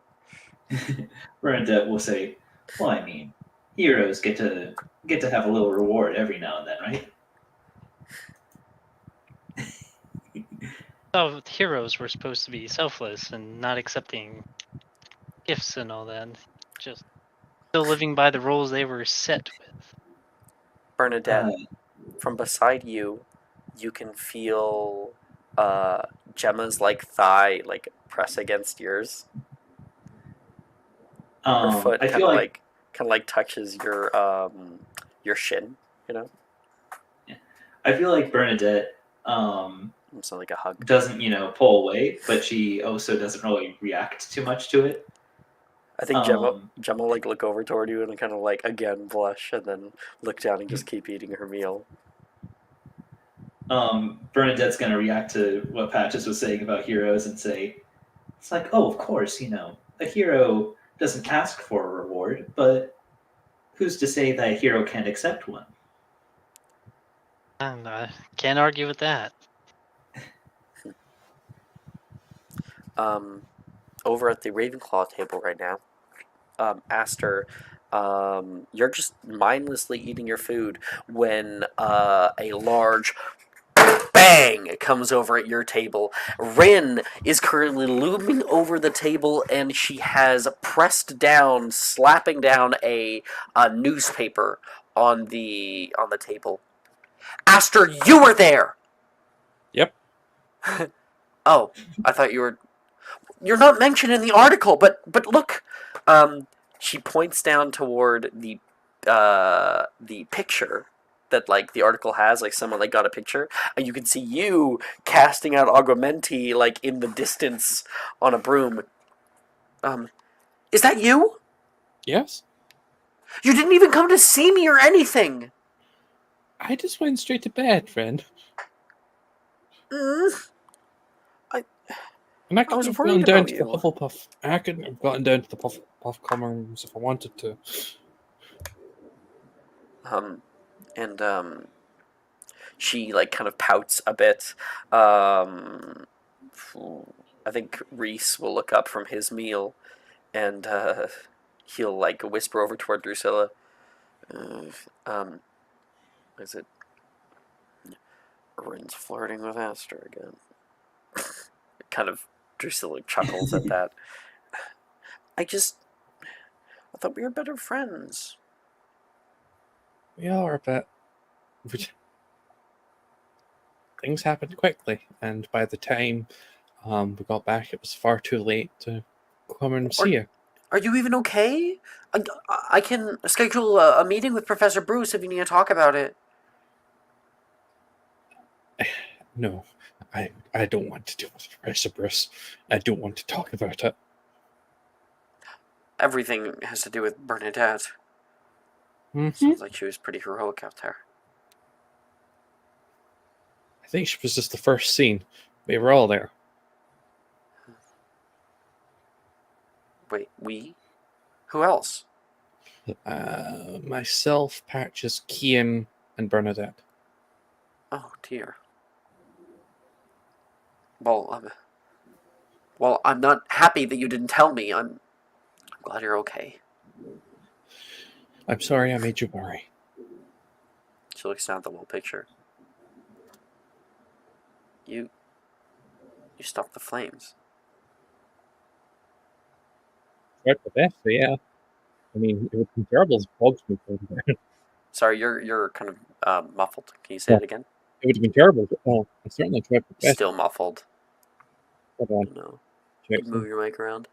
Bernadette will say, "Well, I mean, heroes get to have a little reward every now and then, right?" Oh, heroes were supposed to be selfless and not accepting gifts and all that. Just still living by the rules they were set with. Bernadette, from beside you, you can feel Gemma's thigh press against yours. Her foot I feel like touches your shin, I feel like Bernadette It's like a hug. doesn't pull away, but she also doesn't really react too much to it. I think Gemma look over toward you and kind of again blush and then look down and just keep eating her meal. Bernadette's gonna react to what Patches was saying about heroes and say, "It's like, oh, of course, a hero doesn't ask for a reward, but Who's to say that a hero can't accept one? And I can't argue with that. Over at the Ravenclaw table right now, Aster, you're just mindlessly eating your food when a large bang comes over at your table. Rin is currently looming over the table, and she has pressed down, slapping down a newspaper on the table. Aster, you were there. Yep. Oh, I thought you were. You're not mentioned in the article, but look. She points down toward the picture that like the article has, like someone like got a picture, and you can see you casting out Augmenti like in the distance on a broom. Is that you? Yes. You didn't even come to see me or anything. I just went straight to bed, friend. And I could was have worried gone down about to you. the Hufflepuff. I could have gotten down to the Puff Commons if I wanted to. She like kind of pouts a bit. I think Reese will look up from his meal, and he'll like whisper over toward Drusilla. Is it? Rin's flirting with Aster again. Kind of Drusilla chuckles at that. I thought we were better friends. We are, but things happened quickly, and by the time we got back, it was far too late to come and see you. Are you even okay? I can schedule a meeting with Professor Bruce if you need to talk about it. No, I don't want to deal with Professor Bruce. I don't want to talk about it. Everything has to do with Bernadette. Mm-hmm. Sounds like she was pretty heroic out there. I think she was just the first scene. We were all there. Wait, we? Who else? Myself, Patches, Kian, and Bernadette. Oh dear. Well, I'm not happy that you didn't tell me. I'm glad you're okay. I'm sorry I made you worry. She looks down at the little picture. You stopped the flames. Tried my best, but yeah. I mean, it would be terrible if bugs moved over there. Sorry, you're kind of muffled. Can you say it again? It would have been terrible. Well, I certainly tried my best. Still muffled. Hold on. No. Check Move your mic around.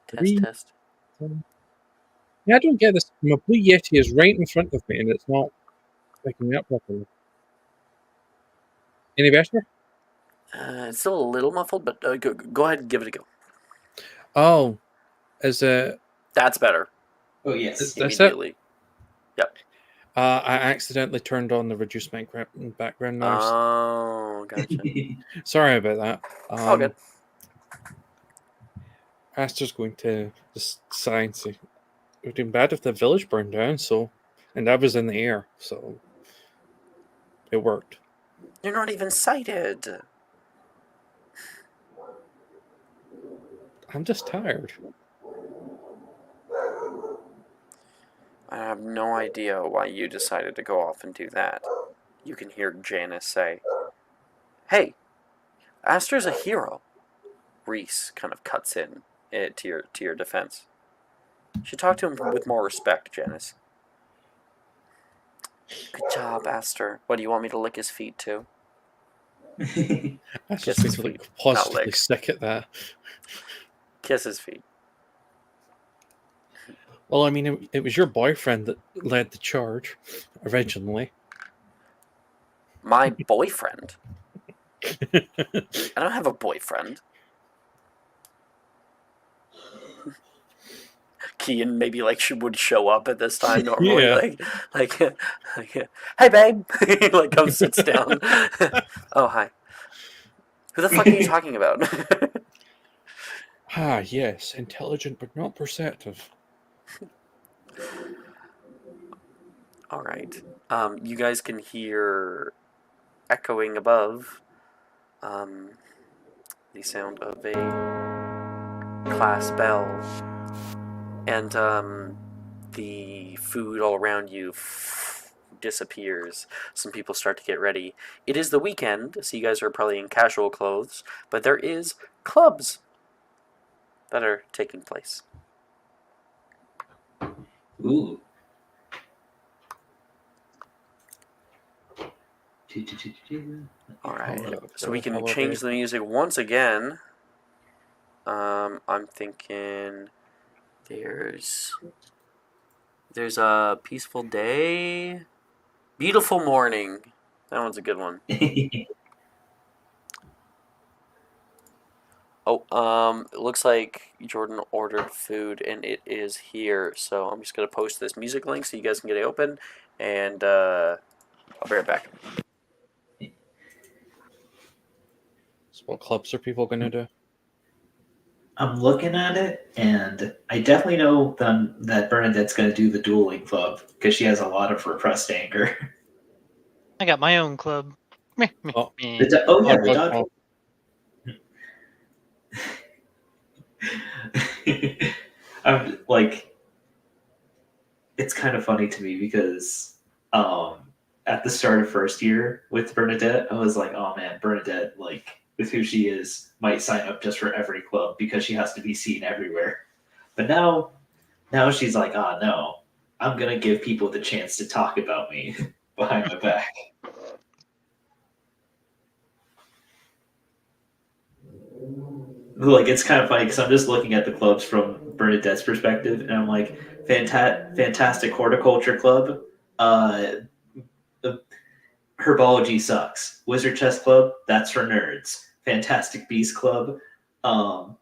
Three. Test. Yeah, I don't get this. My Blue Yeti is right in front of me, and it's not picking me up properly. Any better? It's still a little muffled, but go ahead and give it a go. Oh, is it? That's better. Oh yes. That's Immediately. Yep. I accidentally turned on the reduced background noise. Oh, gotcha. Sorry about that. All good. Aster's going to decide to. It would have been bad if the village burned down, and that was in the air, so it worked. You're not even sighted. I'm just tired. I have no idea why you decided to go off and do that. You can hear Janice say, "Hey, Aster's a hero." Reese kind of cuts in to your defense. You should talk to him with more respect, Janice. Good job, Aster. What, do you want me to lick his feet too? I Kiss just his think feet, positively not lick. sick at that. Kiss his feet. Well, I mean, it was your boyfriend that led the charge originally. My boyfriend? I don't have a boyfriend. Kian maybe would show up at this time normally, Yeah. like, hey babe, he comes sits down. Oh hi. Who the fuck are you talking about? Ah, yes, intelligent but not perceptive. All right. You guys can hear echoing above the sound of a class bell, and the food all around you disappears. Some people start to get ready. It is the weekend, so you guys are probably in casual clothes, but there is clubs that are taking place. Ooh. All right. Yeah, So we can holiday. change the music once again. I'm thinking there's a peaceful day, beautiful morning. That one's a good one. Oh, it looks like Jordan ordered food and it is here. So I'm just gonna post this music link so you guys can get it open, and I'll be right back. So what clubs are people going to do? I'm looking at it, and I definitely know that Bernadette's going to do the dueling club because she has a lot of repressed anger. I got my own club. Meh, meh, Oh. meh. Oh yeah, the Oh, dodge. I'm like, it's kind of funny to me because at the start of first year with Bernadette, I was like, oh man, Bernadette, like with who she is, might sign up just for every club because she has to be seen everywhere. But now she's like, oh no, I'm gonna give people the chance to talk about me behind my back. Like it's kind of funny because I'm just looking at the clubs from Bernadette's perspective, and I'm like, fantastic horticulture club. Uh, Herbology sucks. Wizard Chess Club, that's for nerds. Fantastic Beast Club, um,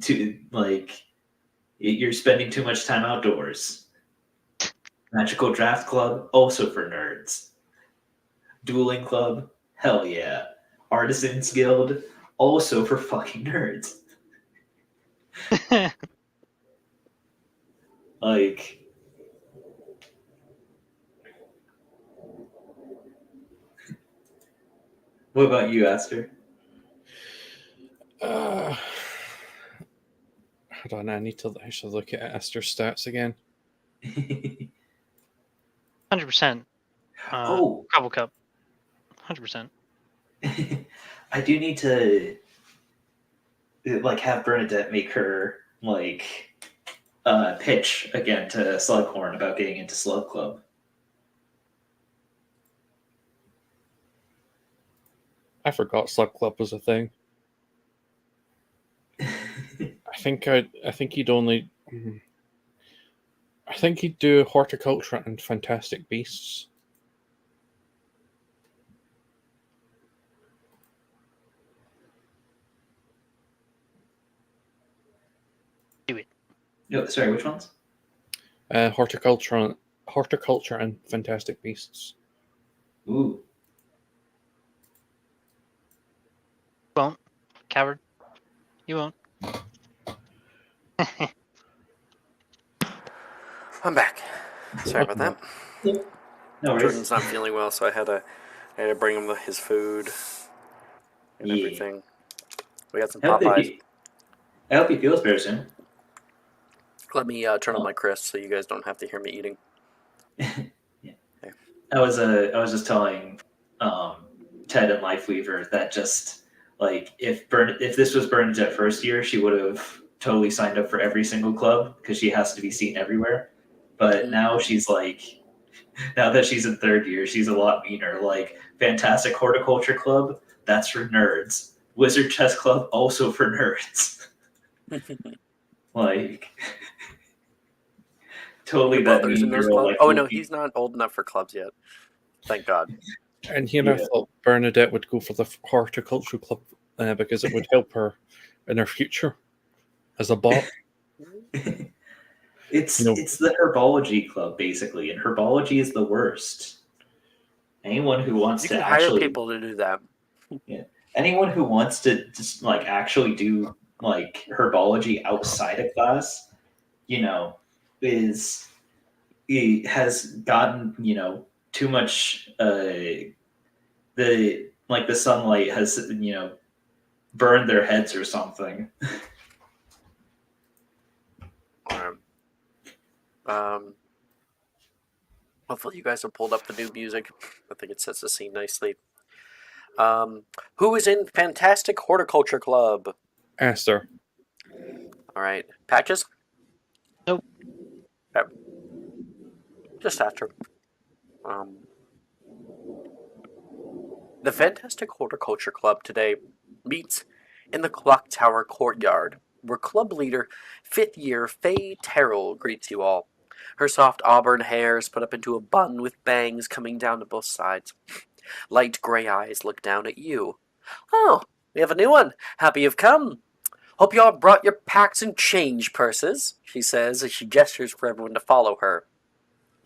to like you're spending too much time outdoors. Magical Draft Club, also for nerds. Dueling Club, hell yeah. Artisans Guild, also for fucking nerds. Like, what about you, Aster? Hold on, I need to actually look at Esther's stats again. 100%. Oh, Couple cup. 100%. I do need to like have Bernadette make her like pitch again to Slughorn about getting into Slug Club. I forgot Slug Club was a thing. I think he'd only. I think he'd do horticulture and fantastic beasts. Do it. No, sorry, which ones? Horticulture and fantastic beasts. Ooh, Won't. Coward. You won't. I'm back. Sorry about that. no worries. Jordan's not feeling well, so I had to bring him his food and Yeah. everything. We got some I hope Popeyes. I hope he feels better soon. Let me turn on my crisp so you guys don't have to hear me eating. I was just telling Ted and Lifeweaver that just like if this was Bernadette first year, she would have totally signed up for every single club because she has to be seen everywhere. But now she's like, now that she's in third year, she's a lot meaner. Like fantastic horticulture club, that's for nerds. Wizard chess club, also for nerds. Like totally Your that brother's in mean those girl. clubs? Like Oh no, he's not old enough for clubs yet. Thank God. And here I thought Bernadette would go for the horticulture club because it would help her in her future as a bot. It's the herbology club basically, and herbology is the worst. Anyone who wants You to can hire actually people to do that. anyone who wants to just like actually do like herbology outside of class, you know, is he has gotten too much the sunlight has burned their heads or something. Alright. Hopefully you guys have pulled up the new music. I think it sets the scene nicely. Who is in Fantastic Horticulture Club? Aster. All right, Patches. Nope. Okay. Just after. The Fantastic Horticulture Club today meets in the Clock Tower courtyard, where club leader, 5th year Faye Terrell greets you all. Her soft auburn hair is put up into a bun with bangs coming down to both sides. Light gray eyes look down at you. Oh, we have a new one. Happy you've come. Hope you all brought your packs and change purses, she says as she gestures for everyone to follow her.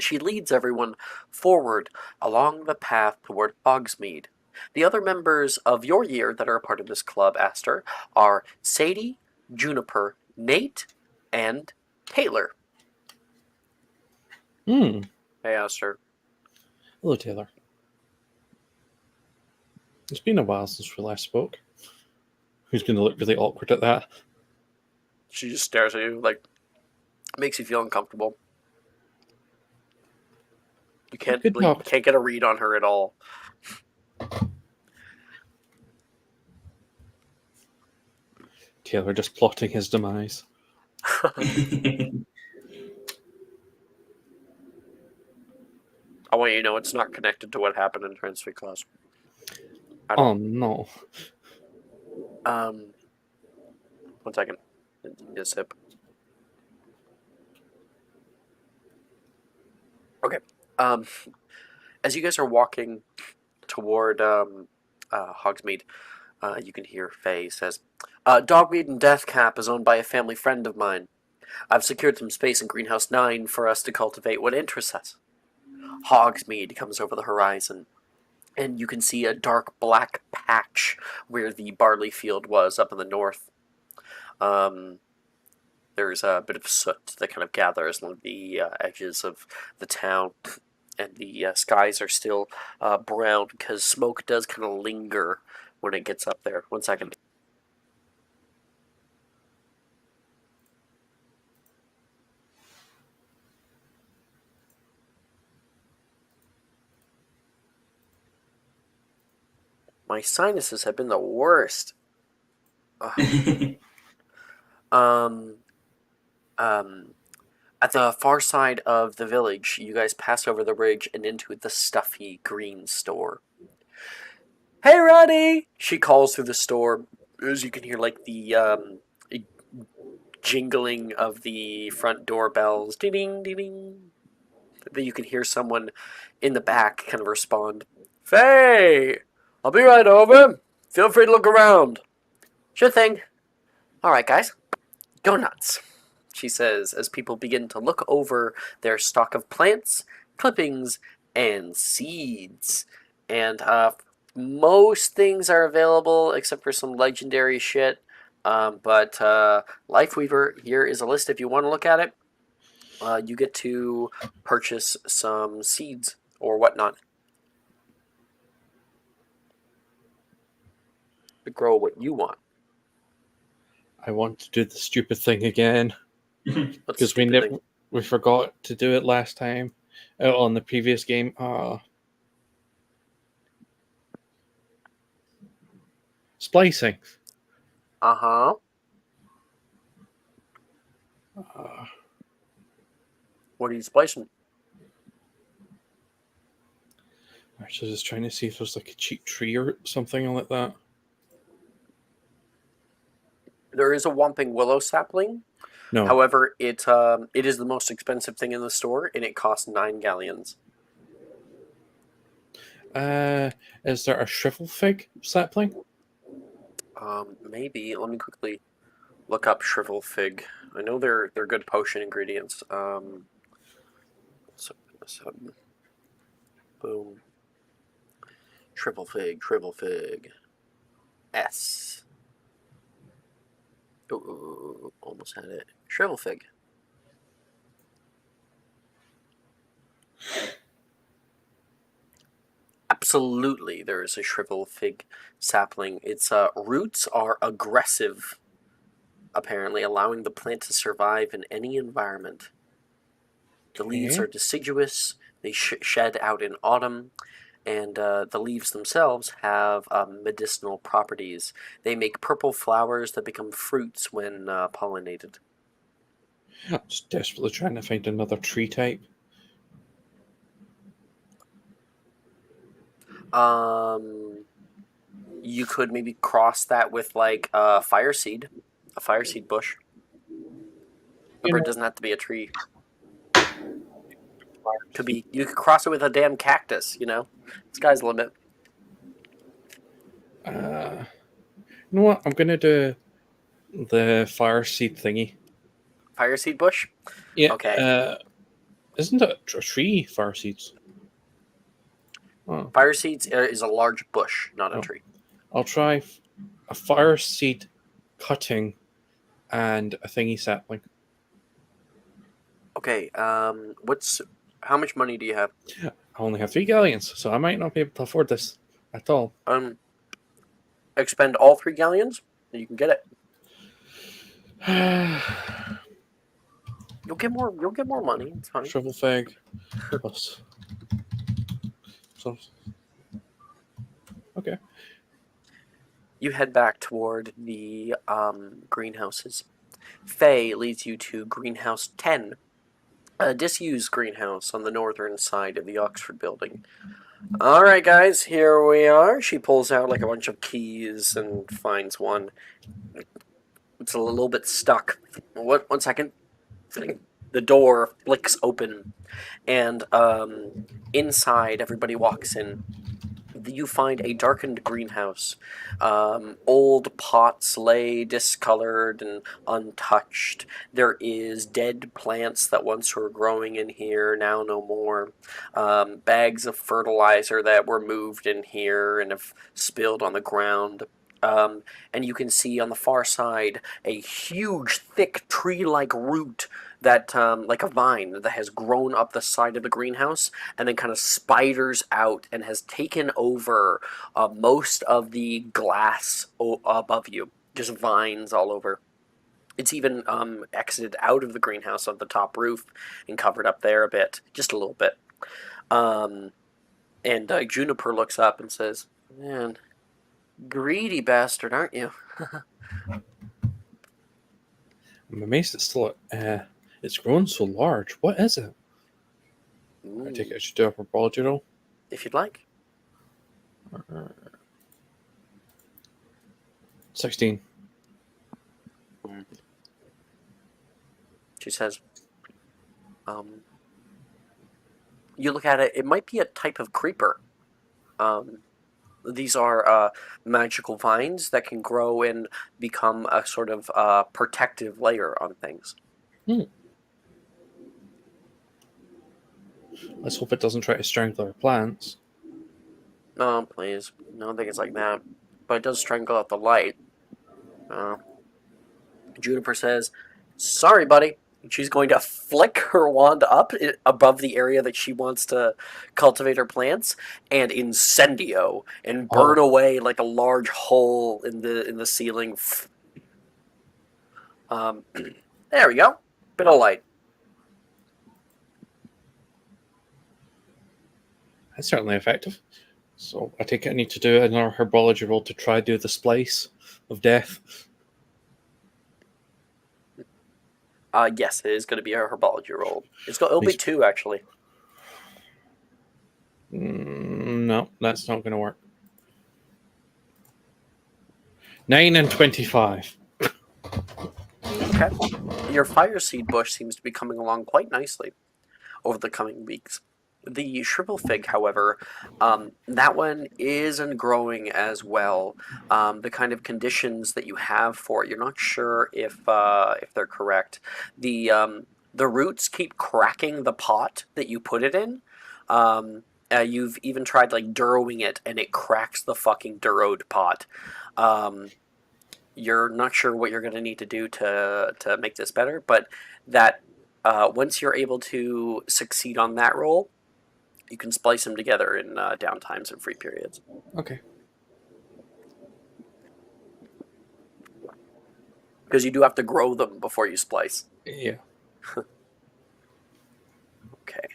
She leads everyone forward along the path toward Hogsmeade. The other members of your year that are a part of this club, Aster, are Sadie, Juniper, Nate, and Taylor. Hmm. Hey, Aster. Hello, Taylor. It's been a while since we last spoke. Who's going to look really awkward at that? She just stares at you, like, makes you feel uncomfortable. You can't get a read on her at all. Taylor just plotting his demise. I want you to know it's not connected to what happened in Transfer class. Oh, no. 1 second. Need a sip. Okay. As you guys are walking toward Hogsmeade, you can hear Faye says, Dogweed and Deathcap is owned by a family friend of mine. I've secured some space in Greenhouse 9 for us to cultivate what interests us. Hogsmeade comes over the horizon, and you can see a dark black patch where the barley field was up in the north. There's a bit of soot that kind of gathers along the edges of the town, and the skies are still brown because smoke does kind of linger when it gets up there. 1 second. My sinuses have been the worst. At the far side of the village, you guys pass over the ridge and into the stuffy green store. Hey, Ronnie! She calls through the store, as you can hear, like, the jingling of the front doorbells. Ding, ding, ding. Then you can hear someone in the back kind of respond, Faye! I'll be right over. Feel free to look around. Sure thing. All right, guys. Go nuts, she says as people begin to look over their stock of plants, clippings, and seeds. And most things are available except for some legendary shit. But Lifeweaver, here is a list if you want to look at it. You get to purchase some seeds or whatnot to grow what you want. I want to do the stupid thing again. Because we forgot to do it last time on the previous game. Splicing. Uh-huh. What are you splicing? Actually, just trying to see if there's like a cheap tree or something like that. There is a Whomping Willow sapling. No. However, it is the most expensive thing in the store, and it costs 9 galleons. Is there a shrivel fig sapling? Maybe. Let me quickly look up shrivel fig. I know they're good potion ingredients. Boom. Shrivel fig. S. Ooh, almost had it. Shrivel fig. Absolutely, there is a shrivel fig sapling. Its roots are aggressive, apparently, allowing the plant to survive in any environment. The leaves Okay. are deciduous, they shed out in autumn, and the leaves themselves have medicinal properties. They make purple flowers that become fruits when pollinated. I'm just desperately trying to find another tree type. You could maybe cross that with like a fireseed bush. Remember, it doesn't have to be a tree. Could be, you could cross it with a damn cactus. Sky's the limit. You know what? I'm gonna do the fire seed thingy. Fireseed bush. Yeah. Okay. Isn't it a tree? Fire seeds. Oh, Fireseeds is a large bush, not a Oh. tree. I'll try a fire seed cutting and a thingy sapling. Okay. How much money do you have? I only have 3 galleons, so I might not be able to afford this at all. Expend all 3 galleons, and you can get it. You'll get more. You'll get more money. It's fine. Shovel fig plus. So, okay. You head back toward the greenhouses. Faye leads you to greenhouse 10, a disused greenhouse on the northern side of the Oxford building. All right, guys, here we are. She pulls out like a bunch of keys and finds one. It's a little bit stuck. One second. The door flicks open, and inside, everybody walks in. You find a darkened greenhouse. Old pots lay discolored and untouched. There is dead plants that once were growing in here, now no more. Bags of fertilizer that were moved in here and have spilled on the ground. And you can see on the far side a huge, thick, tree-like root that, like a vine, that has grown up the side of the greenhouse and then kind of spiders out and has taken over most of the glass above you. Just vines all over. It's even exited out of the greenhouse on the top roof and covered up there a bit, just a little bit. And Juniper looks up and says, "Man, greedy bastard, aren't you?" I'm amazed it's still. It's grown so large. What is it? I take it I should do a herbology roll. If you'd like. 16. She says, you look at it, it might be a type of creeper. These are magical vines that can grow and become a sort of protective layer on things. Let's hope it doesn't try to strangle our plants. No, please. I don't think it's like that. But it does strangle out the light. Juniper says, "Sorry, buddy." She's going to flick her wand up above the area that she wants to cultivate her plants, and incendio, and burn away like a large hole in the ceiling. There we go. Bit of light. That's certainly effective. So I take it I need to do another herbology roll to try do the splice of death. Yes, it is going to be a herbology roll. It'll be 2, actually. No, that's not going to work. 9 and 25. Okay. Your fire seed bush seems to be coming along quite nicely over the coming weeks. The shrivel fig, however, that one isn't growing as well. The kind of conditions that you have for it, you're not sure if they're correct. The roots keep cracking the pot that you put it in. You've even tried like durrowing it, and it cracks the fucking durrowed pot. You're not sure what you're going to need to do to make this better, but that once you're able to succeed on that roll, You can splice them together in downtimes and free periods. Okay. Because you do have to grow them before you splice. Yeah. Okay.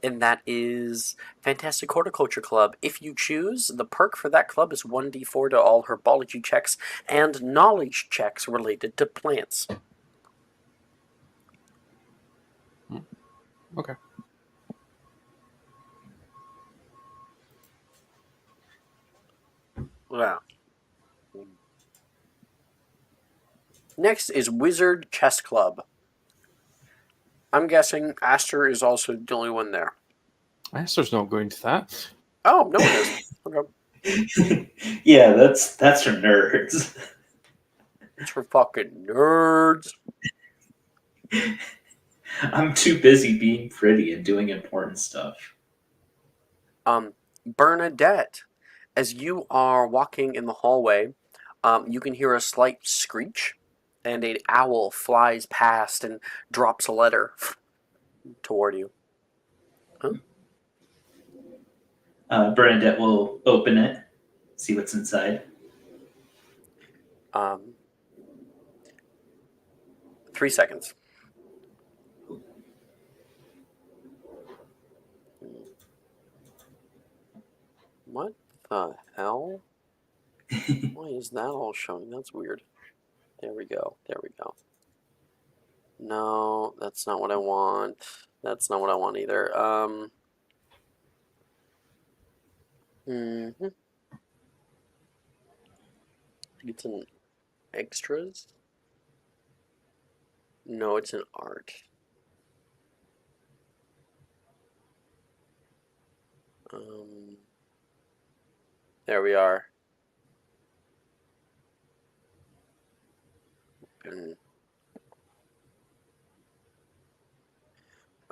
And that is Fantastic Horticulture Club. If you choose, the perk for that club is 1d4 to all herbology checks and knowledge checks related to plants. Okay. Wow. Next is Wizard Chess Club. I'm guessing Aster is also the only one there. Esther's not going to that. Oh, no one is. Okay. Yeah, that's for nerds. It's for fucking nerds. I'm too busy being pretty and doing important stuff. Bernadette, as you are walking in the hallway, you can hear a slight screech, and an owl flies past and drops a letter toward you. Bernadette will open it, see what's inside. 3 seconds. What the hell? Why is that all showing? That's weird. There we go. There we go. No, that's not what I want. That's not what I want either. I think it's in extras. No, it's in art. There we are.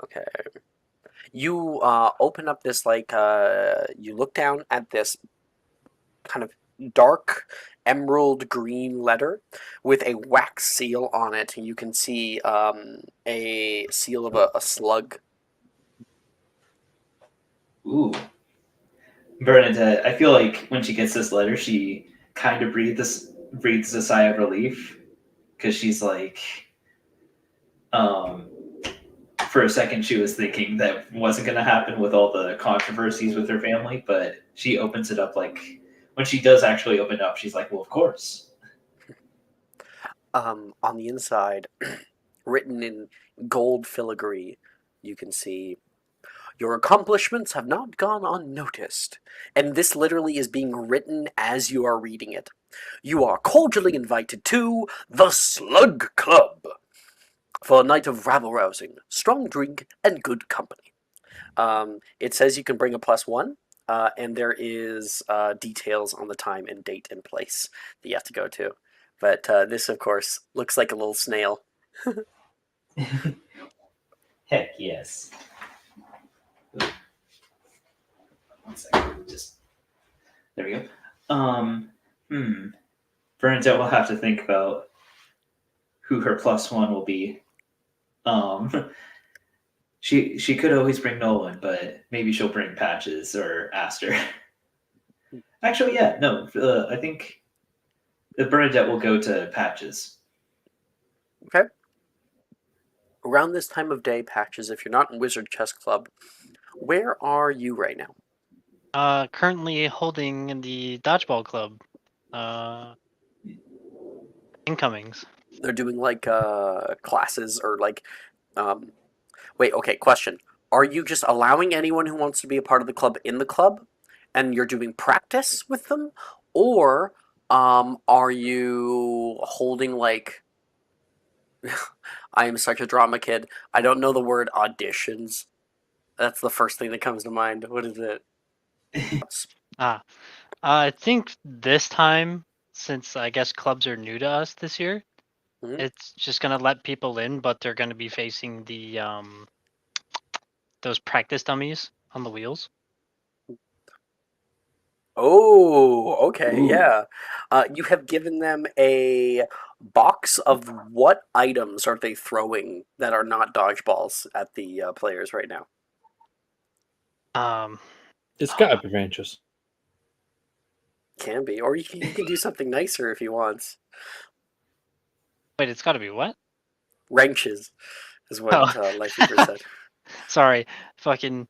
Okay. You open up this, you look down at this kind of dark emerald green letter with a wax seal on it. You can see a seal of a slug. Ooh. Bernadette, I feel like when she gets this letter, she kind of breathes a sigh of relief, because she's like, for a second she was thinking that wasn't going to happen with all the controversies with her family, but she opens it up, like, when she does actually open it up, she's like, well, of course. On the inside, written in gold filigree, you can see, "Your accomplishments have not gone unnoticed," and this literally is being written as you are reading it. "You are cordially invited to the Slug Club for a night of rabble-rousing, strong drink, and good company." It says you can bring a +1, and there is details on the time and date and place that you have to go to. But this, of course, looks like a little snail. Heck yes. Ooh. 1 second. Just there we go. Bernadette will have to think about who her +1 will be. She could always bring Nolan, but maybe she'll bring Patches or Aster. Actually, yeah, no. I think Bernadette will go to Patches. Okay. Around this time of day, Patches, if you're not in Wizard Chess Club, where are you right now? Currently holding the dodgeball club. Incomings. They're doing classes or wait, okay, question. Are you just allowing anyone who wants to be a part of the club in the club, and you're doing practice with them? Or are you holding I am such a drama kid. I don't know the word auditions. That's the first thing that comes to mind. What is it? I think this time, since I guess clubs are new to us this year, it's just gonna let people in, but they're gonna be facing the those practice dummies on the wheels. Oh, okay, Ooh. yeah. You have given them a box of what items are they throwing that are not dodgeballs at the players right now? It's got to be wrenches. Can be, or you can do something nicer if he wants. Wait, it's got to be what? Wrenches is what Oh. Lightkeeper said. Sorry, fucking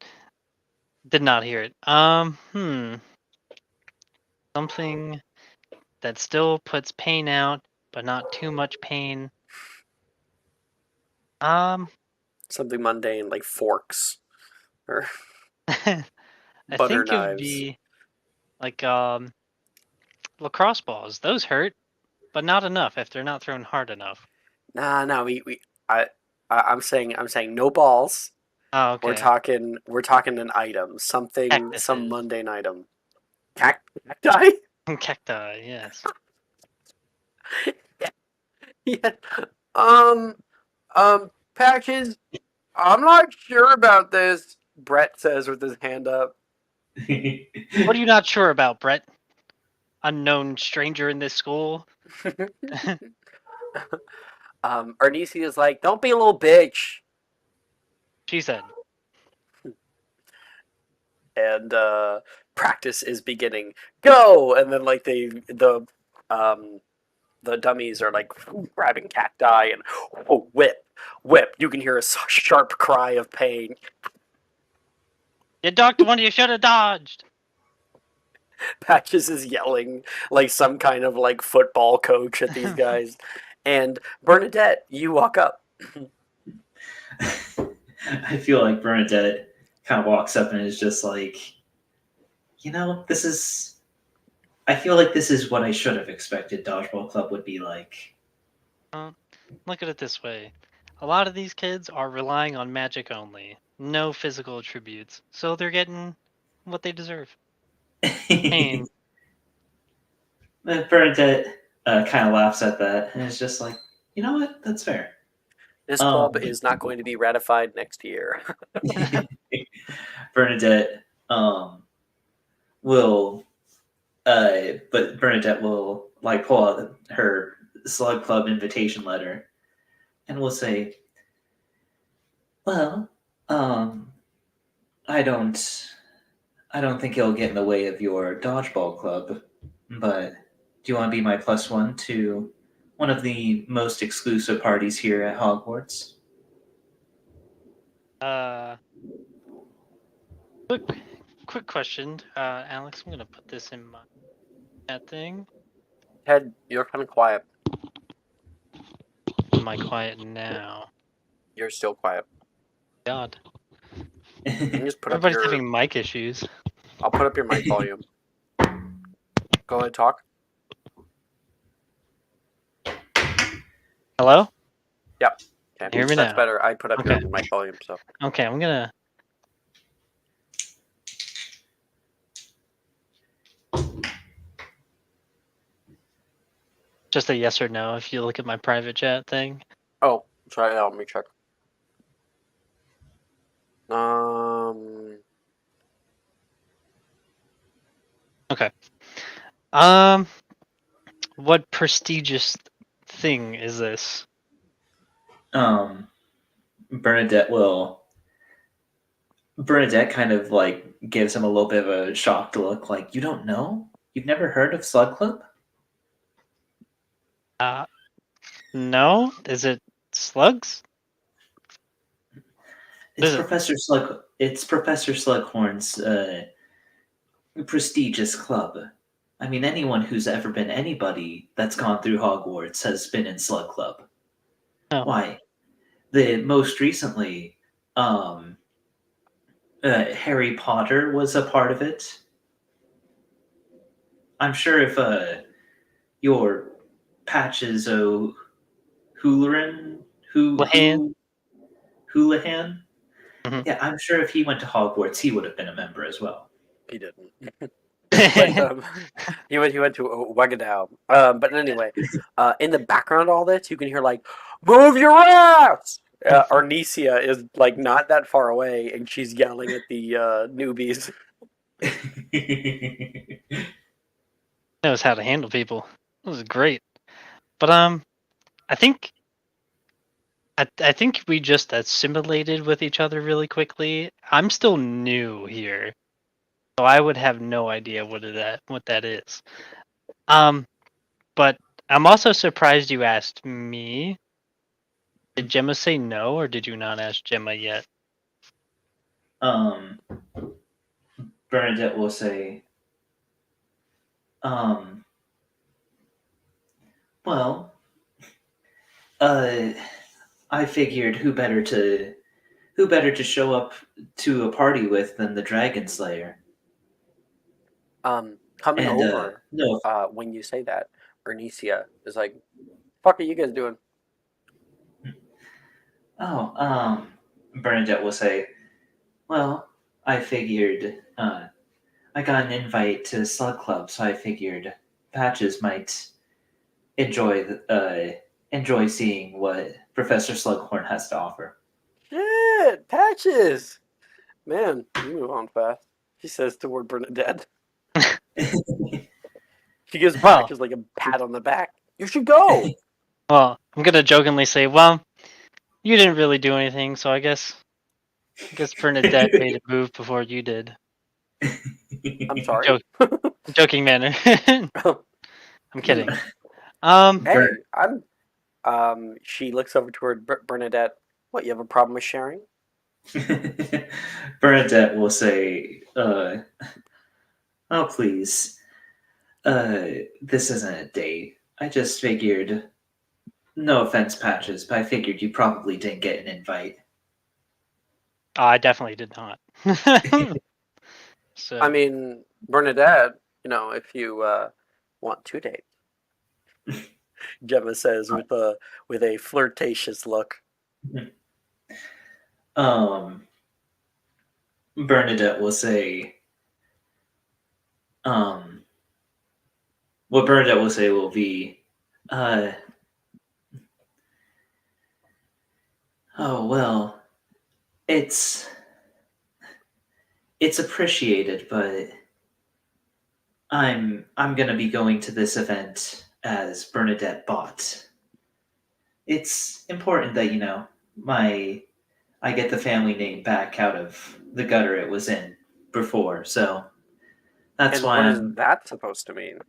did not hear it. Something that still puts pain out, but not too much pain. Something mundane like forks or I butter think it would knives. be like lacrosse balls. Those hurt, but not enough if they're not thrown hard enough. Nah, no, I'm saying no balls. Oh, We're okay. talking an item, some Cactuses. mundane item. Cacti? Cacti, yes. Yeah. Patches. I'm not sure about this. Brett says with his hand up. What are you not sure about, Brett? Unknown stranger in this school? Arnisi is like, don't be a little bitch. She said. And practice is beginning. Go! And then like the dummies are like grabbing cacti and whip. You can hear a sharp cry of pain. You ducked when you should have dodged. Patches is yelling like some kind of like football coach at these guys. And Bernadette, you walk up. I feel like Bernadette kind of walks up and is just like, this is. I feel like this is what I should have expected Dodgeball Club would be like. Look at it this way. A lot of these kids are relying on magic only. No physical attributes. So they're getting what they deserve. Pain. Bernadette kind of laughs at that and is just like, you know what? That's fair. This club is not going to be ratified next year. Bernadette will, but Bernadette will like pull out her Slug Club invitation letter, and will say, "Well, I don't think it'll get in the way of your dodgeball club, but do you want to be my +1 to one of the most exclusive parties here at Hogwarts?" Quick question, Alex. I'm gonna put this in my chat thing. Ted, you're kind of quiet. Am I quiet now? You're still quiet. God. You can just put up Everybody's your. having mic issues. I'll put up your mic volume. Go ahead, talk. Hello? Yep. Okay. Hear me That's now. better. I put up Okay. your mic volume, so. Okay, I'm gonna. Just a yes or no if you look at my private chat thing. Oh, sorry. Let me check. Okay. What prestigious thing is this? Bernadette kind of like gives him a little bit of a shocked look, like, you don't know? You've never heard of Slug Club? No? Is it slugs? It's Is it? Professor Slug. It's Professor Slughorn's prestigious club. I mean, anyone who's ever been anybody that's gone through Hogwarts has been in Slug Club. Oh. Why? The most recently, Harry Potter was a part of it. I'm sure if your Patches Houlihan, Houlihan? Mhm. yeah, I'm sure if he went to Hogwarts, he would have been a member as well. He didn't. But he went to Wagadow. But anyway, in the background of all this, you can hear like, "Move your ass!" Arnesia is like not that far away, and she's yelling at the newbies. Knows how to handle people. It was great. But I think I think we just assimilated with each other really quickly. I'm still new here, so I would have no idea what that is. But I'm also surprised you asked me. Did Gemma say no, or did you not ask Gemma yet? Bernadette will say, well, I figured who better to show up to a party with than the Dragon Slayer. Coming And over, no, when you say that, Bernicia is like, "Fuck are you guys doing?" oh, Bernadette will say, well, I figured I got an invite to Slug Club, so I figured Patches might enjoy seeing what Professor Slughorn has to offer. Shit, Patches. Man, you move on fast. She says toward Bernadette. She gives Well, Patches like a pat on the back. You should go. well, I'm gonna jokingly say, well, you didn't really do anything, so I guess Bernadette made a move before you did. I'm sorry. Joking manner. I'm kidding. Hey, I'm. She looks over toward Bernadette. What? You have a problem with sharing? Bernadette will say, oh, please. This isn't a date. I just figured, no offense, Patches, but I figured you probably didn't get an invite. I definitely did not. So I mean, Bernadette. You know, if you want to date, Gemma says with a flirtatious look. Bernadette will say, what Bernadette will say will be, oh, well, it's appreciated, but I'm gonna be going to this event as Bernadette Bott. It's important that I get the family name back out of the gutter it was in before, so that's And why what is I'm. that supposed to mean?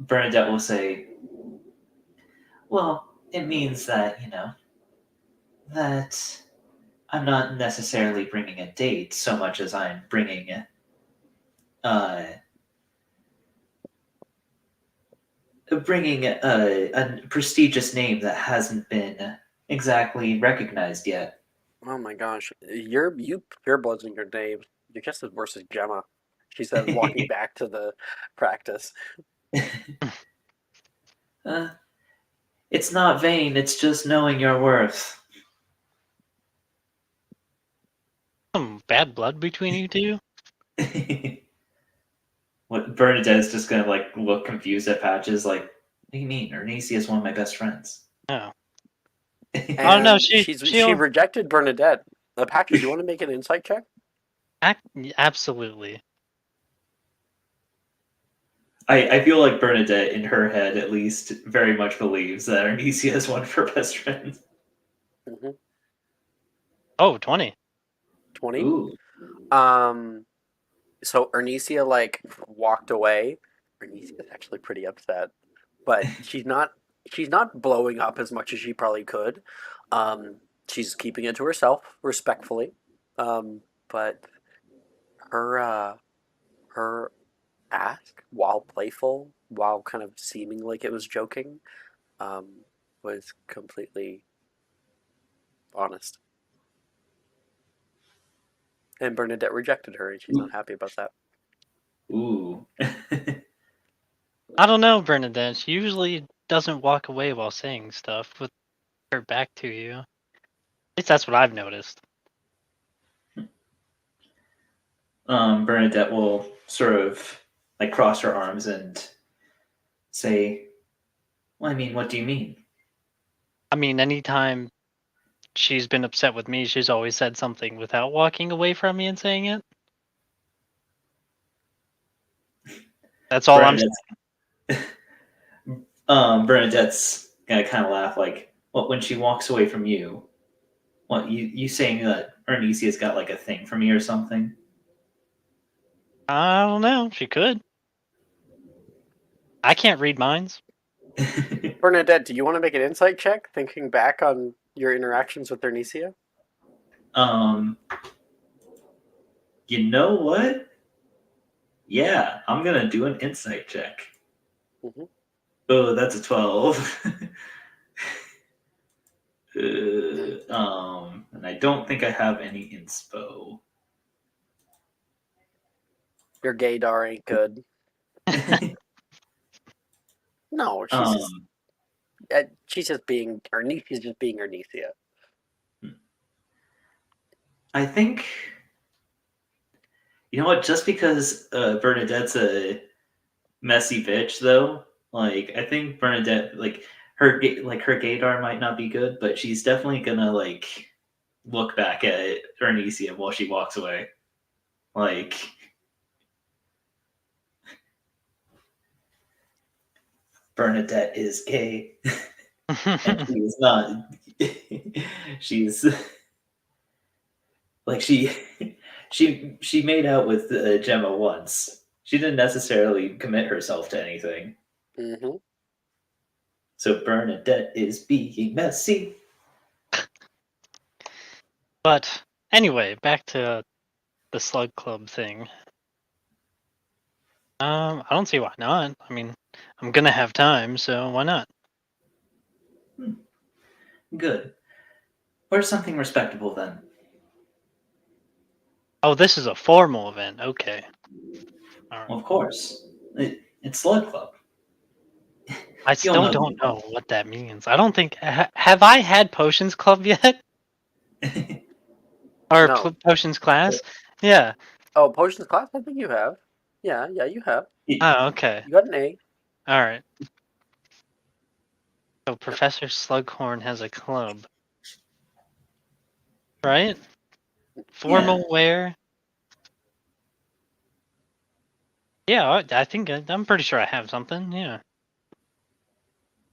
Bernadette will say, well, it means that that I'm not necessarily bringing a date so much as I'm bringing a prestigious name that hasn't been exactly recognized yet. Oh my gosh, you purebloods in your name. You're just as worse as Gemma. She says, walking back to the practice. It's not vain, it's just knowing your worth. some bad blood between you two. What Bernadette's just gonna look confused at Patches, like, what do you mean? Ernisi is one of my best friends. Oh, And no, she rejected Bernadette. Patches, you want to make an insight check? Absolutely. I feel like Bernadette, in her head at least, very much believes that Ernisi is one of her best friends. Mm-hmm. Oh, 20. 20? Ooh. So Ernesia walked away. Ernesia's actually pretty upset, but she's not blowing up as much as she probably could. She's keeping it to herself respectfully. But her ask, while playful, while kind of seeming like it was joking, was completely honest. And Bernadette rejected her, and she's not happy about that. Ooh. I don't know, Bernadette. She usually doesn't walk away while saying stuff with her back to you. At least that's what I've noticed. Bernadette will sort of cross her arms and say, well, I mean, what do you mean? I mean, anytime she's been upset with me, she's always said something without walking away from me and saying it. That's all I'm saying. Bernadette's I kind of laugh like, "What? When she walks away from you, what? You saying that Ernesia's got like a thing for me or something?" I don't know. She could. I can't read minds. Bernadette, do you want to make an insight check, thinking back on your interactions with Bernicia? You know what? Yeah, I'm gonna do an insight check. Mm-hmm. Oh, that's a 12. And I don't think I have any inspo. Your gaydar ain't good. No, um, she's just being Ernicia's just being Ernicia. I think you know what? Just because Bernadette's a messy bitch, though, like I think Bernadette, like her gaydar might not be good, but she's definitely gonna like look back at Ernisia while she walks away. Like Bernadette is gay, and she is not. She's like she made out with Gemma once. She didn't necessarily commit herself to anything. Mm-hmm. So Bernadette is being messy. But anyway, back to the Slug Club thing. I don't see why not. I mean, I'm gonna have time, so why not? Good. Where's something respectable then? Oh, this is a formal event. Okay. All right. Well, of course. It's Slug Club. I You'll still know don't know what that means. I don't think have I had Potions Club yet or No. Potions class? Yeah. Oh, potions class? I think you have. Yeah, you have. Oh, okay. You got an A. All right. So Professor Slughorn has a club, right? Formal wear. Yeah, I think I'm pretty sure I have something. Yeah.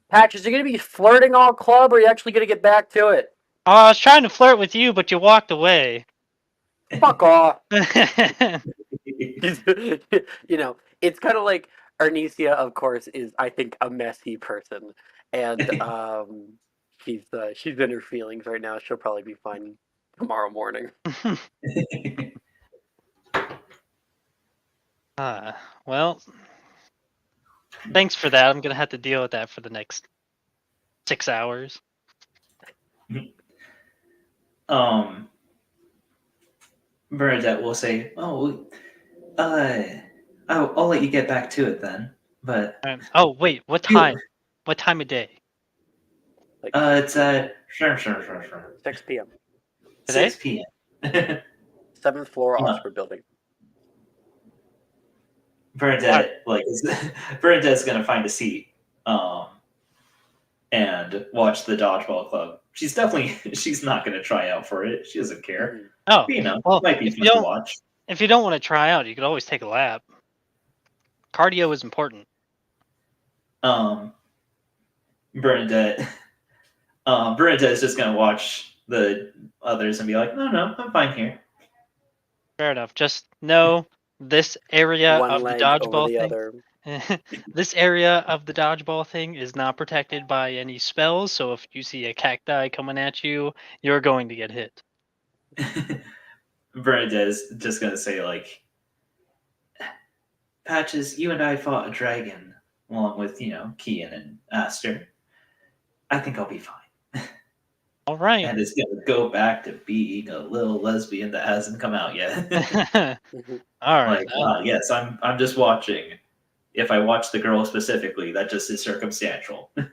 Patch, is you gonna be flirting all club, or are you actually gonna get back to it? Oh, I was trying to flirt with you, but you walked away. Fuck off. Yeah. You know, it's kind of like Arnesia, of course, is I think a messy person, and she's in her feelings right now. She'll probably be fine tomorrow morning. Well, thanks for that. I'm gonna have to deal with that for the next 6 hours. Bernadette will say, "Oh, I'll let you get back to it then." But Oh wait, what time? What time of day? Like it's at sure 6 p.m. Today? 6 p.m. 7th floor, Yeah. Oxford Building. Bernadette Bernadette's gonna find a seat, and watch the dodgeball club. She's not gonna try out for it. She doesn't care. Mhm. Oh, But, you know, well, it might be if fun you to don't watch. if you don't want to try out, you could always take a lap. Cardio is important. Bernadette Bernadette is just gonna watch the others and be like, no, I'm fine here. Fair enough. Just know this area One of the leg over dodgeball the thing. other. This area of the dodgeball thing is not protected by any spells, so if you see a cacti coming at you, you're going to get hit. Bernadette is just gonna say like, Patches, you and I fought a dragon along with, Kian and Aster. I think I'll be fine. All right. And it's gonna go back to being a little lesbian that hasn't come out yet. Mhm. All right. Like, yes, I'm just watching. If I watch the girl specifically, that just is circumstantial. All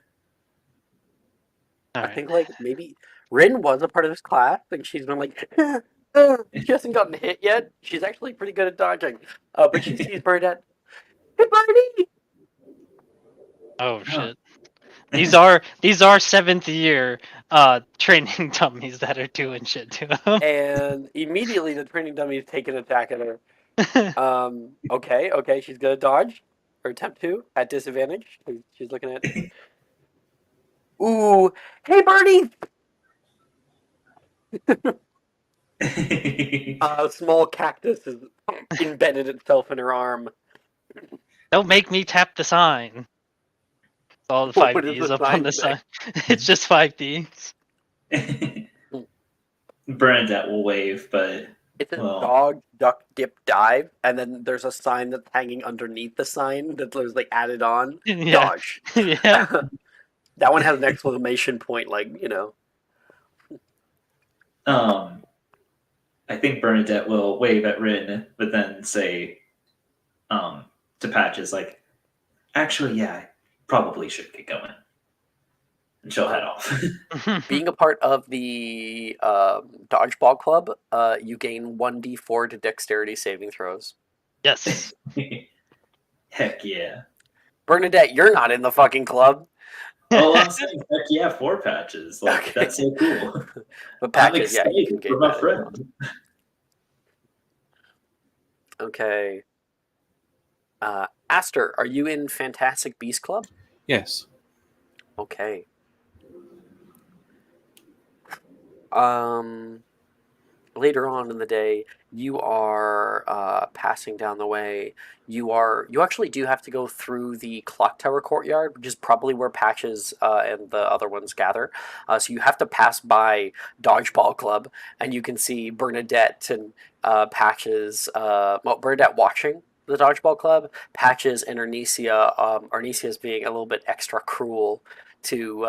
I right. think like maybe Rin was a part of this class, and she's been like, she hasn't gotten hit yet. She's actually pretty good at dodging. But she sees Bernadette. Hey, Bernie! Oh shit. These are 7th year training dummies that are doing shit to him. And immediately the training dummies take an attack at her. Okay, she's gonna dodge or attempt to at disadvantage. She's looking at Ooh, hey Bernie! A small cactus has embedded itself in her arm. Don't make me tap the sign. All the What 5 does Ds the up on sign the say? sign. It's just 5 Ds. Bernadette will wave, but It says well, dog, duck, dip, dive, and then there's a sign that's hanging underneath the sign that was like added on. Yeah. Dodge. Yeah. That one has an exclamation point, like, you know. I think Bernadette will wave at Rin, but then say to Patches, like, actually, yeah, I probably should get going. And she'll head off. Being a part of the dodgeball club, you gain 1d4 to dexterity saving throws. Yes. Heck yeah. Bernadette, you're not in the fucking club. Oh, I'm saying heck yeah for Patches. Like, Okay. that's so cool. But I'm Patches, yeah, excited you can for gain my that as well. friend. Okay. Aster, are you in Fantastic Beast Club? Yes. Okay. Later on in the day, you are passing down the way. You actually do have to go through the clock tower courtyard, which is probably where Patches and the other ones gather. So you have to pass by Dodgeball Club, and you can see Bernadette and Patches. Bernadette watching the Dodgeball Club. Patches and Arnesia. Arnesia's being a little bit extra cruel to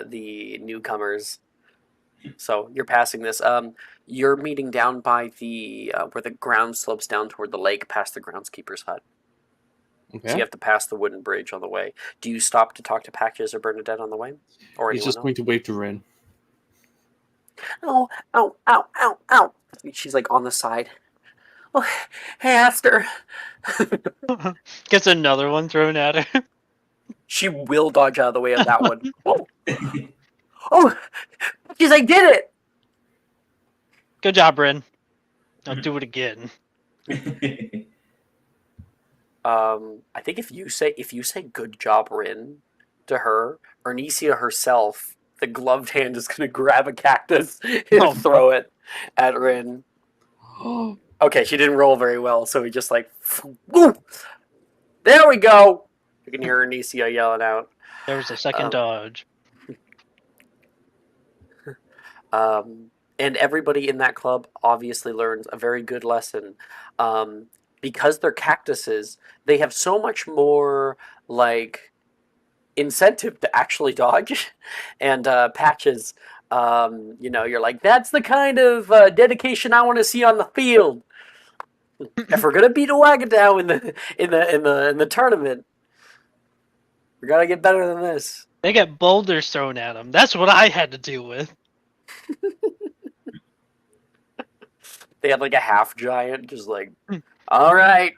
the newcomers. So you're passing this. You're meeting down by the where the ground slopes down toward the lake, past the groundskeeper's hut. So Okay. you have to pass the wooden bridge on the way. Do you stop to talk to Patches or Bernadette on the way, or He's anyone just else? going to wave to Rin. Oh, ow, ow, ow, ow! She's like on the side. Oh, hey, Aster. Gets another one thrown at her. She will dodge out of the way of that one. Oh, Patches, I did it! Good job, Rin. I'll do it again. I think if you say good job, Rin, to her, Arnesia herself, the gloved hand is gonna grab a cactus and Oh, throw it at Rin. Okay, she didn't roll very well, so he just like, woo! There we go. You can hear Arnesia yelling out. There was a second dodge. And everybody in that club obviously learns a very good lesson. Because they're cactuses, they have so much more like incentive to actually dodge. And Patches, you're like, that's the kind of dedication I want to see on the field. If we're gonna beat a Wagatow in the tournament, we gotta get better than this. They get boulders thrown at them. That's what I had to deal with. They had like a half giant, just like, all right,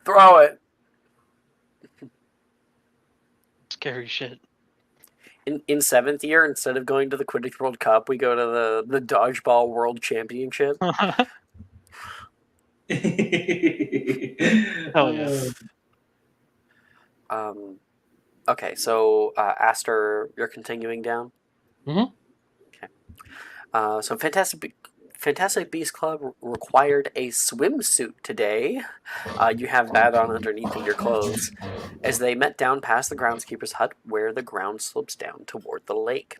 throw it. Scary shit. In seventh year, instead of going to the Quidditch World Cup, we go to the Dodgeball World Championship. Oh yeah. Okay, so Aster, you're continuing down. Mhm. Okay. So Fantastic Beast Club required a swimsuit today. You have that on underneath of your clothes. As they met down past the groundskeeper's hut, where the ground slopes down toward the lake.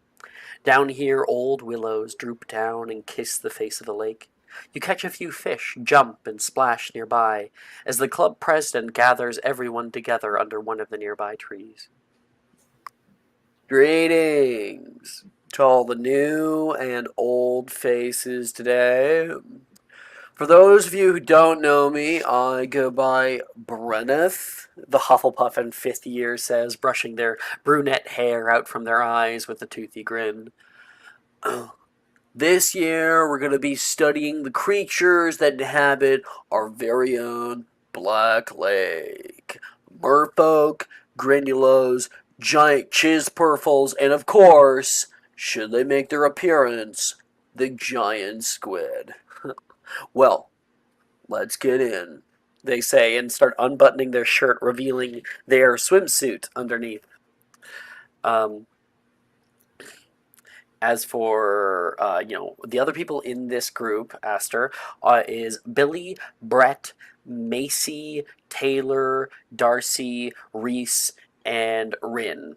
Down here, old willows droop down and kiss the face of the lake. You catch a few fish, jump and splash nearby, as the club president gathers everyone together under one of the nearby trees. Greetings to all the new and old faces today. For those of you who don't know me, I go by Brenneth, the Hufflepuff in 5th year says, brushing their brunette hair out from their eyes with a toothy grin. This year, we're going to be studying the creatures that inhabit our very own Black Lake. Merfolk, Granulos, giant Chispurfles, and of course, should they make their appearance, the giant squid. Well, let's get in, they say, and start unbuttoning their shirt, revealing their swimsuit underneath. As for the other people in this group, Aster, is Billy, Brett, Macy, Taylor, Darcy, Reese, and Rin.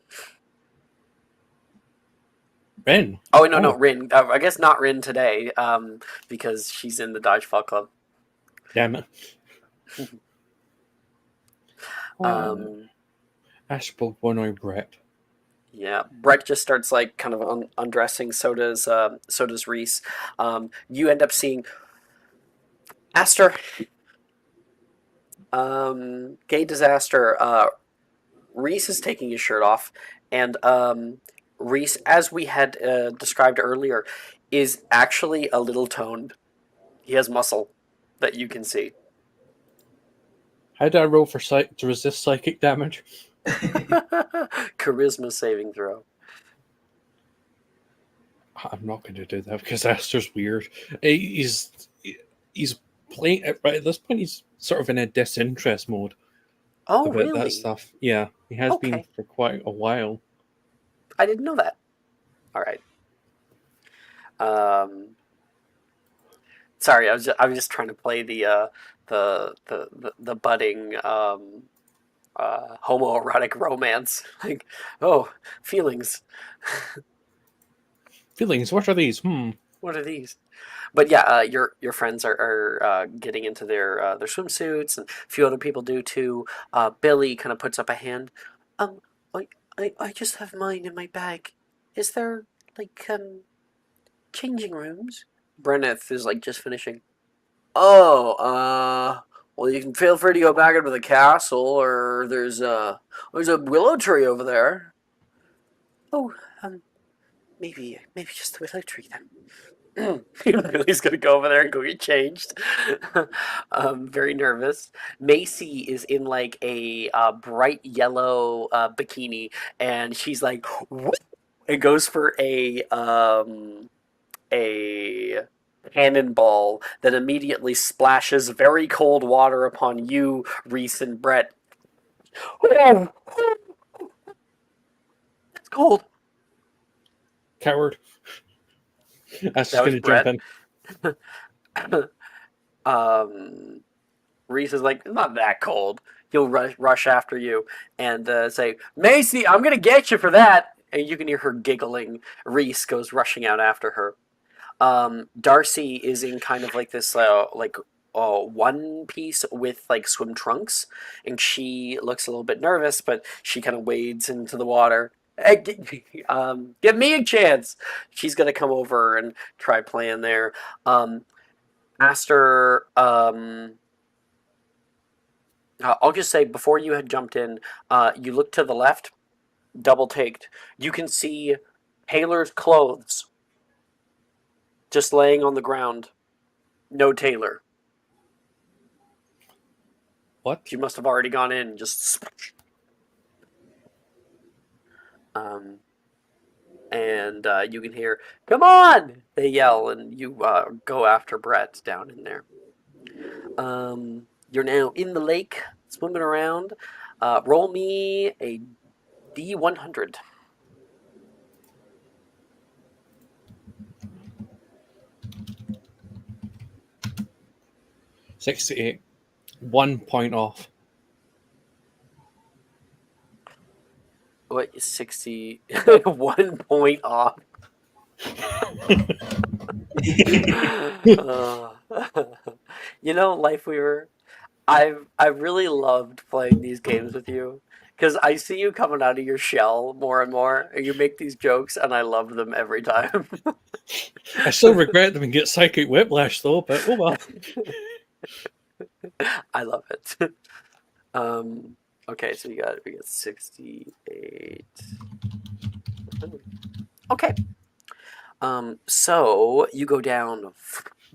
Rin. Oh no, Rin. I guess not Rin today, because she's in the Dodgeball Club. Damn it. Um, Ashbrook One-Eye Brett. Yeah, Brett just starts like kind of undressing. So does Reese. You end up seeing Aster. Gay disaster. Reese is taking his shirt off, and Reese, as we had described earlier, is actually a little toned. He has muscle that you can see. How do I roll for to resist psychic damage? Charisma saving throw. I'm not going to do that because Aster's weird. He's playing right at this point. He's sort of in a disinterest mode Oh, about really? that stuff. Yeah, he has been Okay. for quite a while. I didn't know that. All right. Sorry, I was just trying to play the budding homoerotic romance. Like, oh, feelings. Feelings. What are these? What are these? But yeah, your friends are getting into their swimsuits, and a few other people do too. Billy kind of puts up a hand. Um, I just have mine in my bag. Is there like changing rooms? Brenneth is like just finishing. Oh, well, you can feel free to go back into the castle, or there's a willow tree over there. Oh, maybe just the willow tree then. Billy's gonna go over there and go get changed. Very nervous. Macy is in like a bright yellow bikini, and she's like, "What?" It goes for a cannonball that immediately splashes very cold water upon you, Reese and Brett. Oh, it's cold. Coward. Aster's That was going to jump Brett. in. Reese is like, it's not that cold. He'll rush after you and say, Macy, I'm gonna get you for that. And you can hear her giggling. Reese goes rushing out after her. Darcy is in kind of like this one piece with like swim trunks, and she looks a little bit nervous, but she kind of wades into the water. Hey, give me a chance. She's gonna come over and try playing there. Aster, I'll just say before you had jumped in, you look to the left, double taked. You can see Taylor's clothes just laying on the ground. No Taylor. What? She must have already gone in and just. And you can hear, "Come on!" They yell, and you go after Brett down in there. You're now in the lake, swimming around. Roll me a D100. 68. 1 point off. What, 60? 1 point off. Life Weaver, I've really loved playing these games with you because I see you coming out of your shell more and more, and you make these jokes, and I love them every time. I still regret them and get psychic whiplash though, but oh well. I love it. Okay, so we got 68. Okay. So you go down.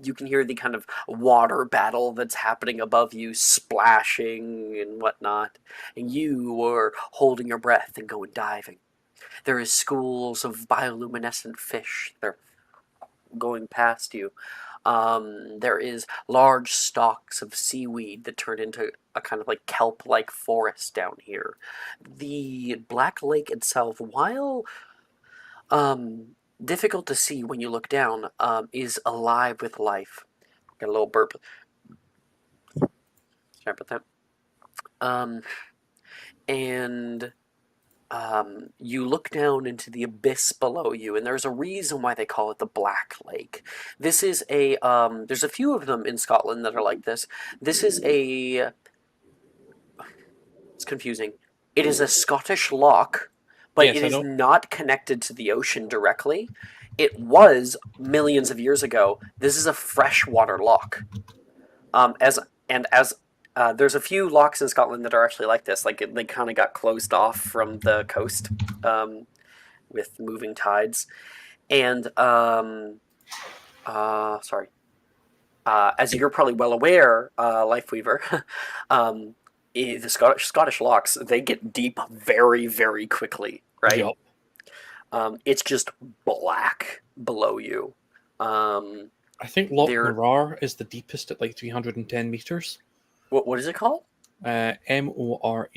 You can hear the kind of water battle that's happening above you, splashing and whatnot, and you are holding your breath and going diving. There is schools of bioluminescent fish. They're going past you. There is large stalks of seaweed that turn into a kind of like kelp-like forest down here. The Black Lake itself, while difficult to see when you look down, is alive with life. Got a little burp. Sorry about that. And you look down into the abyss below you, and there's a reason why they call it the Black Lake. This is a there's a few of them in Scotland that are like this. This is a it's confusing. It is a Scottish loch, but Yes, it I is know. not connected to the ocean directly. It was millions of years ago. This is a freshwater loch. As there's a few lochs in Scotland that are actually like this. Like they kind of got closed off from the coast with moving tides, and sorry. As you're probably well aware, Lifeweaver, the Scottish lochs, they get deep very, very quickly, right? Yup. It's just black below you. I think Loch They're Morar is the deepest at like 310 meters. what is it called? Morar.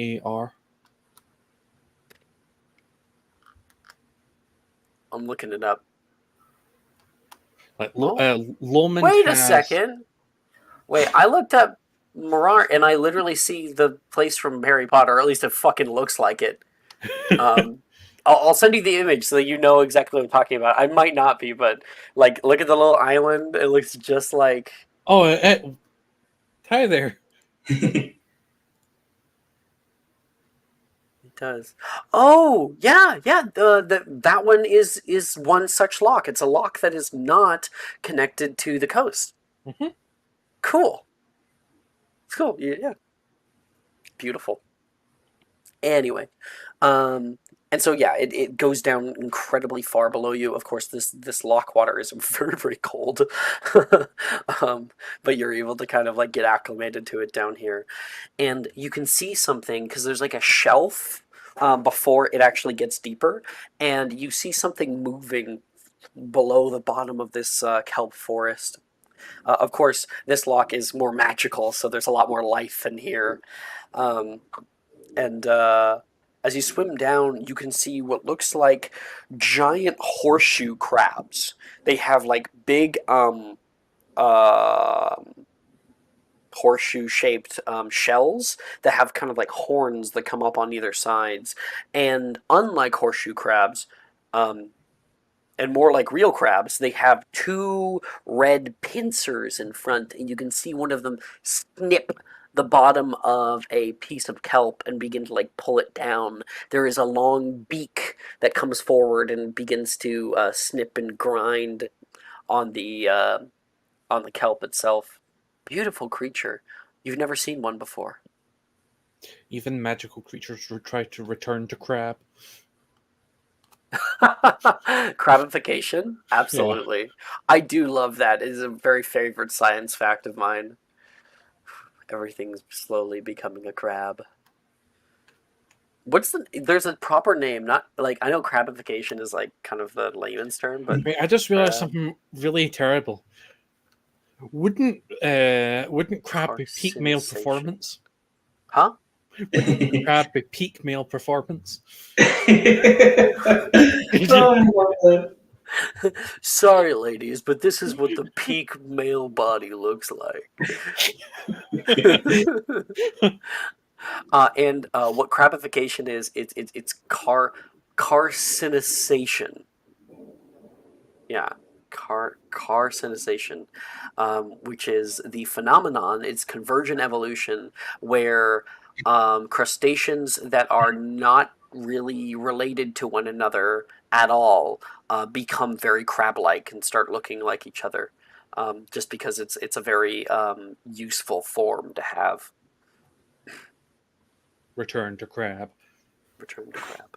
I'm looking it up. Like Oh. Lomond Wait a has- second. Wait, I looked up Morar and I literally see the place from Harry Potter, or at least it fucking looks like it. I'll send you the image so that you know exactly what I'm talking about. I might not be, but like, look at the little island. It looks just like. Oh, hi there. It does. Oh yeah. That one is one such loch. It's a loch that is not connected to the coast. Mhm. Cool. It's cool. Yeah. Beautiful. Anyway, and so yeah, it goes down incredibly far below you. Of course, this loch water is very, very cold, but you're able to kind of like get acclimated to it down here, and you can see something because there's like a shelf before it actually gets deeper, and you see something moving below the bottom of this kelp forest. Of course, this loch is more magical, so there's a lot more life in here. And as you swim down, you can see what looks like giant horseshoe crabs. They have like big horseshoe-shaped shells that have kind of like horns that come up on either sides. And unlike horseshoe crabs, and more like real crabs, they have two red pincers in front, and you can see one of them snip the bottom of a piece of kelp and begin to like pull it down. There is a long beak that comes forward and begins to snip and grind on the kelp itself. Beautiful creature. You've never seen one before. Even magical creatures try to return to crab. Crabification? Absolutely. I do love that. It is a very favorite science fact of mine. Everything's slowly becoming a crab. There's a proper name, not like, I know crabification is like kind of the layman's term, but Wait, I just realized something really terrible. Wouldn't crab be peak male Carcinization. performance? huh? Wouldn't crab be peak male performance? Oh, I love that. Sorry, ladies, but this is what the peak male body looks like. And what crabification is, it's carcinization. Yeah, carcinization, which is the phenomenon. It's convergent evolution where crustaceans that are not really related to one another at all become very crab-like and start looking like each other, just because it's a very useful form to have. Return to crab. Return to crab.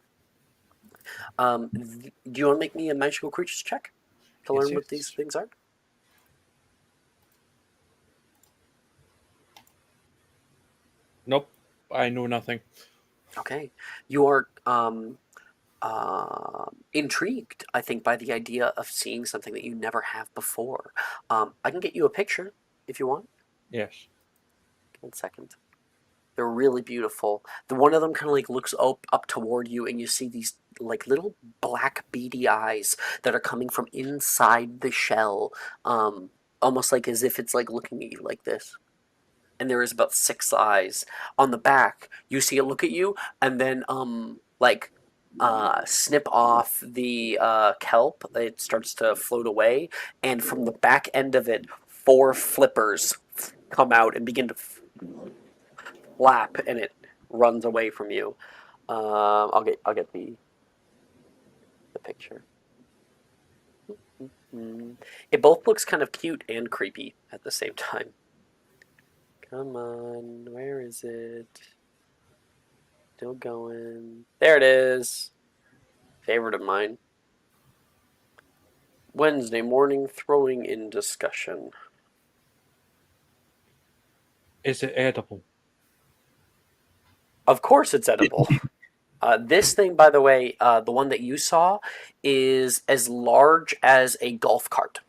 Do you want to make me a magical creatures check to Yes, learn what yes. these things are? Nope, I know nothing. Okay, you are intrigued, I think, by the idea of seeing something that you never have before. I can get you a picture if you want. Yes. 1 second. They're really beautiful. The one of them kind of like looks up toward you, and you see these like little black beady eyes that are coming from inside the shell, almost like as if it's like looking at you like this. And there is about 6 eyes. On the back, you see it look at you, and then snip off the kelp. It starts to float away, and from the back end of it, 4 flippers come out and begin to flap, and it runs away from you. I'll get the picture. It both looks kind of cute and creepy at the same time. Come on, where is it? Still going. There it is. Favorite of mine. Wednesday morning throwing in discussion. Is it edible? Of course it's edible. This thing, by the way, the one that you saw, is as large as a golf cart.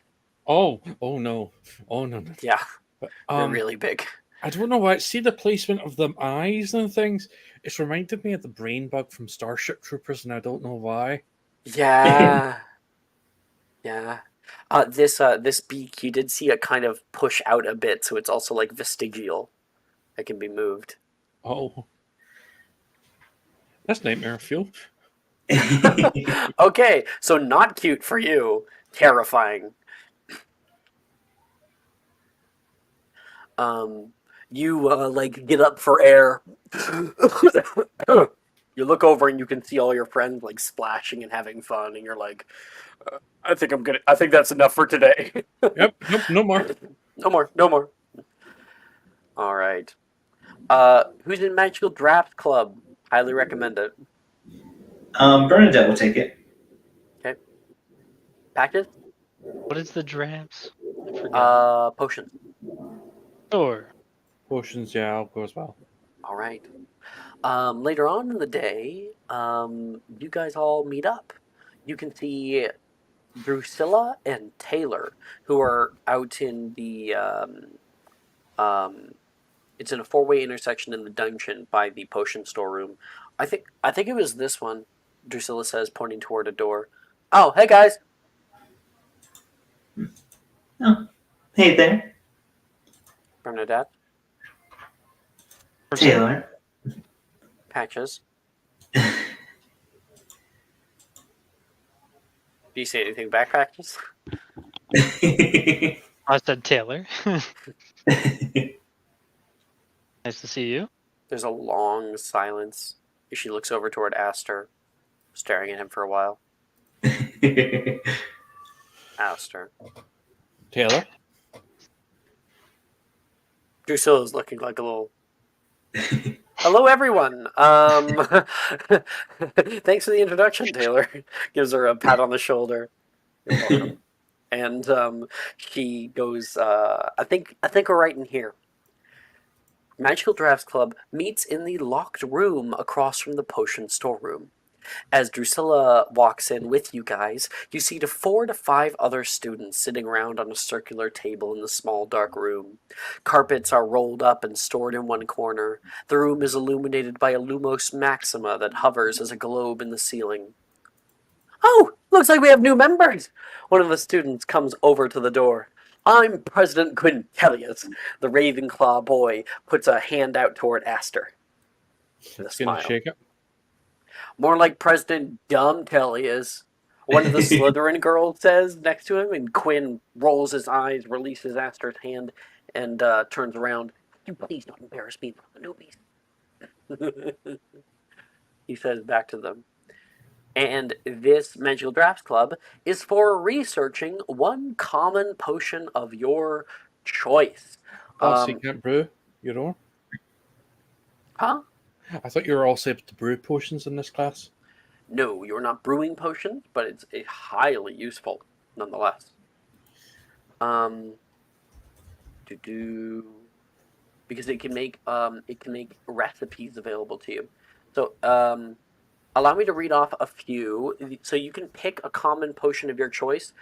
Oh no. Oh no. Yeah, But, they're really big. I don't know why. See the placement of the eyes and things? It's reminded me of the brain bug from Starship Troopers, and I don't know why. Yeah. Yeah. This beak, you did see it kind of push out a bit, so it's also like vestigial. It can be moved. Oh. That's nightmare fuel. Okay, so not cute for you. Terrifying. You like get up for air. You look over and you can see all your friends like splashing and having fun, and you're like, I think that's enough for today. Yep. Nope. No more. No more. All right. Who's in Magical Draft Club? Highly recommend it. Bernadette will take it. Okay. Patches? What is the drafts? I forgot. Potions. Sure. Potions, yeah, I'll go as well. All right. Later on in the day, you guys all meet up. You can see Drusilla and Taylor, who are out in the it's in a 4-way intersection in the dungeon by the potion storeroom. I think it was this one. Drusilla says, pointing toward a door. Oh, hey guys. Oh, hey there, Bernadette. Taylor. Patches. Do you say anything back, Patches? I said Taylor. Nice to see you. There's a long silence. She looks over toward Aster, staring at him for a while. Aster. Taylor? Drusilla's looking like a little... Hello, everyone. Thanks for the introduction, Taylor. Gives her a pat on the shoulder. You're welcome. And she goes, I think we're right in here. Magical Drafts Club meets in the locked room across from the potion storeroom. As Drusilla walks in with you guys, you see 4 to 5 other students sitting around on a circular table in the small dark room. Carpets are rolled up and stored in one corner. The room is illuminated by a Lumos Maxima that hovers as a globe in the ceiling. Oh, looks like we have new members! One of the students comes over to the door. I'm President Quintelius. The Ravenclaw boy puts a hand out toward Aster. With a It's gonna smile. shake it. More like President Dumbtellius. One of the Slytherin girls says next to him, and Quinn rolls his eyes, releases Aster's hand, and turns around. You please don't embarrass me in front of the newbies. He says back to them. And this Magical Drafts Club is for researching one common potion of your choice. Oh, so you can't brew your own? Huh? I thought you were also able to brew potions in this class. No, you're not brewing potions, but it's highly useful nonetheless. Because it can make recipes available to you. So allow me to read off a few. So you can pick a common potion of your choice.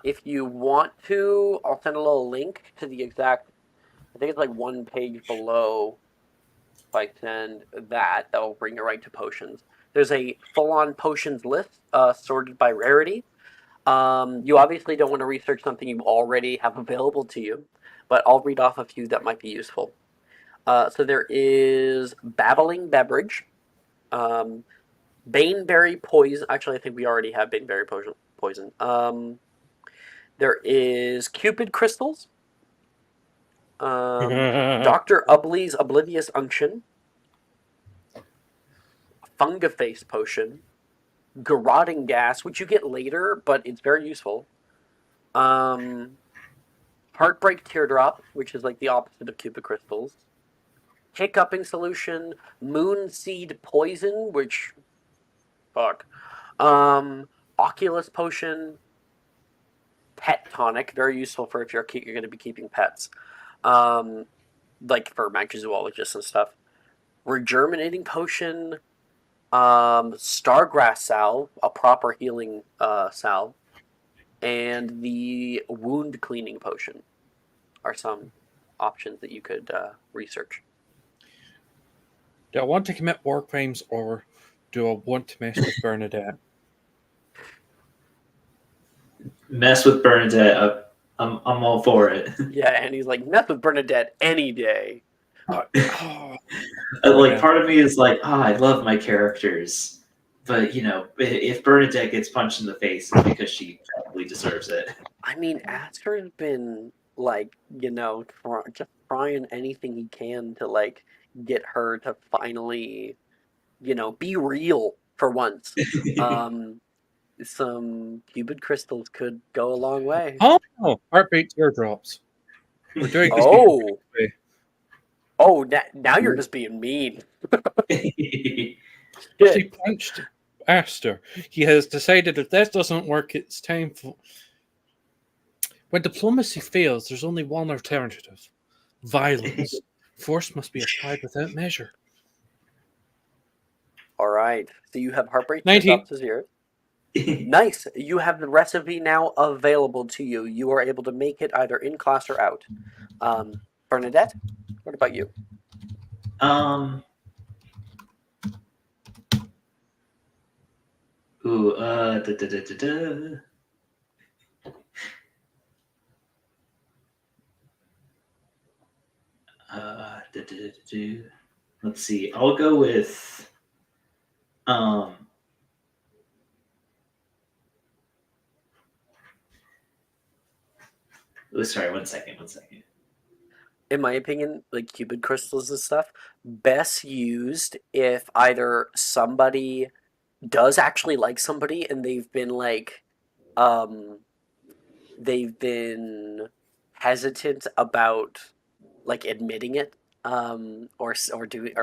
If you want to, I'll send a little link to the exact. I think it's like one page below if I send that, that will bring you right to potions. There's a full-on potions list sorted by rarity. You obviously don't want to research something you already have available to you, but I'll read off a few that might be useful. So there is Babbling Beverage, Baneberry Poison. Actually, I think we already have Baneberry Poison. There is Cupid Crystals, Dr. Ubley's Oblivious Unction, Fungaface Potion, Garroting Gas, which you get later, but it's very useful. Heartbreak Teardrop, which is like the opposite of Cupid Crystals. Hiccuping Solution, Moonseed Poison, which... Fuck. Oculus Potion, Pet Tonic, very useful for if you're going to be keeping pets. Like for macrozoologists and stuff. Regerminating Potion, Stargrass Salve, a proper healing salve, and the Wound Cleaning Potion are some options that you could research. Do I want to commit war crimes or do I want to mess with Bernadette? Mess with Bernadette. I'm all for it. Yeah, and he's like, mess with Bernadette any day. Oh, Like yeah. part of me is like, I love my characters, but if Bernadette gets punched in the face, it's because she probably deserves it. I mean, Asker has been like, just trying anything he can to like get her to finally, be real for once. Some Cupid Crystals could go a long way. Oh, heartbeat teardrops. We're doing this. Oh, way. oh, now you're just being mean. She Shit. punched Aster. He has decided if this doesn't work, it's time for. When diplomacy fails, there's only one alternative: violence. Force must be applied without measure. All right. So you have Heartbreak 19. Teardrops to 0. Nice. You have the recipe now available to you. You are able to make it either in class or out. Bernadette, what about you? Ooh, da, da, da, da, da. Da, da, da, da. Let's see. I'll go with oh, sorry, one second. In my opinion, like Cupid crystals and stuff, best used if either somebody does actually like somebody and they've been like, they've been hesitant about like admitting it, or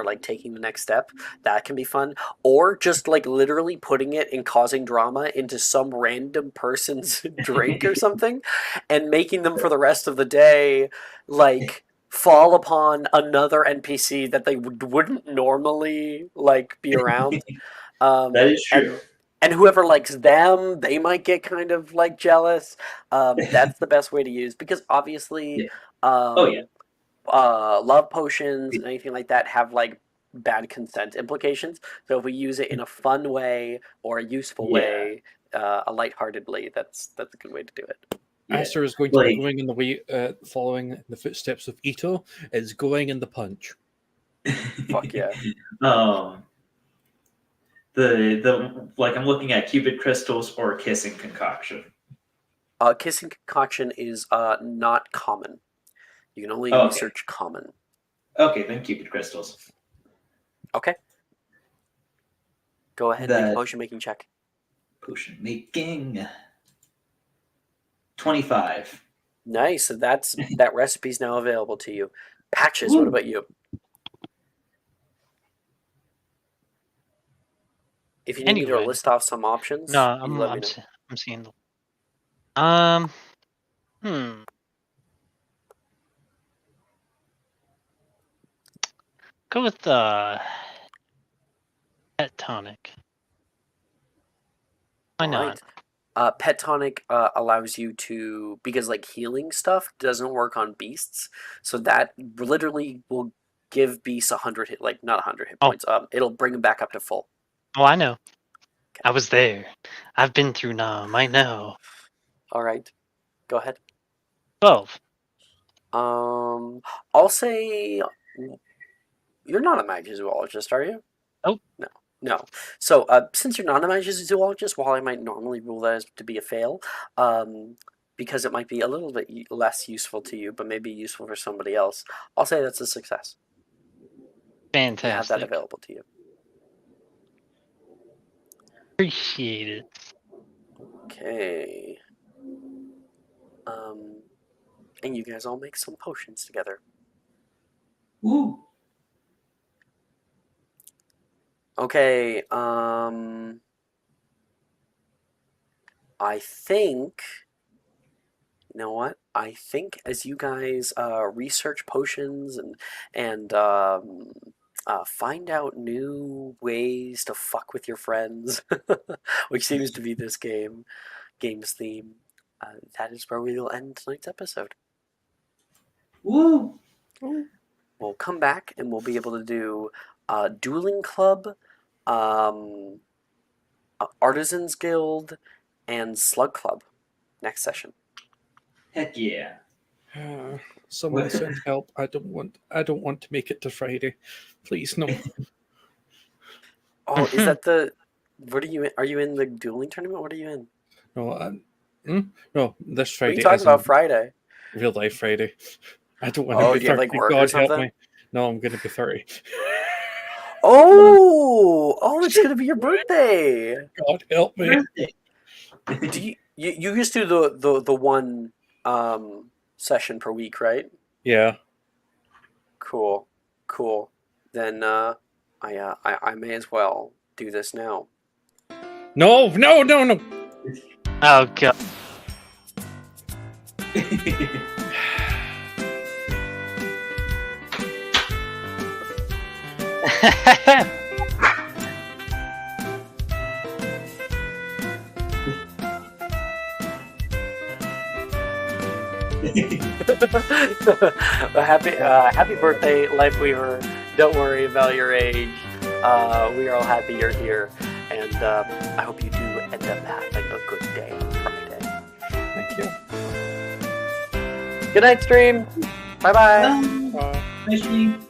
like taking the next step. That can be fun, or just like literally putting it and causing drama into some random person's drink or something, and making them for the rest of the day like fall upon another NPC that they wouldn't normally like be around. That is true. And whoever likes them, they might get kind of like jealous. That's the best way to use, because obviously, Yeah. love potions and anything like that have like bad consent implications. So if we use it in a fun way or a useful way, a lightheartedly, that's a good way to do it. Yeah. Aster is going to be going in the way, following the footsteps of Ito. It's going in the punch. Fuck yeah. The like I'm looking at Cupid crystals or kissing concoction. Kissing concoction is not common. You can only Okay. research common. Okay, then Cupid crystals. Okay. Go ahead and make a potion making check. Potion making. 25. Nice. So that recipe's now available to you. Patches, what about you? If you need me to Anyway. list off some options, No, you I'm let me know. I'm seeing the. Go with the pet tonic. Why not? Right. Pet tonic allows you to, because like healing stuff doesn't work on beasts, so that literally will give Beast 100 hit, like not 100 hit Oh. points. It'll bring him back up to full. Oh, I know. I was there. I've been through Nam. I know. All right, go ahead. 12. I'll say you're not a magzoologist, are you? Nope. No. So, since you're not a magzoologist, while I might normally rule that as to be a fail, because it might be a little bit less useful to you, but maybe useful for somebody else, I'll say that's a success. You have that Fantastic. available to you. Appreciate it. Okay. And you guys all make some potions together. Woo! Okay, I think, you know what? I think as you guys research potions and find out new ways to fuck with your friends, which seems to be this game's theme, that is where we will end tonight's episode. Woo! We'll come back and we'll be able to do Dueling Club, Artisans Guild, and Slug Club next session. Heck yeah. Someone What? send help. I don't want to make it to Friday. Please no. Oh, is that the? What are you in? Are you in the dueling tournament? What are you in? No, no, this What are Friday. you talking as about in Friday? Real life Friday. I don't want to Oh, be do you have, 30. like, work or God help something? me. No, I'm going to be 30. Oh, it's gonna be your birthday. God help me. Do you used to do the one session per week, right? Yeah. Cool. Then I may as well do this now. No. Oh, God. Happy birthday, Lifeweaver. Don't worry about your age. We are all happy you're here, and I hope you do end up having a good day on Friday. Thank you. Good night, stream. Bye bye. Nice stream.